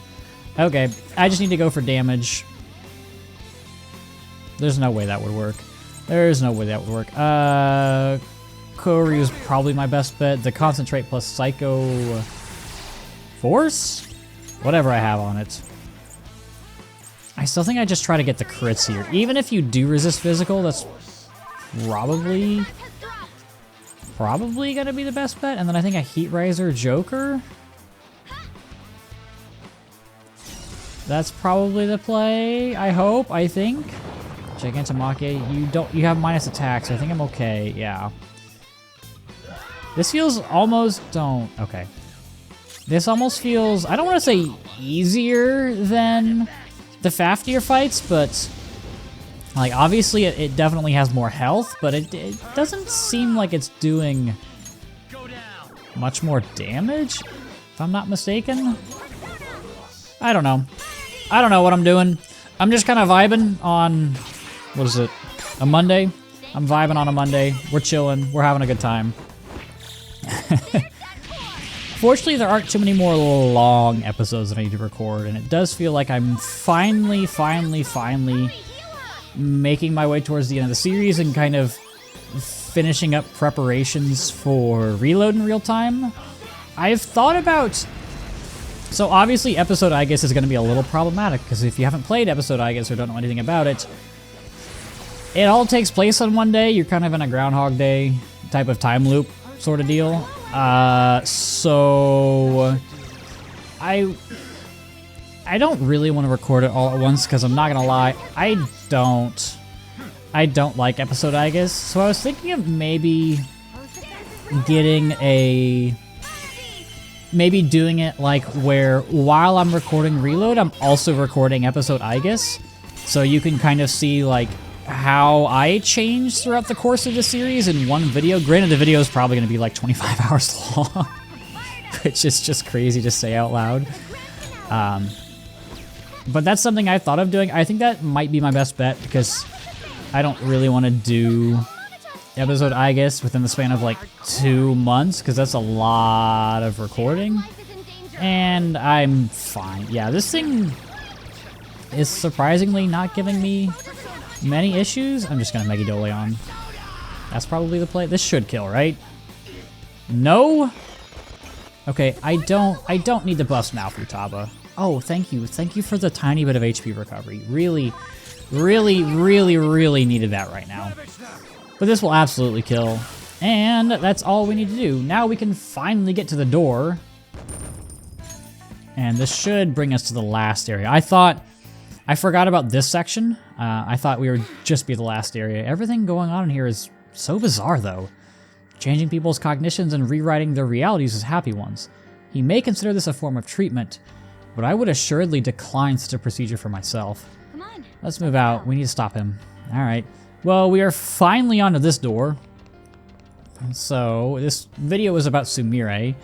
Okay, I just need to go for damage. There's no way that would work. There's no way that would work. Koryu's probably my best bet. The Concentrate plus Psycho Force? Whatever I have on it. I still think I just try to get the crits here. Even if you do resist physical, that's probably gonna be the best bet. And then I think a Heat Riser Joker. That's probably the play, I hope, I think. Gigantomachia, you have minus attack, so I think I'm okay, yeah. This feels almost, okay. This almost feels, I don't want to say easier than the Fafnir fights, but like obviously it definitely has more health, but it doesn't seem like it's doing much more damage, if I'm not mistaken. I don't know. I don't know what I'm doing. I'm just kind of vibing on, what is it, a Monday? I'm vibing on a Monday. We're chilling. We're having a good time. Fortunately, there aren't too many more long episodes that I need to record, and it does feel like I'm finally making my way towards the end of the series and kind of finishing up preparations for Reload in real time. I've thought about... So obviously Episode Aegis is going to be a little problematic, because if you haven't played Episode Aegis or don't know anything about it, it all takes place on one day. You're kind of in a Groundhog Day type of time loop sort of deal. So I don't really want to record it all at once, because I'm not gonna lie, I don't like Episode Aegis. So I was thinking of maybe doing it like where while I'm recording Reload, I'm also recording Episode Aegis, so you can kind of see like how I changed throughout the course of the series in one video. Granted, the video is probably going to be like 25 hours long, which is just crazy to say out loud. But that's something I thought of doing. I think that might be my best bet, because I don't really want to do Episode Aegis within the span of like 2 months, because that's a lot of recording. And I'm fine. Yeah, this thing is surprisingly not giving me many issues. I'm just gonna Megidoleon. That's probably the play. This should kill, right? No? Okay, I don't need to bust now, Futaba. Oh, thank you. Thank you for the tiny bit of HP recovery. Really needed that right now. But this will absolutely kill. And that's all we need to do. Now we can finally get to the door. And this should bring us to the last area. I forgot about this section. I thought we would just be the last area. Everything going on in here is so bizarre, though. Changing people's cognitions and rewriting their realities as happy ones. He may consider this a form of treatment, but I would assuredly decline such a procedure for myself. Come on. Let's move out. We need to stop him. All right. Well, we are finally onto this door. So, this video is about Sumire.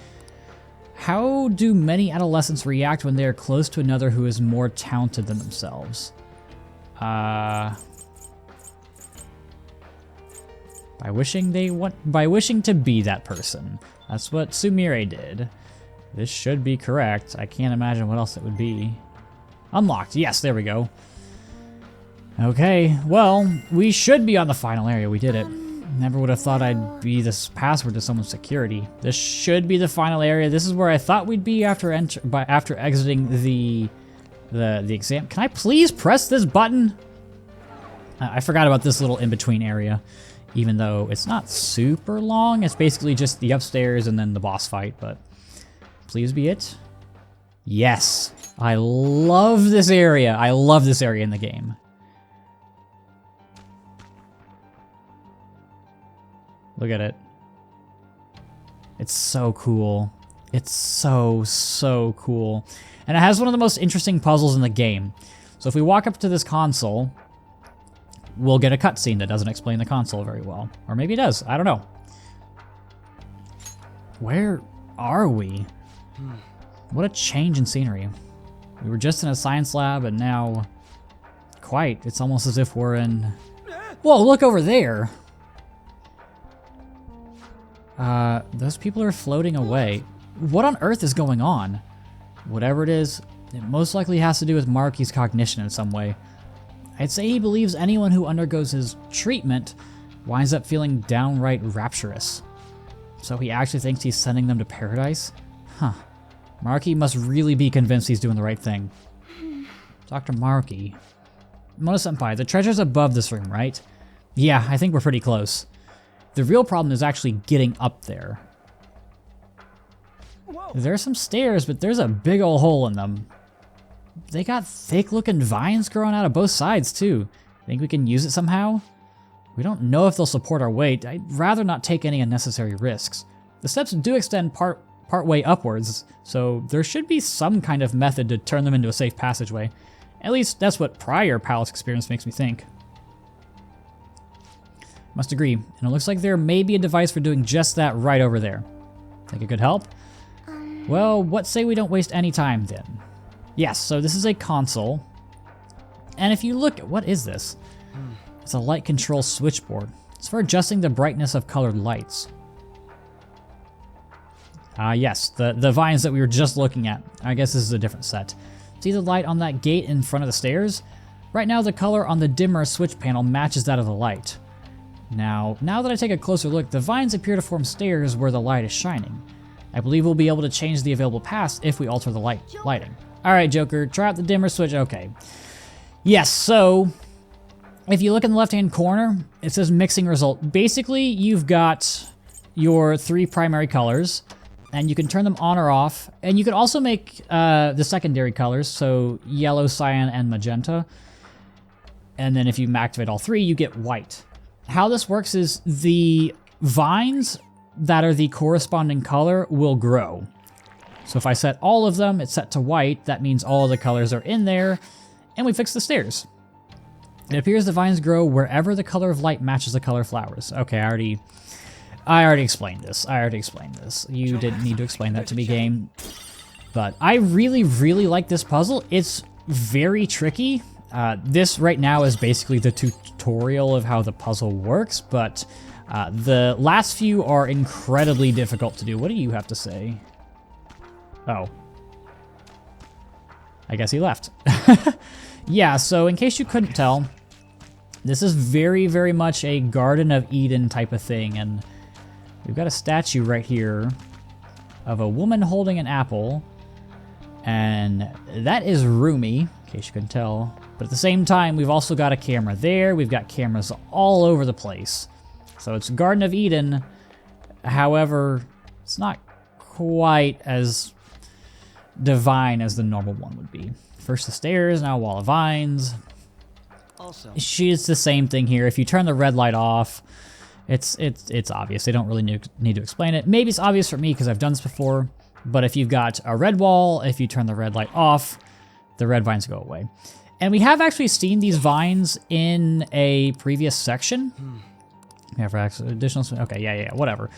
How do many adolescents react when they are close to another who is more talented than themselves? By wishing to be that person. That's what Sumire did. This should be correct. I can't imagine what else it would be. Unlocked. Yes, there we go. Okay, well, we should be on the final area. We did it. Never would have thought I'd be this password to someone's security. This should be the final area. This is where I thought we'd be after exiting the exam. Can I please press this button? I forgot about this little in-between area, even though it's not super long. It's basically just the upstairs and then the boss fight, but please be it. Yes, I love this area. I love this area in the game. Look at it. It's so cool. It's so cool. And it has one of the most interesting puzzles in the game. So if we walk up to this console, we'll get a cutscene that doesn't explain the console very well. Or maybe it does. I don't know. Where are we? What a change in scenery. We were just in a science lab, and now... Quite. It's almost as if we're in... Whoa, look over there! Those people are floating away. What on earth is going on? Whatever it is, it most likely has to do with Maruki's cognition in some way. I'd say he believes anyone who undergoes his treatment winds up feeling downright rapturous. So he actually thinks he's sending them to paradise? Huh. Maruki must really be convinced he's doing the right thing. Dr. Maruki. Mona-senpai, the treasure's above this room, right? Yeah, I think we're pretty close. The real problem is actually getting up there. There's some stairs, but there's a big ol' hole in them. They got thick-looking vines growing out of both sides, too. Think we can use it somehow? We don't know if they'll support our weight. I'd rather not take any unnecessary risks. The steps do extend part way upwards, so there should be some kind of method to turn them into a safe passageway. At least that's what prior Palace experience makes me think. Must agree, and it looks like there may be a device for doing just that right over there. Think it could help? Well, what say we don't waste any time then? Yes, so this is a console. And if you look at, what is this? It's a light control switchboard. It's for adjusting the brightness of colored lights. Yes, the vines that we were just looking at. I guess this is a different set. See the light on that gate in front of the stairs? Right now the color on the dimmer switch panel matches that of the light. Now that I take a closer look, the vines appear to form stairs where the light is shining. I believe we'll be able to change the available paths if we alter the lighting. Alright, Joker, try out the dimmer switch. Okay. Yes, so if you look in the left-hand corner, it says mixing result. Basically, you've got your 3 primary colors, and you can turn them on or off. And you can also make the secondary colors, so yellow, cyan, and magenta. And then if you activate all 3, you get white. How this works is the vines that are the corresponding color will grow. So if I set all of them, it's set to white. That means all of the colors are in there, and we fix the stairs. It appears the vines grow wherever the color of light matches the color of flowers. Okay, I already explained this. You didn't need to explain that to me, game. But I really, really like this puzzle. It's very tricky. This right now is basically the tutorial of how the puzzle works, but the last few are incredibly difficult to do. What do you have to say? Oh. I guess he left. Yeah, so in case you couldn't tell, this is very, very much a Garden of Eden type of thing, and we've got a statue right here of a woman holding an apple, and that is Rumi, in case you couldn't tell. But at the same time, we've also got a camera there, we've got cameras all over the place. So it's Garden of Eden, however, it's not quite as divine as the normal one would be. First the stairs, now a wall of vines. Also, it's the same thing here. If you turn the red light off, it's obvious. They don't really need to explain it. Maybe it's obvious for me because I've done this before, but if you've got a red wall, if you turn the red light off, the red vines go away. And we have actually seen these vines in a previous section. Yeah, for additional, okay, yeah, whatever.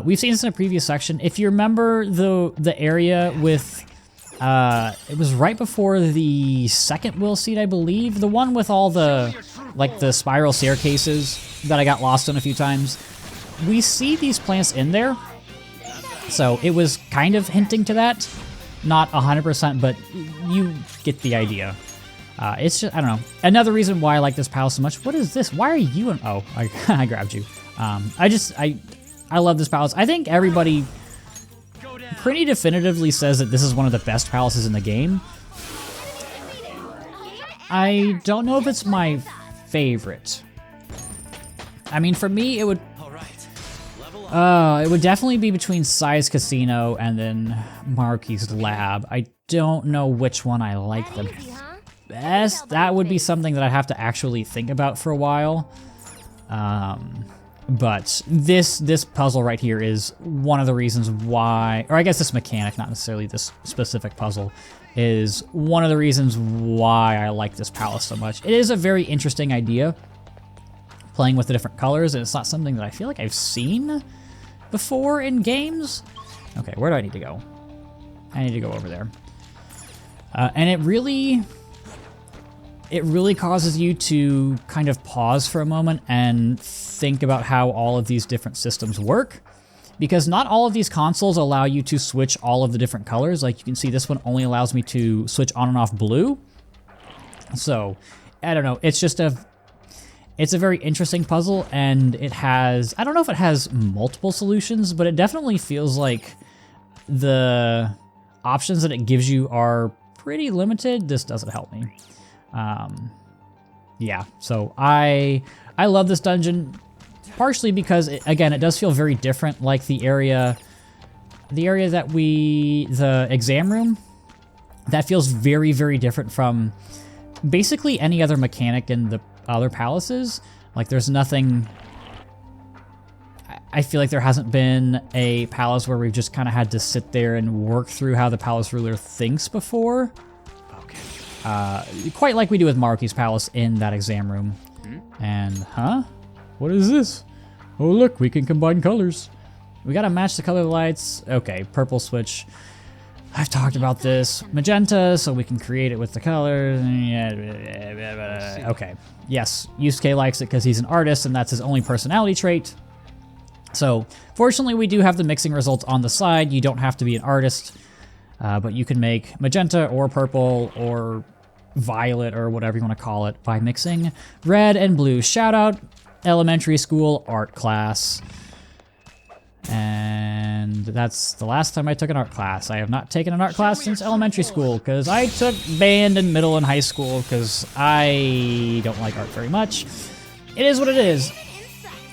We've seen this in a previous section. If you remember the area with, it was right before the second will seed, I believe. The one with all the, like the spiral staircases that I got lost on a few times. We see these plants in there. So it was kind of hinting to that. Not 100%, but you get the idea. It's just, I don't know. Another reason why I like this palace so much. What is this? Why are you in, oh, I grabbed you. I love this palace. I think everybody pretty definitively says that this is one of the best palaces in the game. I don't know if it's my favorite. I mean, for me, it would definitely be between Sai's Casino and then Maruki's Lab. I don't know which one I like the best. That would be something that I'd have to actually think about for a while. But this puzzle right here is one of the reasons why, or I guess this mechanic, not necessarily this specific puzzle, is one of the reasons why I like this palace so much. It is a very interesting idea, playing with the different colors, and it's not something that I feel like I've seen before in games. Okay, where do I need to go? I need to go over there. And it really causes you to kind of pause for a moment and think about how all of these different systems work, because not all of these consoles allow you to switch all of the different colors. Like you can see, this one only allows me to switch on and off blue. So I don't know, it's a very interesting puzzle, and it has, I don't know if it has multiple solutions, but it definitely feels like the options that it gives you are pretty limited. This doesn't help me. Yeah, so I love this dungeon, partially because again, it does feel very different, like the area that the exam room, that feels very, very different from basically any other mechanic in the other palaces. Like there's nothing, I feel like there hasn't been a palace where we've just kind of had to sit there and work through how the palace ruler thinks before. Quite like we do with Maruki's palace in that exam room. And, huh? What is this? Oh look, we can combine colors. We gotta match the color lights. Okay, purple switch. I've talked about this. Magenta, so we can create it with the colors. Okay. Yes, Yusuke likes it because he's an artist and that's his only personality trait. So, fortunately, we do have the mixing results on the side. You don't have to be an artist, but you can make magenta or purple or violet or whatever you want to call it by mixing red and blue. Shout out elementary school art class. And that's the last time I took an art class. I have not taken an art class since elementary school because I took band in middle and high school because I don't like art very much. It is what it is.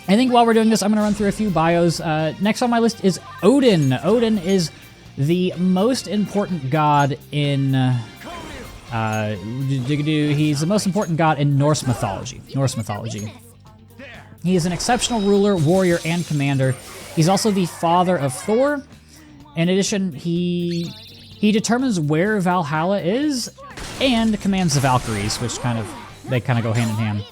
I think while we're doing this, I'm going to run through a few bios. Next on my list is Odin. Odin is the most important god in... he's the most important god in Norse mythology. He is an exceptional ruler, warrior, and commander. He's also the father of Thor. In addition, he determines where Valhalla is and commands the Valkyries, which they kind of go hand in hand.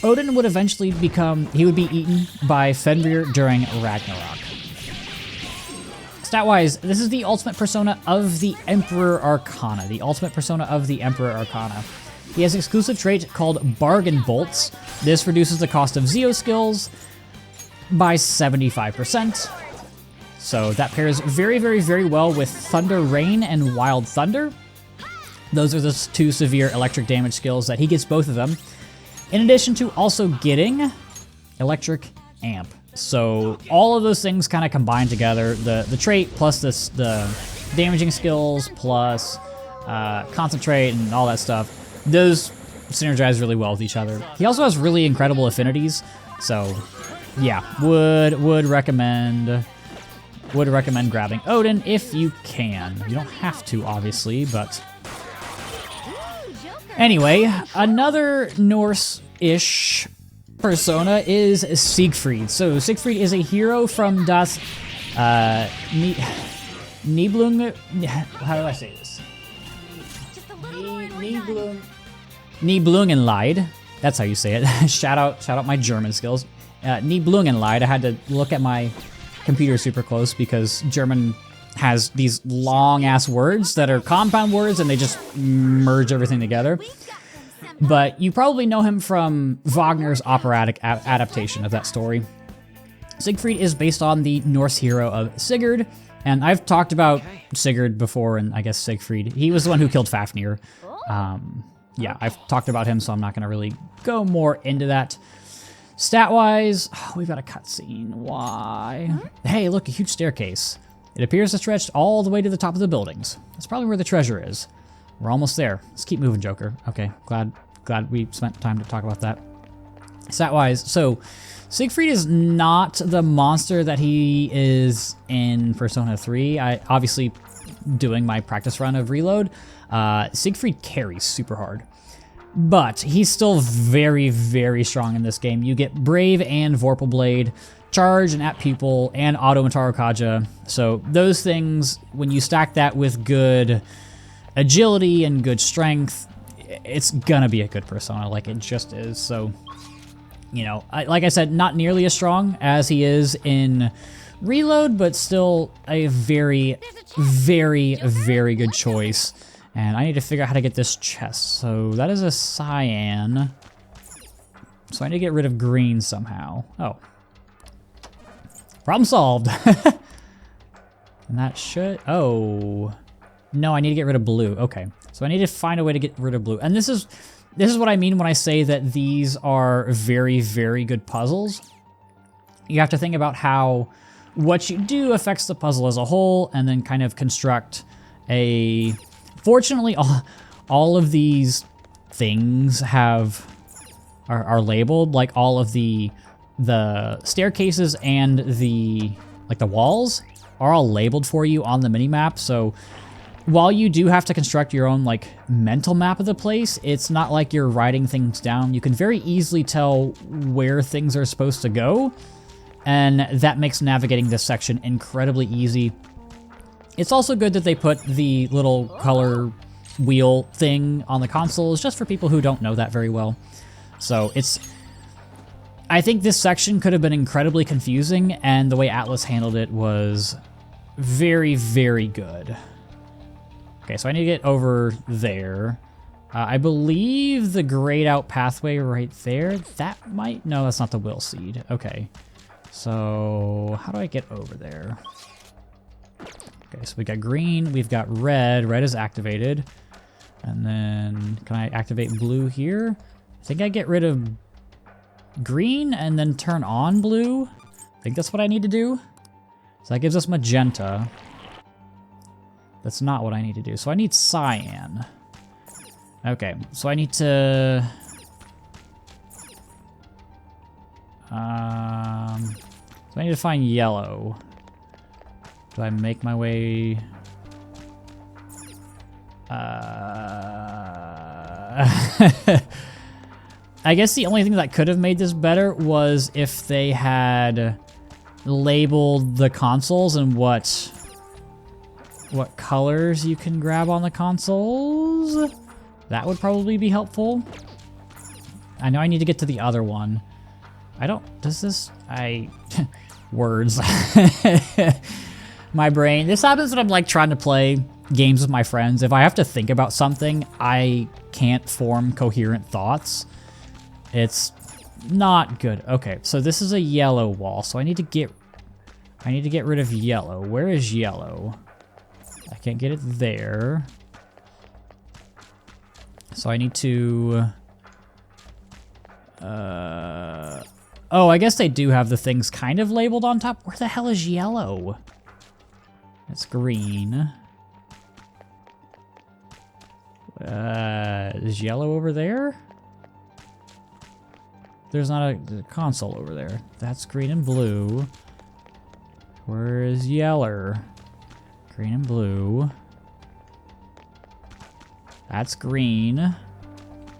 Odin would eventually he would be eaten by Fenrir during Ragnarok. Stat-wise, this is the ultimate persona of the Emperor Arcana. He has an exclusive trait called Bargain Bolts. This reduces the cost of Zeo skills by 75%. So that pairs very, very, very well with Thunder Rain and Wild Thunder. Those are the two severe electric damage skills that he gets both of them. In addition to also getting Electric Amp. So all of those things kind of combine together. The trait plus the damaging skills plus concentrate and all that stuff. Those synergize really well with each other. He also has really incredible affinities. So yeah, would recommend grabbing Odin if you can. You don't have to, obviously, but anyway, another Norse-ish persona is Siegfried. So Siegfried is a hero from Das Nibelung. How do I say this? Nibelungenlied. That's how you say it. shout out my German skills. Nibelungenlied. I had to look at my computer super close because German has these long-ass words that are compound words and they just merge everything together. But you probably know him from Wagner's operatic adaptation of that story. Siegfried is based on the Norse hero of Sigurd, and I've talked about Sigurd before, and I guess Siegfried. He was the one who killed Fafnir. Yeah, I've talked about him, so I'm not going to really go more into that. Stat-wise, we've got a cutscene. Why? Hey, look, a huge staircase. It appears to stretch all the way to the top of the buildings. That's probably where the treasure is. We're almost there. Let's keep moving, Joker. Okay, glad we spent time to talk about that. Stat-wise, so Siegfried is not the monster that he is in Persona 3. Obviously, doing my practice run of Reload, Siegfried carries super hard. But he's still very, very strong in this game. You get Brave and Vorpal Blade, Charge and At Pupil, and Auto Motaro Kaja. So those things, when you stack that with good agility and good strength, it's gonna be a good persona, like it just is. So, you know, like I said, not nearly as strong as he is in Reload, but still a very, very, very good choice. And I need to figure out how to get this chest. So that is a cyan. So I need to get rid of green somehow. Oh. Problem solved. And that should... Oh. No, I need to get rid of blue. Okay. So I need to find a way to get rid of blue. And this is what I mean when I say that these are very, very good puzzles. You have to think about how what you do affects the puzzle as a whole, and then kind of construct a... Fortunately, all of these things are labeled. Like all of the staircases and the walls are all labeled for you on the minimap. So while you do have to construct your own like mental map of the place, it's not like you're writing things down. You can very easily tell where things are supposed to go, and that makes navigating this section incredibly easy. It's also good that they put the little color wheel thing on the consoles just for people who don't know that very well. So I think this section could have been incredibly confusing, and the way Atlas handled it was very, very good. Okay, so I need to get over there. I believe the grayed out pathway right there, that might... No, that's not the will seed. Okay. So, how do I get over there? Okay, so we got green, we've got red. Red is activated. And then, can I activate blue here? I think I get rid of green and then turn on blue. I think that's what I need to do. So that gives us magenta. That's not what I need to do. So I need cyan. Okay, so I need to... so I need to find yellow. Do I make my way... I guess the only thing that could have made this better was if they had labeled the consoles and what colors you can grab on the consoles. That would probably be helpful. I know I need to get to the other one. Words. My brain. This happens when I'm like trying to play games with my friends. If I have to think about something, I can't form coherent thoughts. It's not good. Okay, so this is a yellow wall, so I need to get rid of yellow. Where is yellow? I can't get it there. So I need to... oh, I guess they do have the things kind of labeled on top. Where the hell is yellow? It's green. Is yellow over there? There's not a console over there. That's green and blue. Where is yellow? Green and blue. That's green.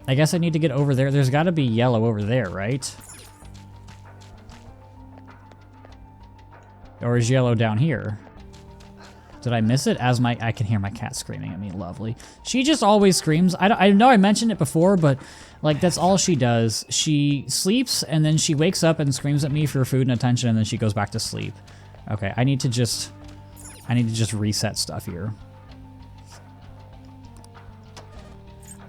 I guess I need to get over there. There's got to be yellow over there, right? Or is yellow down here? Did I miss it? I can hear my cat screaming at me. Lovely. She just always screams. I know I mentioned it before, but like that's all she does. She sleeps and then she wakes up and screams at me for food and attention, and then she goes back to sleep. Okay, I need to just reset stuff here.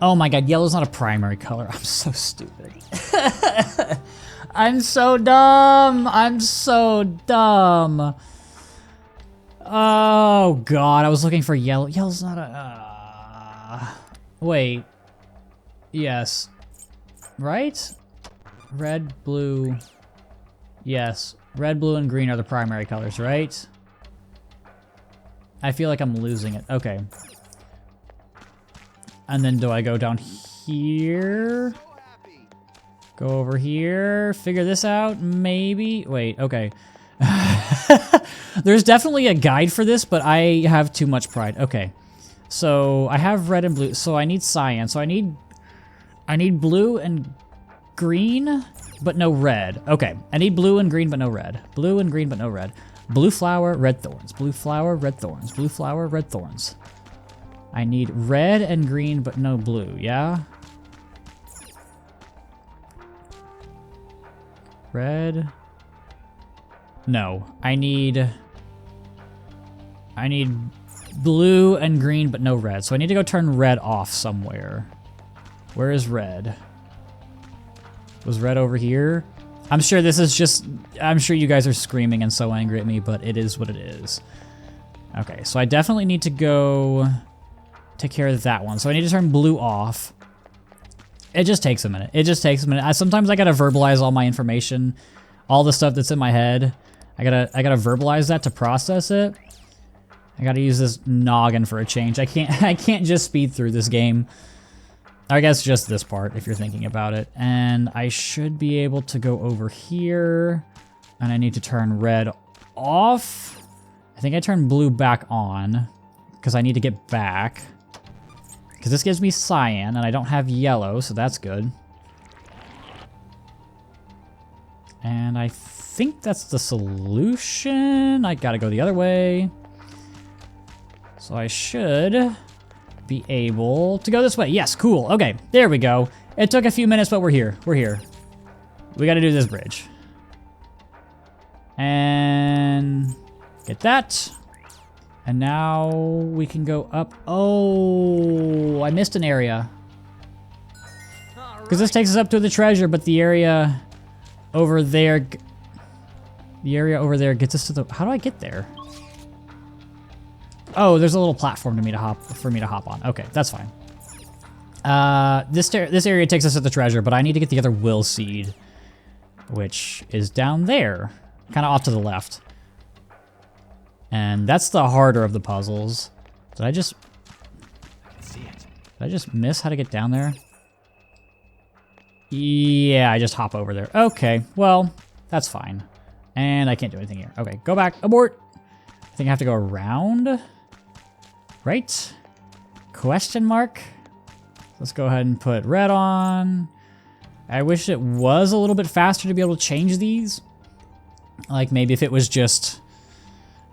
Oh my god, yellow's not a primary color. I'm so stupid. I'm so dumb. I'm so dumb. Oh god, I was looking for yellow. Yellow's not a... wait. Yes. Right? Red, blue... Yes. Red, blue, and green are the primary colors, right? I feel like I'm losing it. Okay. And then do I go down here? Go over here? Figure this out? Maybe? Wait, okay. There's definitely a guide for this, but I have too much pride. Okay. So I have red and blue, so I need cyan. So I need blue and green, but no red. Okay. I need blue and green, but no red. Blue and green, but no red. Blue flower, red thorns. Blue flower, red thorns. Blue flower, red thorns. I need red and green, but no blue, yeah? Red. No, I need blue and green, but no red. So I need to go turn red off somewhere. Where is red? Was red over here? I'm sure this is just, I'm sure you guys are screaming and so angry at me, but it is what it is. Okay, so I definitely need to go take care of that one. So I need to turn blue off. It just takes a minute. It just takes a minute. Sometimes I gotta verbalize all my information, all the stuff that's in my head. I gotta verbalize that to process it. I gotta use this noggin for a change. I can't just speed through this game. I guess just this part, if you're thinking about it. And I should be able to go over here, and I need to turn red off. I think I turned blue back on, because I need to get back. Because this gives me cyan, and I don't have yellow, so that's good. And I think that's the solution. I gotta go the other way. So I should be able to go this way. Yes, cool. Okay, there we go. It took a few minutes, but we're here. We're here. We gotta do this bridge. And get that. And now we can go up. Oh, I missed an area. Because this takes us up to the treasure, but the area over there... The area over there gets us to the... How do I get there? Oh, there's a little platform for me to hop on. Okay, that's fine. This area takes us to the treasure, but I need to get the other will seed, which is down there, kind of off to the left. And that's the harder of the puzzles. Did I just miss how to get down there? Yeah, I just hop over there. Okay, well, that's fine. And I can't do anything here. Okay, go back, abort. I think I have to go around. Right? Question mark? Let's go ahead and put red on. I wish it was a little bit faster to be able to change these. Like maybe if it was just,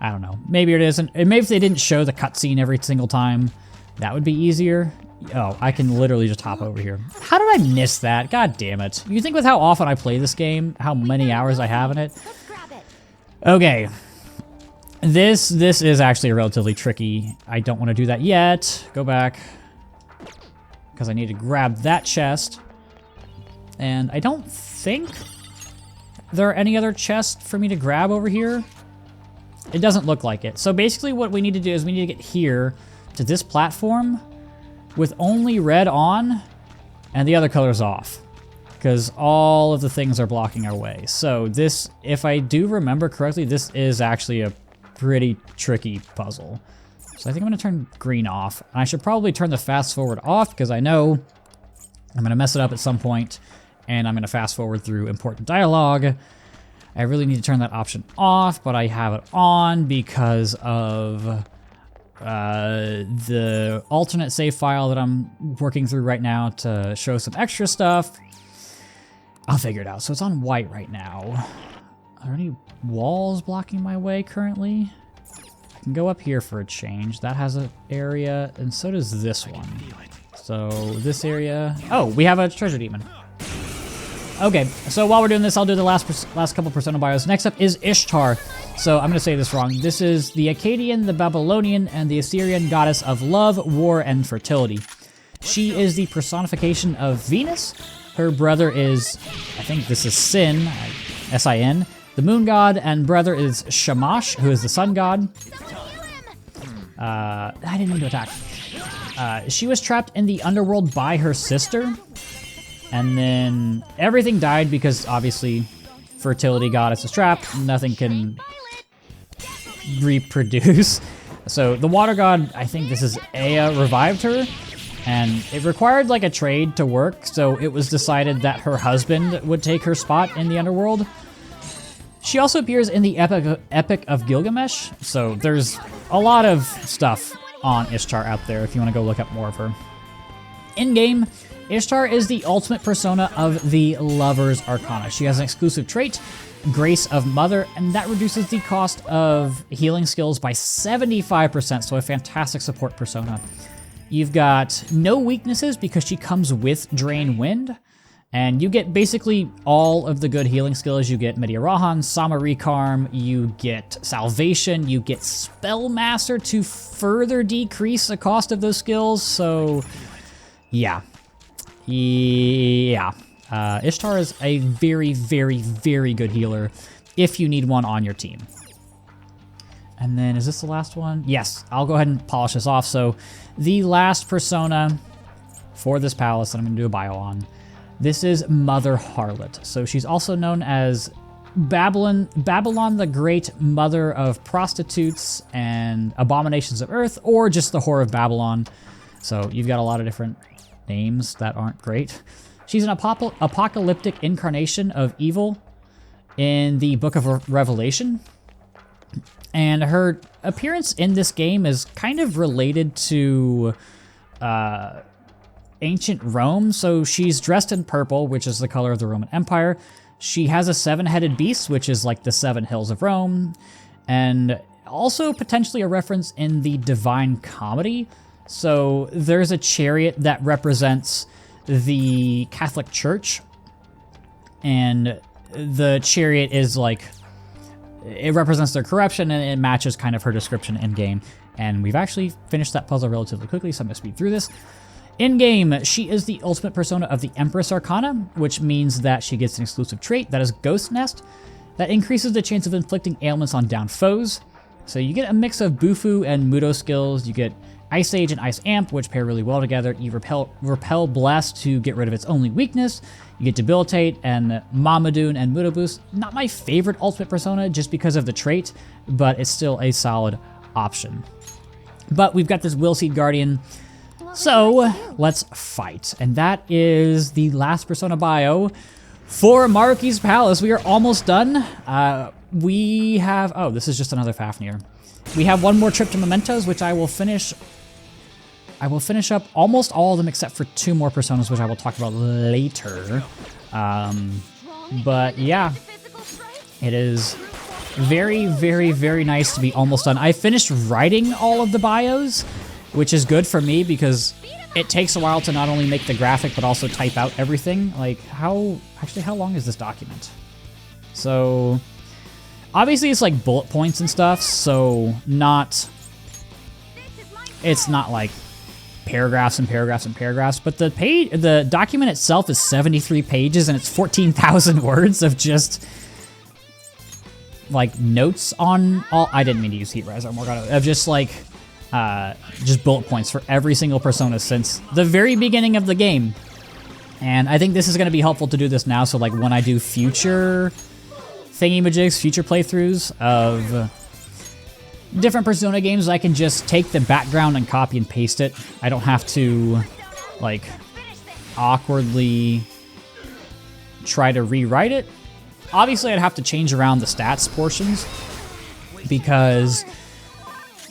I don't know. Maybe it isn't. Maybe if they didn't show the cutscene every single time, that would be easier. Oh, I can literally just hop over here. How did I miss that? God damn it. You think with how often I play this game, how many hours I have in it? Okay. This is actually relatively tricky. I don't want to do that yet. Go back. Because I need to grab that chest. And I don't think there are any other chests for me to grab over here. It doesn't look like it. So basically what we need to do is we need to get here to this platform with only red on and the other colors off. Because all of the things are blocking our way. So this, if I do remember correctly, this is actually a pretty tricky puzzle. So I think I'm gonna turn green off. I should probably turn the fast forward off because I know I'm gonna mess it up at some point and I'm gonna fast forward through important dialogue. I really need to turn that option off, but I have it on because of the alternate save file that I'm working through right now to show some extra stuff. I'll figure it out. So it's on white right now. Are there any walls blocking my way currently? I can go up here for a change. That has an area, and so does this one. So this area... Oh, we have a treasure demon. Okay, so while we're doing this, I'll do the last couple Persona bios. Next up is Ishtar. So I'm going to say this wrong. This is the Akkadian, the Babylonian, and the Assyrian goddess of love, war, and fertility. She is the personification of Venus. Her brother is, I think this is Sin, S-I-N. The moon god, and brother is Shamash, who is the sun god. I didn't mean to attack. She was trapped in the underworld by her sister. And then everything died because obviously fertility goddess is trapped. Nothing can reproduce. So the water god, I think this is Ea, revived her. And it required like a trade to work. So it was decided that her husband would take her spot in the underworld. She also appears in the Epic of Gilgamesh. So there's a lot of stuff on Ishtar out there if you want to go look up more of her. In-game, Ishtar is the ultimate persona of the Lover's Arcana. She has an exclusive trait, Grace of Mother, and that reduces the cost of healing skills by 75%, so a fantastic support persona. You've got no weaknesses because she comes with Drain Wind, and you get basically all of the good healing skills. You get Media-Rahan, Samarikarm, you get Salvation, you get Spellmaster to further decrease the cost of those skills, so yeah. Ishtar is a very, very, very good healer if you need one on your team. And then, is this the last one? Yes, I'll go ahead and polish this off. So, the last persona for this palace that I'm going to do a bio on, this is Mother Harlot. So, she's also known as Babylon the Great, Mother of Prostitutes and Abominations of Earth, or just the Whore of Babylon. So, you've got a lot of different names that aren't great. She's an apocalyptic incarnation of evil in the Book of Revelation. And her appearance in this game is kind of related to ancient Rome. So she's dressed in purple, which is the color of the Roman Empire. She has a seven-headed beast, which is like the seven hills of Rome. And also potentially a reference in the Divine Comedy. So there's a chariot that represents the Catholic Church. And the chariot is like it represents their corruption, and it matches kind of her description in game. And we've actually finished that puzzle relatively quickly, so I'm gonna speed through this. In game, she is the ultimate persona of the Empress Arcana, which means that she gets an exclusive trait that is Ghost Nest, that increases the chance of inflicting ailments on downed foes. So you get a mix of Bufu and Mudo skills. You get Ice Age and Ice Amp, which pair really well together. You repel Blast to get rid of its only weakness. You get Debilitate and Mamadoon and Mudo Boost. Not my favorite ultimate persona just because of the trait, but it's still a solid option. But we've got this Willseed Guardian, so let's fight. And that is the last persona bio for Maruki's Palace. We are almost done. We have, oh, this is just another Fafnir. We have one more trip to Mementos, which I will finish up almost all of them except for 2 more personas, which I will talk about later. But yeah, it is very, very, very nice to be almost done. I finished writing all of the bios, which is good for me because it takes a while to not only make the graphic but also type out everything. Like how long is this document? So obviously it's like bullet points and stuff, so it's not like paragraphs and paragraphs and paragraphs, but the document itself is 73 pages and it's 14,000 words of just like notes on all. I didn't mean to use Heat Rise or Morgana, of just like just bullet points for every single persona since the very beginning of the game. And I think this is going to be helpful to do this now, so like when I do future thingy-majigs, future playthroughs of different Persona games, I can just take the background and copy and paste it. I don't have to like awkwardly try to rewrite it. Obviously, I'd have to change around the stats portions because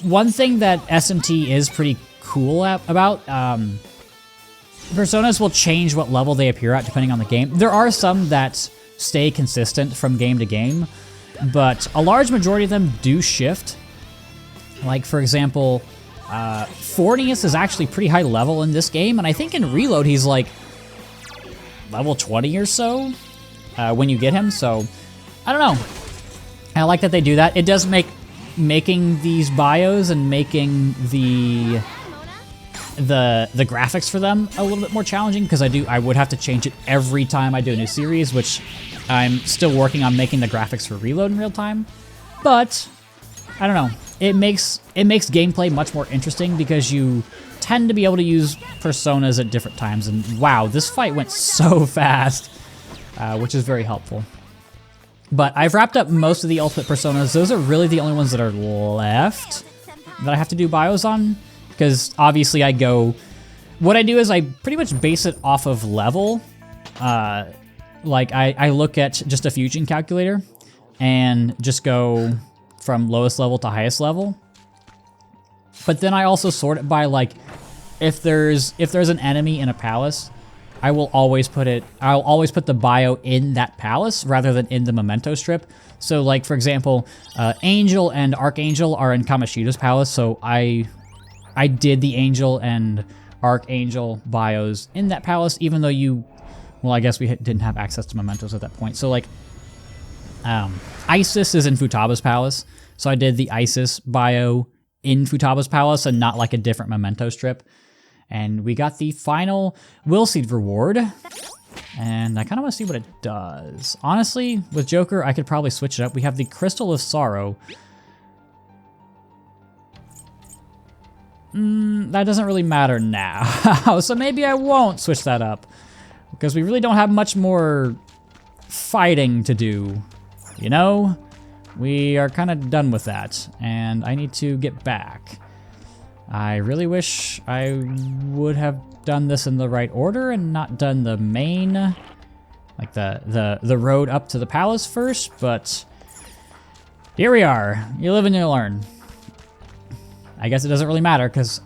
one thing that SMT is pretty cool about, personas will change what level they appear at depending on the game. There are some that stay consistent from game to game, but a large majority of them do shift. Like, for example, Fornius is actually pretty high level in this game, and I think in Reload he's like level 20 or so when you get him, so I don't know. I like that they do that. It does make making these bios and making the graphics for them a little bit more challenging because I would have to change it every time I do a new series, which I'm still working on making the graphics for Reload in real time. But I don't know. It makes gameplay much more interesting because you tend to be able to use personas at different times. And wow, this fight went so fast, which is very helpful. But I've wrapped up most of the ultimate personas. Those are really the only ones that are left that I have to do bios on. Because obviously what I do is I pretty much base it off of level. Like I look at just a fusion calculator and just go from lowest level to highest level. But then I also sort it by like, if there's an enemy in a palace, I'll always put the bio in that palace rather than in the memento strip. So like, for example, Angel and Archangel are in Kamoshida's palace, so I did the Angel and Archangel bios in that palace, even though well, I guess we didn't have access to mementos at that point. So like, Isis is in Futaba's palace, so I did the Isis bio in Futaba's palace and not like a different memento strip. And we got the final Willseed reward, and I kind of want to see what it does. Honestly, with Joker, I could probably switch it up. We have the Crystal of Sorrow. That doesn't really matter now, so maybe I won't switch that up, because we really don't have much more fighting to do, you know? We are kind of done with that, and I need to get back. I really wish I would have done this in the right order and not done the main, like the road up to the palace first, but here we are. You live and you learn. I guess it doesn't really matter because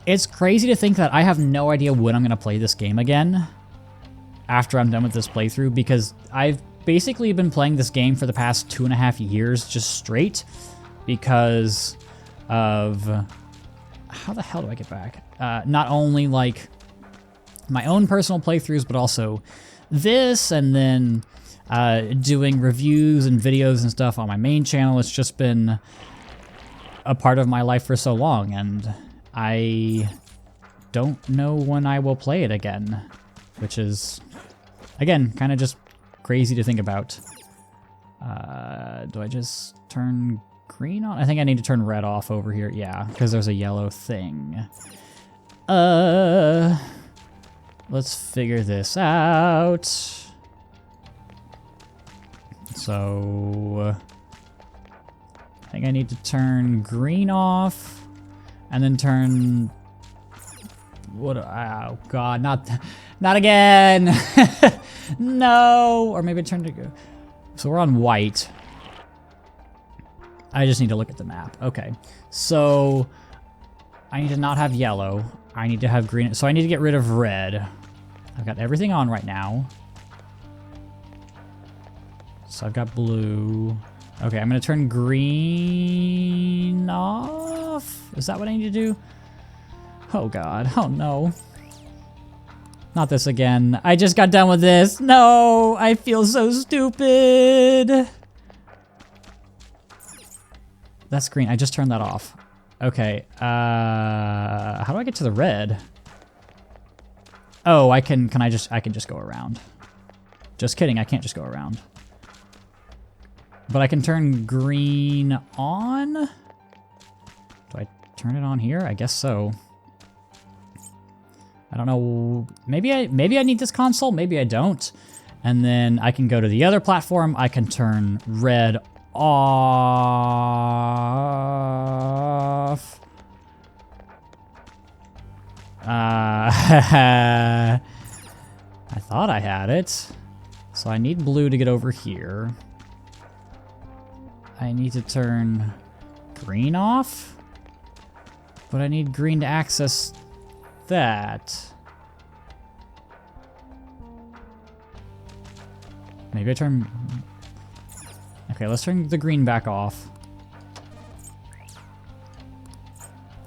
it's crazy to think that I have no idea when I'm going to play this game again after I'm done with this playthrough, because I've basically been playing this game for the past 2.5 years just straight because of how the hell do I get back? Not only like my own personal playthroughs, but also this, and then doing reviews and videos and stuff on my main channel. It's just been a part of my life for so long, and I don't know when I will play it again, which is, again, kind of just crazy to think about. Do I just turn green on? I think I need to turn red off over here. Yeah, because there's a yellow thing. Let's figure this out. So I think I need to turn green off and then turn what? Oh God, not again. No, or maybe turn to. So we're on white. I just need to look at the map. Okay, so I need to not have yellow. I need to have green. So I need to get rid of red. I've got everything on right now. So I've got blue. Okay, I'm gonna turn green off. Is that what I need to do? Oh God, oh no. Not this again. I just got done with this. No, I feel so stupid. That's green, I just turned that off. Okay, how do I get to the red? Oh, I can just go around. Just kidding, I can't just go around. But I can turn green on? Do I turn it on here? I guess so. I don't know. Maybe I need this console, maybe I don't. And then I can go to the other platform. I can turn red off. I thought I had it. So I need blue to get over here. I need to turn green off. But I need green to access that. Maybe I turn... Okay, let's turn the green back off.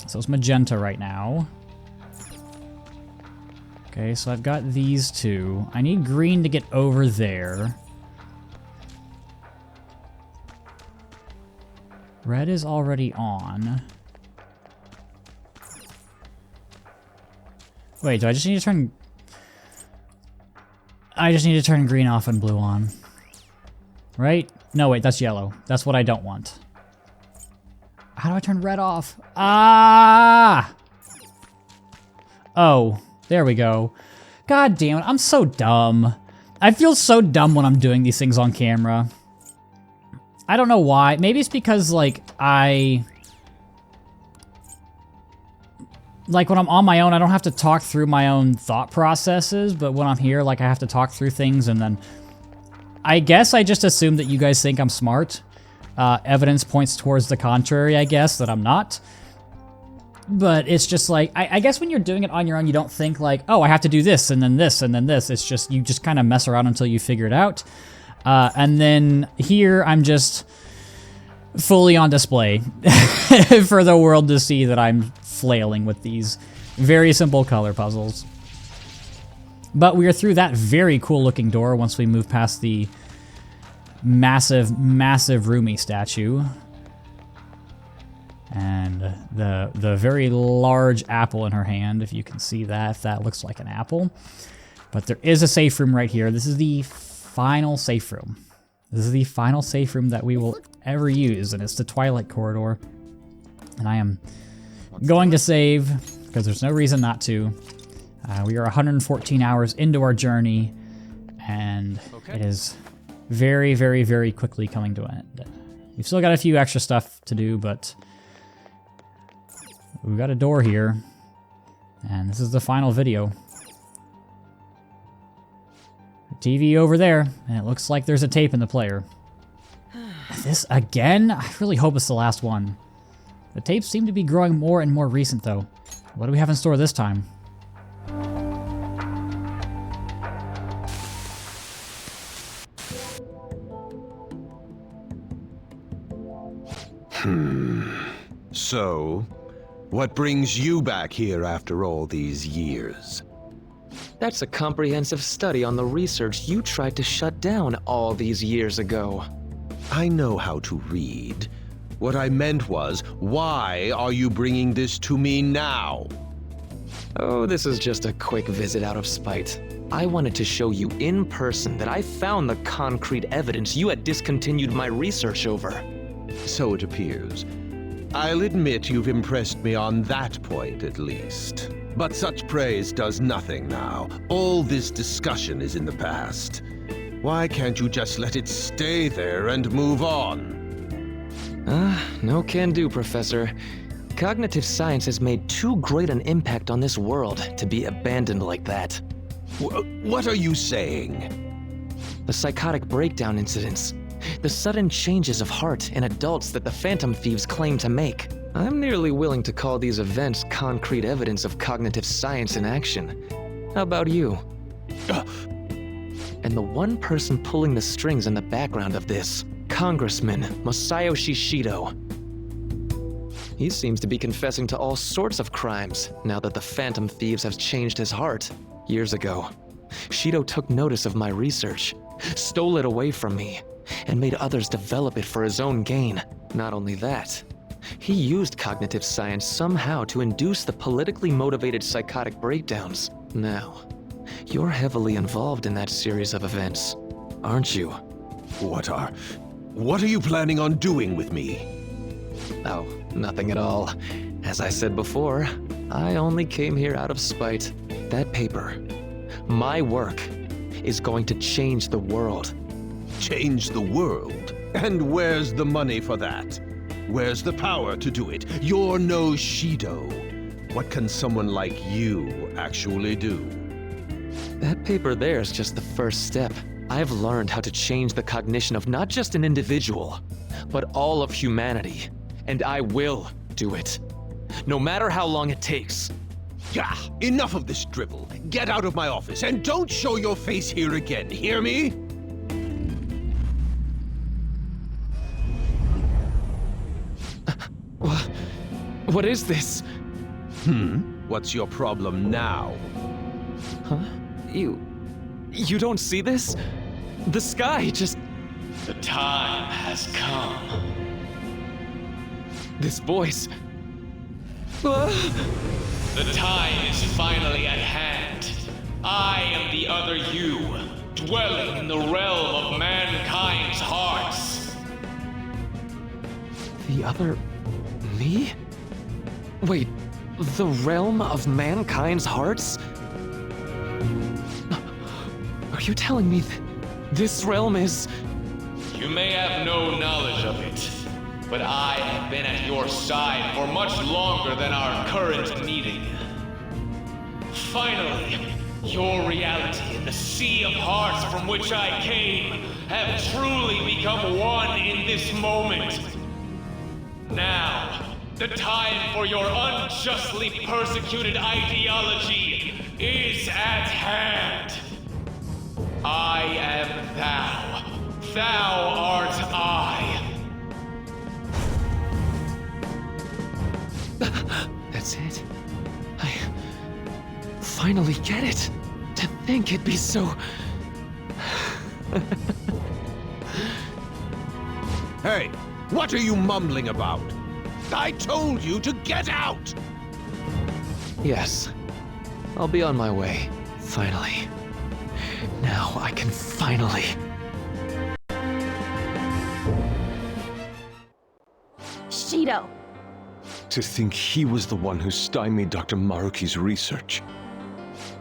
So it's magenta right now. Okay, so I've got these two. I need green to get over there. Red is already on. Wait, do I just need to turn... I just need to turn green off and blue on. Right? No, wait, that's yellow. That's what I don't want. How do I turn red off? Ah! Oh, there we go. God damn it, I'm so dumb. I feel so dumb when I'm doing these things on camera. I don't know why. Maybe it's because, like, when I'm on my own, I don't have to talk through my own thought processes, but when I'm here, like, I have to talk through things, and then I guess I just assume that you guys think I'm smart. Evidence points towards the contrary, I guess, that I'm not. But it's just like, I guess when you're doing it on your own, you don't think like, oh, I have to do this, and then this, and then this. It's just, you just kind of mess around until you figure it out. And then here, I'm just fully on display for the world to see that I'm flailing with these very simple color puzzles. But we are through that very cool looking door once we move past the massive, massive Rumi statue. And the very large apple in her hand, if you can see that, if that looks like an apple. But there is a safe room right here. This is the final safe room. This is the final safe room that we will ever use, and it's the Twilight Corridor. And I am going to save, because there's no reason not to. We are 114 hours into our journey, and it is very, very, very quickly coming to an end. We've still got a few extra stuff to do, but we've got a door here, and this is the final video. TV over there, and it looks like there's a tape in the player. This again? I really hope it's the last one. The tapes seem to be growing more and more recent, though. What do we have in store this time? So, what brings you back here after all these years? That's a comprehensive study on the research you tried to shut down all these years ago. I know how to read. What I meant was, why are you bringing this to me now? Oh, this is just a quick visit out of spite. I wanted to show you in person that I found the concrete evidence you had discontinued my research over. So it appears. I'll admit you've impressed me on that point, at least. But such praise does nothing now. All this discussion is in the past. Why can't you just let it stay there and move on? No can do, Professor. Cognitive science has made too great an impact on this world to be abandoned like that. What are you saying? The psychotic breakdown incidents. The sudden changes of heart in adults that the Phantom Thieves claim to make. I'm nearly willing to call these events concrete evidence of cognitive science in action. How about you? And the one person pulling the strings in the background of this, Congressman Masayoshi Shido. He seems to be confessing to all sorts of crimes now that the Phantom Thieves have changed his heart. Years ago, Shido took notice of my research, stole it away from me, and made others develop it for his own gain. Not only that, he used cognitive science somehow to induce the politically motivated psychotic breakdowns. Now, you're heavily involved in that series of events, aren't you? What are you planning on doing with me? Oh, nothing at all. As I said before, I only came here out of spite. That paper, my work, is going to change the world. Change the world? And where's the money for that? Where's the power to do it? You're no Shido. What can someone like you actually do? That paper there is just the first step. I've learned how to change the cognition of not just an individual, but all of humanity. And I will do it. No matter how long it takes. Yeah, enough of this drivel. Get out of my office and don't show your face here again, hear me? What is this? What's your problem now? Huh? You don't see this? The sky just... The time has come. This voice... The time is finally at hand. I am the other you, dwelling in the realm of mankind's hearts. The other... me? Wait, the realm of mankind's hearts? Are you telling me this realm is... You may have no knowledge of it, but I have been at your side for much longer than our current meeting. Finally, your reality and the sea of hearts from which I came have truly become one in this moment. Now, the time for your unjustly persecuted ideology is at hand. I am thou. Thou art I. That's it. I finally get it. To think it'd be so... Hey, what are you mumbling about? I told you to get out! Yes. I'll be on my way. Finally. Now I can finally... Shido! To think he was the one who stymied Dr. Maruki's research.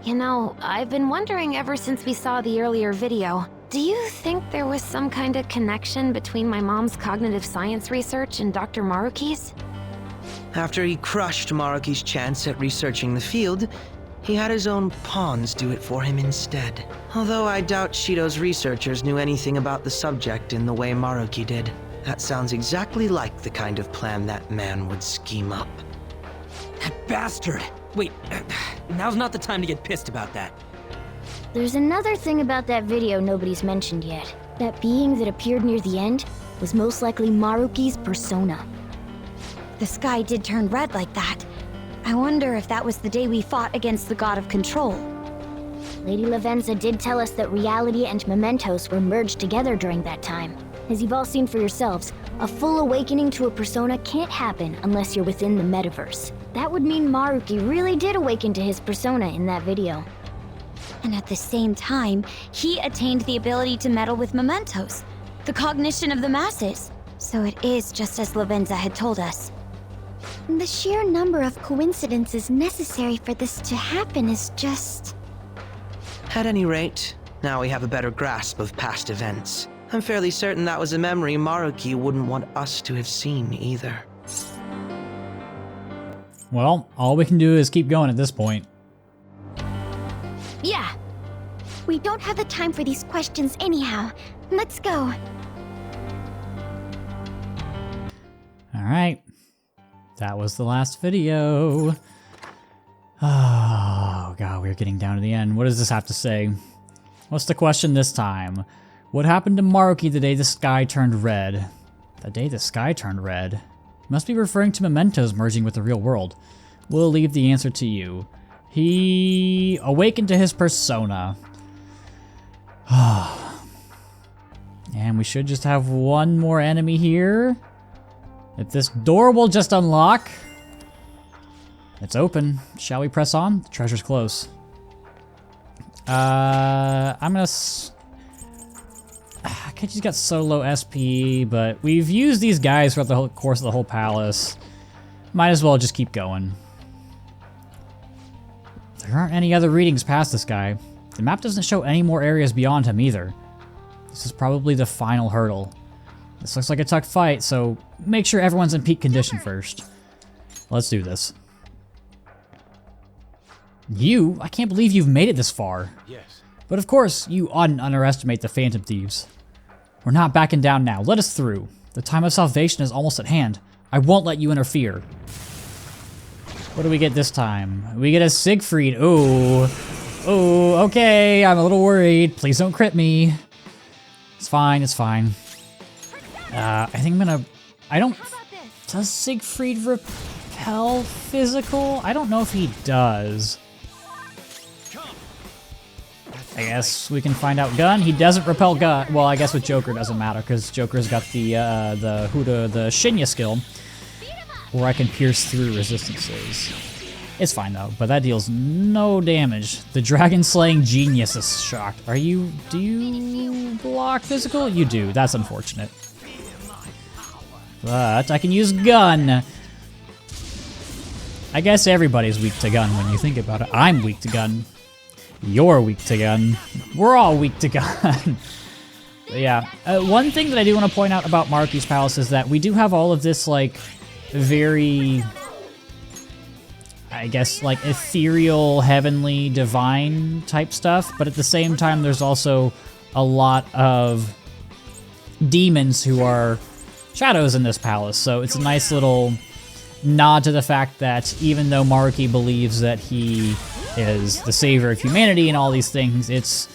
You know, I've been wondering ever since we saw the earlier video. Do you think there was some kind of connection between my mom's cognitive science research and Dr. Maruki's? After he crushed Maruki's chance at researching the field, he had his own pawns do it for him instead. Although I doubt Shido's researchers knew anything about the subject in the way Maruki did. That sounds exactly like the kind of plan that man would scheme up. That bastard! Wait, now's not the time to get pissed about that. There's another thing about that video nobody's mentioned yet. That being that appeared near the end was most likely Maruki's persona. The sky did turn red like that. I wonder if that was the day we fought against the God of Control. Lady Lavenza did tell us that reality and mementos were merged together during that time. As you've all seen for yourselves, a full awakening to a persona can't happen unless you're within the metaverse. That would mean Maruki really did awaken to his persona in that video. And at the same time, he attained the ability to meddle with mementos, the cognition of the masses. So it is just as Lavenza had told us. The sheer number of coincidences necessary for this to happen is just... At any rate, now we have a better grasp of past events. I'm fairly certain that was a memory Maruki wouldn't want us to have seen either. Well, all we can do is keep going at this point. Yeah. We don't have the time for these questions anyhow. Let's go. Alright. That was the last video. Oh god, we're getting down to the end. What does this have to say? What's the question this time? What happened to Maruki the day the sky turned red? The day the sky turned red? Must be referring to mementos merging with the real world. We'll leave the answer to you. He awakened to his persona. And we should just have one more enemy here. If this door will just unlock. It's open. Shall we press on? The treasure's close. I'm gonna... Akechi's got so low SP, but we've used these guys throughout the whole course of the whole palace. Might as well just keep going. There aren't any other readings past this guy. The map doesn't show any more areas beyond him either. This is probably the final hurdle. This looks like a tough fight, so make sure everyone's in peak condition first. Let's do this. You? I can't believe you've made it this far. Yes. But of course, you oughtn't underestimate the Phantom Thieves. We're not backing down now. Let us through. The time of salvation is almost at hand. I won't let you interfere. What do we get this time? We get a Siegfried. Ooh. Ooh, okay. I'm a little worried. Please don't crit me. It's fine, it's fine. I think I'm gonna... I don't... Does Siegfried repel physical? I don't know if he does. I guess we can find out gun. He doesn't repel gun. Well, I guess with Joker it doesn't matter because Joker's got the Shinya skill, where I can pierce through resistances. It's fine though, but that deals no damage. The dragon slaying genius is shocked. Do you block physical? You do. That's unfortunate. But I can use gun. I guess everybody's weak to gun when you think about it. I'm weak to gun. You're weak to gun. We're all weak to gun. But yeah, one thing that I do want to point out about Maruki's Palace is that we do have all of this, like, very, I guess, like, ethereal, heavenly, divine type stuff, but at the same time, there's also a lot of demons who are shadows in this palace, so it's a nice little nod to the fact that even though Maruki believes that he is the savior of humanity and all these things, it's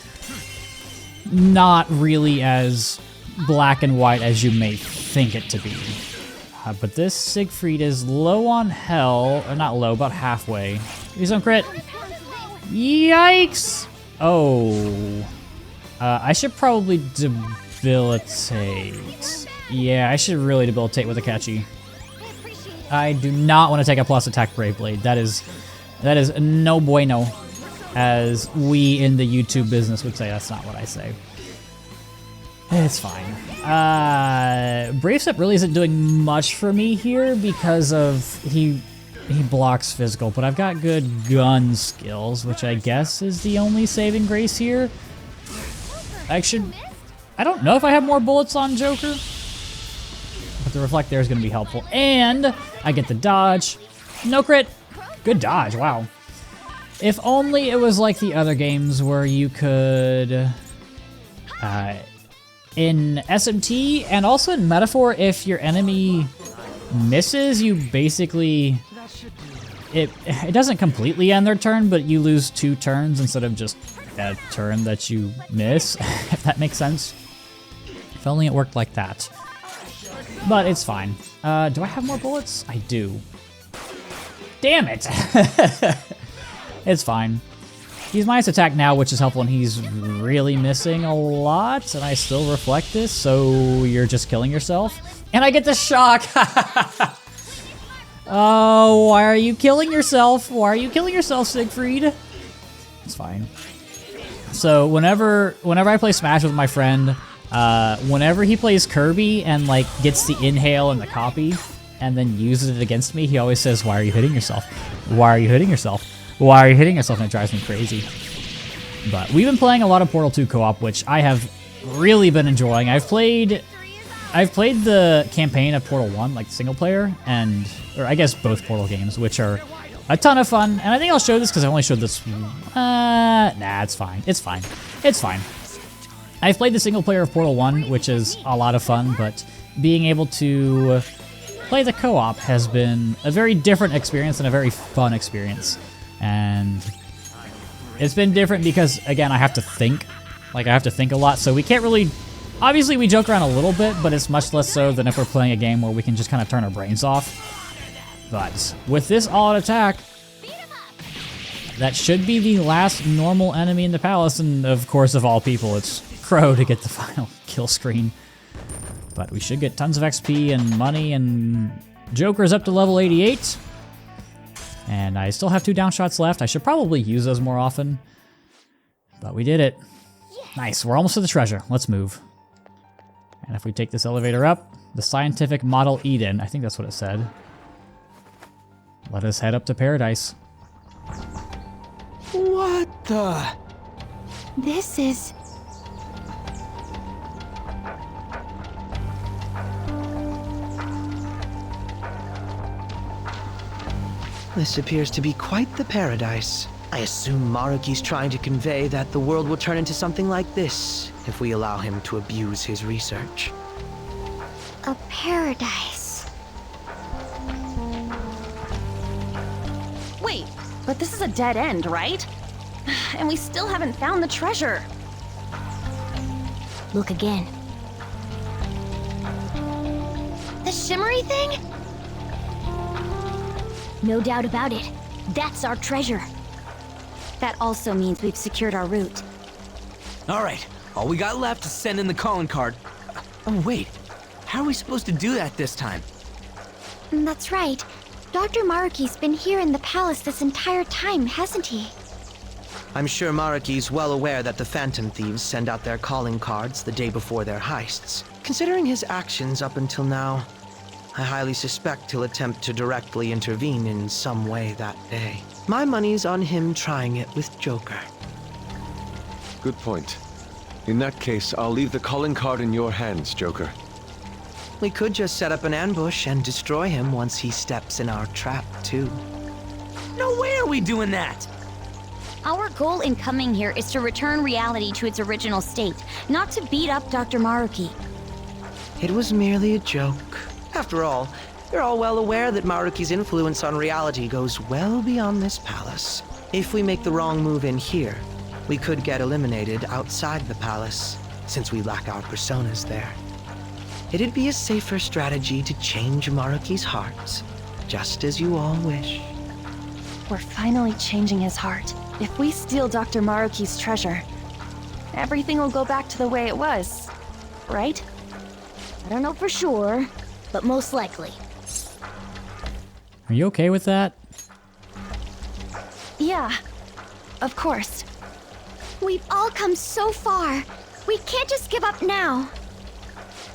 not really as black and white as you may think it to be. But this Siegfried is low on hell, or not low, about halfway. He's on crit. Yikes! Oh. I should probably debilitate. Yeah, I should really debilitate with Akechi. I do not want to take a plus attack Brave Blade. That is no bueno, as we in the YouTube business would say. That's not what I say. It's fine. Brave Step really isn't doing much for me here because of he blocks physical, but I've got good gun skills, which I guess is the only saving grace here. I don't know if I have more bullets on Joker, but the reflect there is going to be helpful. And I get the dodge. No crit. Good dodge, wow. If only it was like the other games where you could, in SMT and also in Metaphor, if your enemy misses, you basically, it doesn't completely end their turn, but you lose 2 turns instead of just a turn that you miss, if that makes sense. If only it worked like that. But it's fine. Do I have more bullets? I do. Damn it! It's fine. He's minus attack now, which is helpful, and he's really missing a lot, and I still reflect this, so you're just killing yourself. And I get the shock! Oh, why are you killing yourself? Why are you killing yourself, Siegfried? It's fine. So whenever I play Smash with my friend, whenever he plays Kirby and like gets the inhale and the copy, and then uses it against me, he always says, "Why are you hitting yourself? Why are you hitting yourself? Why are you hitting yourself?" And it drives me crazy. But we've been playing a lot of Portal 2 co-op, which I have really been enjoying. I've played the campaign of Portal 1, like single player, or I guess both Portal games, which are a ton of fun. And I think I'll show this because I only showed this. Nah, it's fine. It's fine. It's fine. I've played the single player of Portal 1, which is a lot of fun, but being able to play the co-op has been a very different experience and a very fun experience. And it's been different because, again, I have to think. Like, I have to think a lot, so we can't really... Obviously, we joke around a little bit, but it's much less so than if we're playing a game where we can just kind of turn our brains off. But with this all-out attack, that should be the last normal enemy in the palace, and of course, of all people, it's Crow to get the final kill screen. But we should get tons of XP and money, and Joker's up to level 88. And I still have 2 down shots left. I should probably use those more often. But we did it. Nice, we're almost to the treasure. Let's move. And if we take this elevator up, the Scientific Model Eden, I think that's what it said. Let us head up to paradise. What the? This is... This appears to be quite the paradise. I assume Maruki's trying to convey that the world will turn into something like this if we allow him to abuse his research. a paradise. Wait, but this is a dead end, right? And we still haven't found the treasure. Look again. The shimmery thing? No doubt about it. That's our treasure. That also means we've secured our route. All right, all we got left is send in the calling card. Oh wait, how are we supposed to do that this time? That's right. Dr. Maruki's been here in the palace this entire time, hasn't he? I'm sure Maruki's well aware that the Phantom Thieves send out their calling cards the day before their heists. Considering his actions up until now, I highly suspect he'll attempt to directly intervene in some way that day. My money's on him trying it with Joker. Good point. In that case, I'll leave the calling card in your hands, Joker. We could just set up an ambush and destroy him once he steps in our trap, too. No way are we doing that! Our goal in coming here is to return reality to its original state, not to beat up Dr. Maruki. It was merely a joke. After all, you're all well aware that Maruki's influence on reality goes well beyond this palace. If we make the wrong move in here, we could get eliminated outside the palace, since we lack our personas there. It'd be a safer strategy to change Maruki's heart, just as you all wish. We're finally changing his heart. If we steal Dr. Maruki's treasure, everything will go back to the way it was, right? I don't know for sure, but most likely. Are you okay with that? Yeah, of course. We've all come so far. We can't just give up now.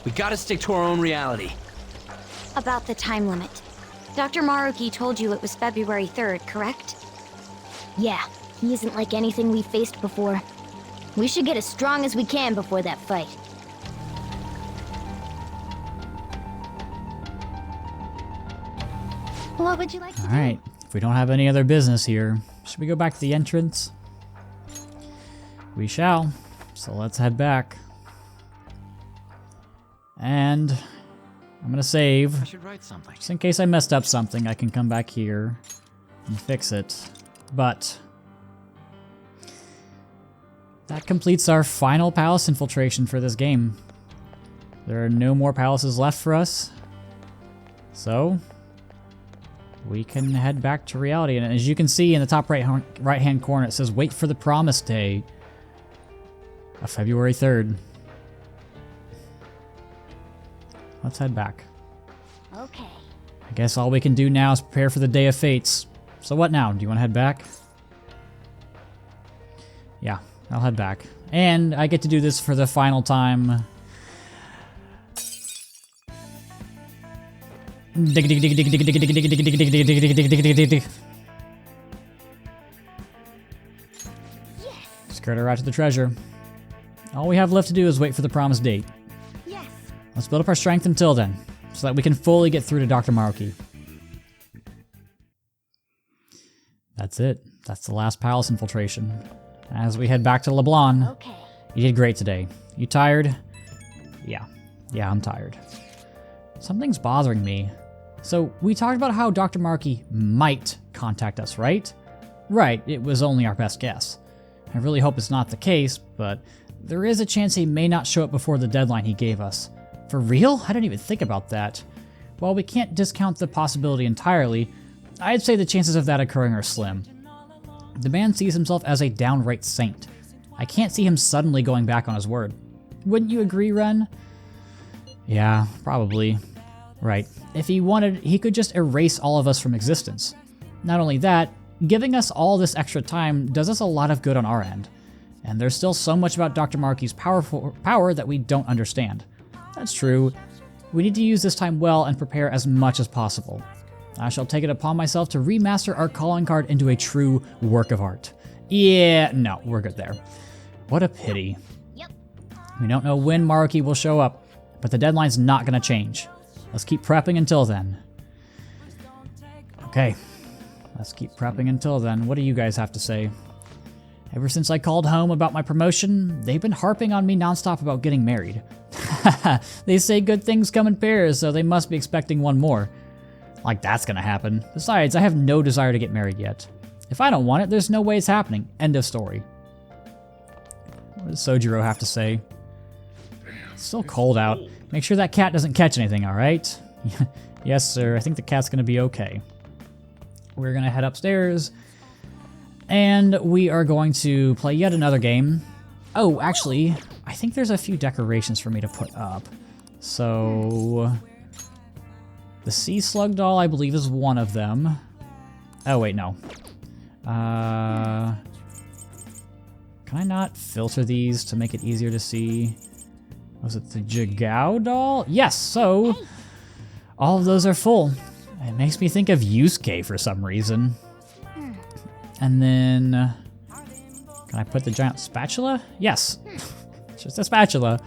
We gotta stick to our own reality. About the time limit. Dr. Maruki told you it was February 3rd, correct? Yeah, he isn't like anything we've faced before. We should get as strong as we can before that fight. What would you like to do? Alright, if we don't have any other business here, should we go back to the entrance? We shall. So let's head back. And I'm gonna save. I should write something. Just in case I messed up something, I can come back here and fix it. But that completes our final palace infiltration for this game. There are no more palaces left for us. So we can head back to reality. And as you can see in the top right-hand corner, it says, wait for the promise day of February 3rd. Let's head back. Okay. I guess all we can do now is prepare for the Day of Fates. So what now? Do you want to head back? Yeah, I'll head back. And I get to do this for the final time. Skirt her out to the treasure. All we have left to do is wait for the promised date. Yes. Let's build up our strength until then, so that we can fully get through to Dr. Maruki. That's it. That's the last palace infiltration. As we head back to LeBlanc. Okay. You did great today. You tired? Yeah. Yeah, I'm tired. Something's bothering me. So, we talked about how Dr. Maruki might contact us, right? Right, it was only our best guess. I really hope it's not the case, but there is a chance he may not show up before the deadline he gave us. For real? I didn't even think about that. While we can't discount the possibility entirely, I'd say the chances of that occurring are slim. The man sees himself as a downright saint. I can't see him suddenly going back on his word. Wouldn't you agree, Ren? Yeah, probably. Right. If he wanted, he could just erase all of us from existence. Not only that, giving us all this extra time does us a lot of good on our end. And there's still so much about Dr. Maruki's power that we don't understand. That's true. We need to use this time well and prepare as much as possible. I shall take it upon myself to remaster our calling card into a true work of art. Yeah, no, we're good there. What a pity. Yep. We don't know when Maruki will show up, but the deadline's not gonna change. Let's keep prepping until then. Okay, let's keep prepping until then. What do you guys have to say? Ever since I called home about my promotion, they've been harping on me nonstop about getting married. They say good things come in pairs, so they must be expecting one more. Like that's gonna happen. Besides, I have no desire to get married yet. If I don't want it, there's no way it's happening. End of story. What does Sojiro have to say? It's still cold out. Make sure that cat doesn't catch anything, alright? Yes, sir. I think the cat's gonna be okay. We're gonna head upstairs. And we are going to play yet another game. Oh, actually, I think there's a few decorations for me to put up. So... the sea slug doll, I believe, is one of them. Oh, wait, no. Can I not filter these to make it easier to see? Was it the Jigao doll? Yes, so all of those are full. It makes me think of Yusuke for some reason. And then, can I put the giant spatula? Yes, it's just a spatula.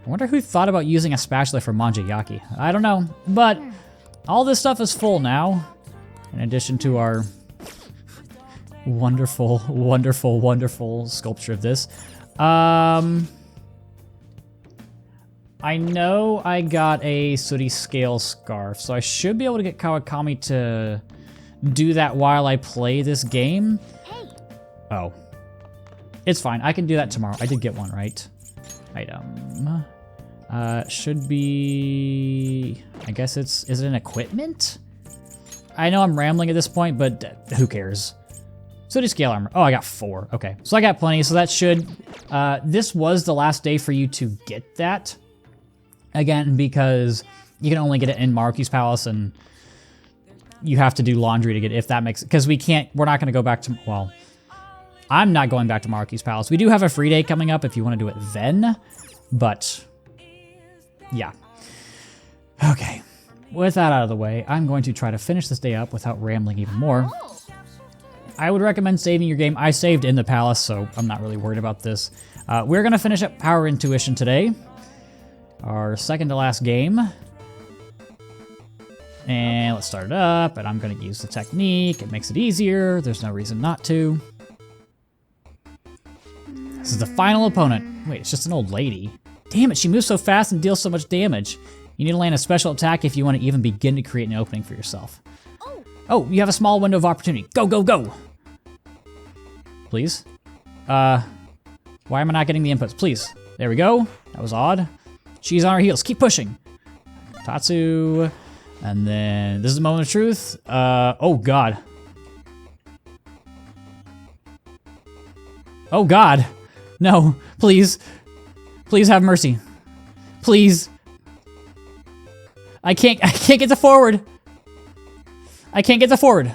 I wonder who thought about using a spatula for manjayaki. I don't know, but all this stuff is full now, in addition to our wonderful, wonderful, wonderful sculpture of this. I know I got a sooty scale scarf, so I should be able to get Kawakami to do that while I play this game. Oh. It's fine, I can do that tomorrow. I did get one, right? Item. Should be... I guess it's... is it an equipment? I know I'm rambling at this point, but who cares? Sooty scale armor. Oh, I got 4. Okay, so I got plenty, so that should... this was the last day for you to get that. Again, because you can only get it in Maruki's palace, and you have to do laundry to get it, if that makes... because we're not going to go back to... well, I'm not going back to Maruki's palace. We do have a free day coming up if you want to do it then, but... yeah. Okay. With that out of the way, I'm going to try to finish this day up without rambling even more. I would recommend saving your game. I saved in the palace, so I'm not really worried about this. We're going to finish up Power Intuition today. Our second to last game. And let's start it up, and I'm going to use the technique. It makes it easier. There's no reason not to. This is the final opponent. Wait, it's just an old lady. Damn it, she moves so fast and deals so much damage. You need to land a special attack if you want to even begin to create an opening for yourself. Oh, you have a small window of opportunity. Go, go, go! Please? Why am I not getting the inputs? Please. There we go. That was odd. She's on her heels. Keep pushing. Tatsu. And then this is the moment of truth. Oh God. Oh God. No, please. Please have mercy. Please. I can't get the forward. I can't get the forward.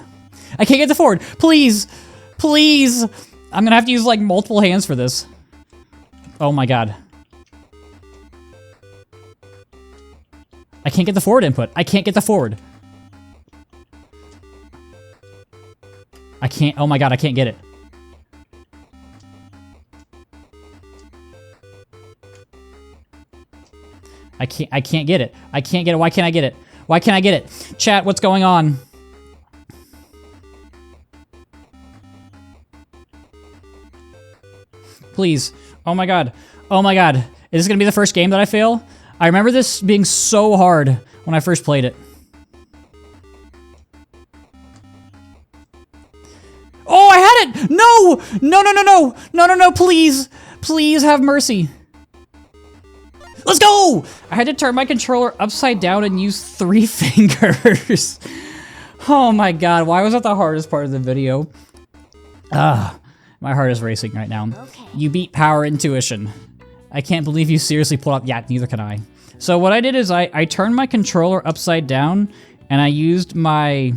I can't get the forward. Please. Please. I'm gonna have to use like multiple hands for this. Oh my God. I can't get the forward input. I can't get the forward. I can't. Oh my God, I can't get it. I can't get it. I can't get it. Why can't I get it? Why can't I get it? Chat, what's going on? Please. Oh my God. Oh my God. Is this gonna be the first game that I fail? I remember this being so hard when I first played it. Oh, I had it! No! No, no, no, no! No, no, no, please! Please have mercy. Let's go! I had to turn my controller upside down and use 3 fingers. Oh my God, why was that the hardest part of the video? My heart is racing right now. Okay. You beat Power Intuition. I can't believe you seriously pulled up. Yeah, neither can I. So what I did is I turned my controller upside down and I used my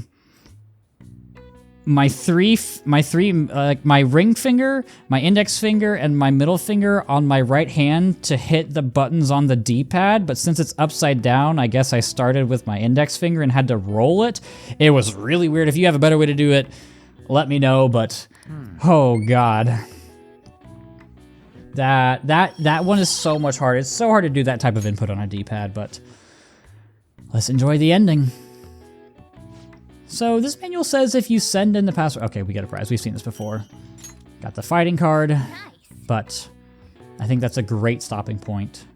ring finger, my index finger, and my middle finger on my right hand to hit the buttons on the D-pad, but since it's upside down, I guess I started with my index finger and had to roll it. It was really weird. If you have a better way to do it, let me know, but oh God. That one is so much harder. It's so hard to do that type of input on a D-pad, but let's enjoy the ending. So this manual says if you send in the password... Okay, we get a prize. We've seen this before. Got the fighting card, but I think that's a great stopping point.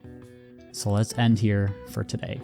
So let's end here for today.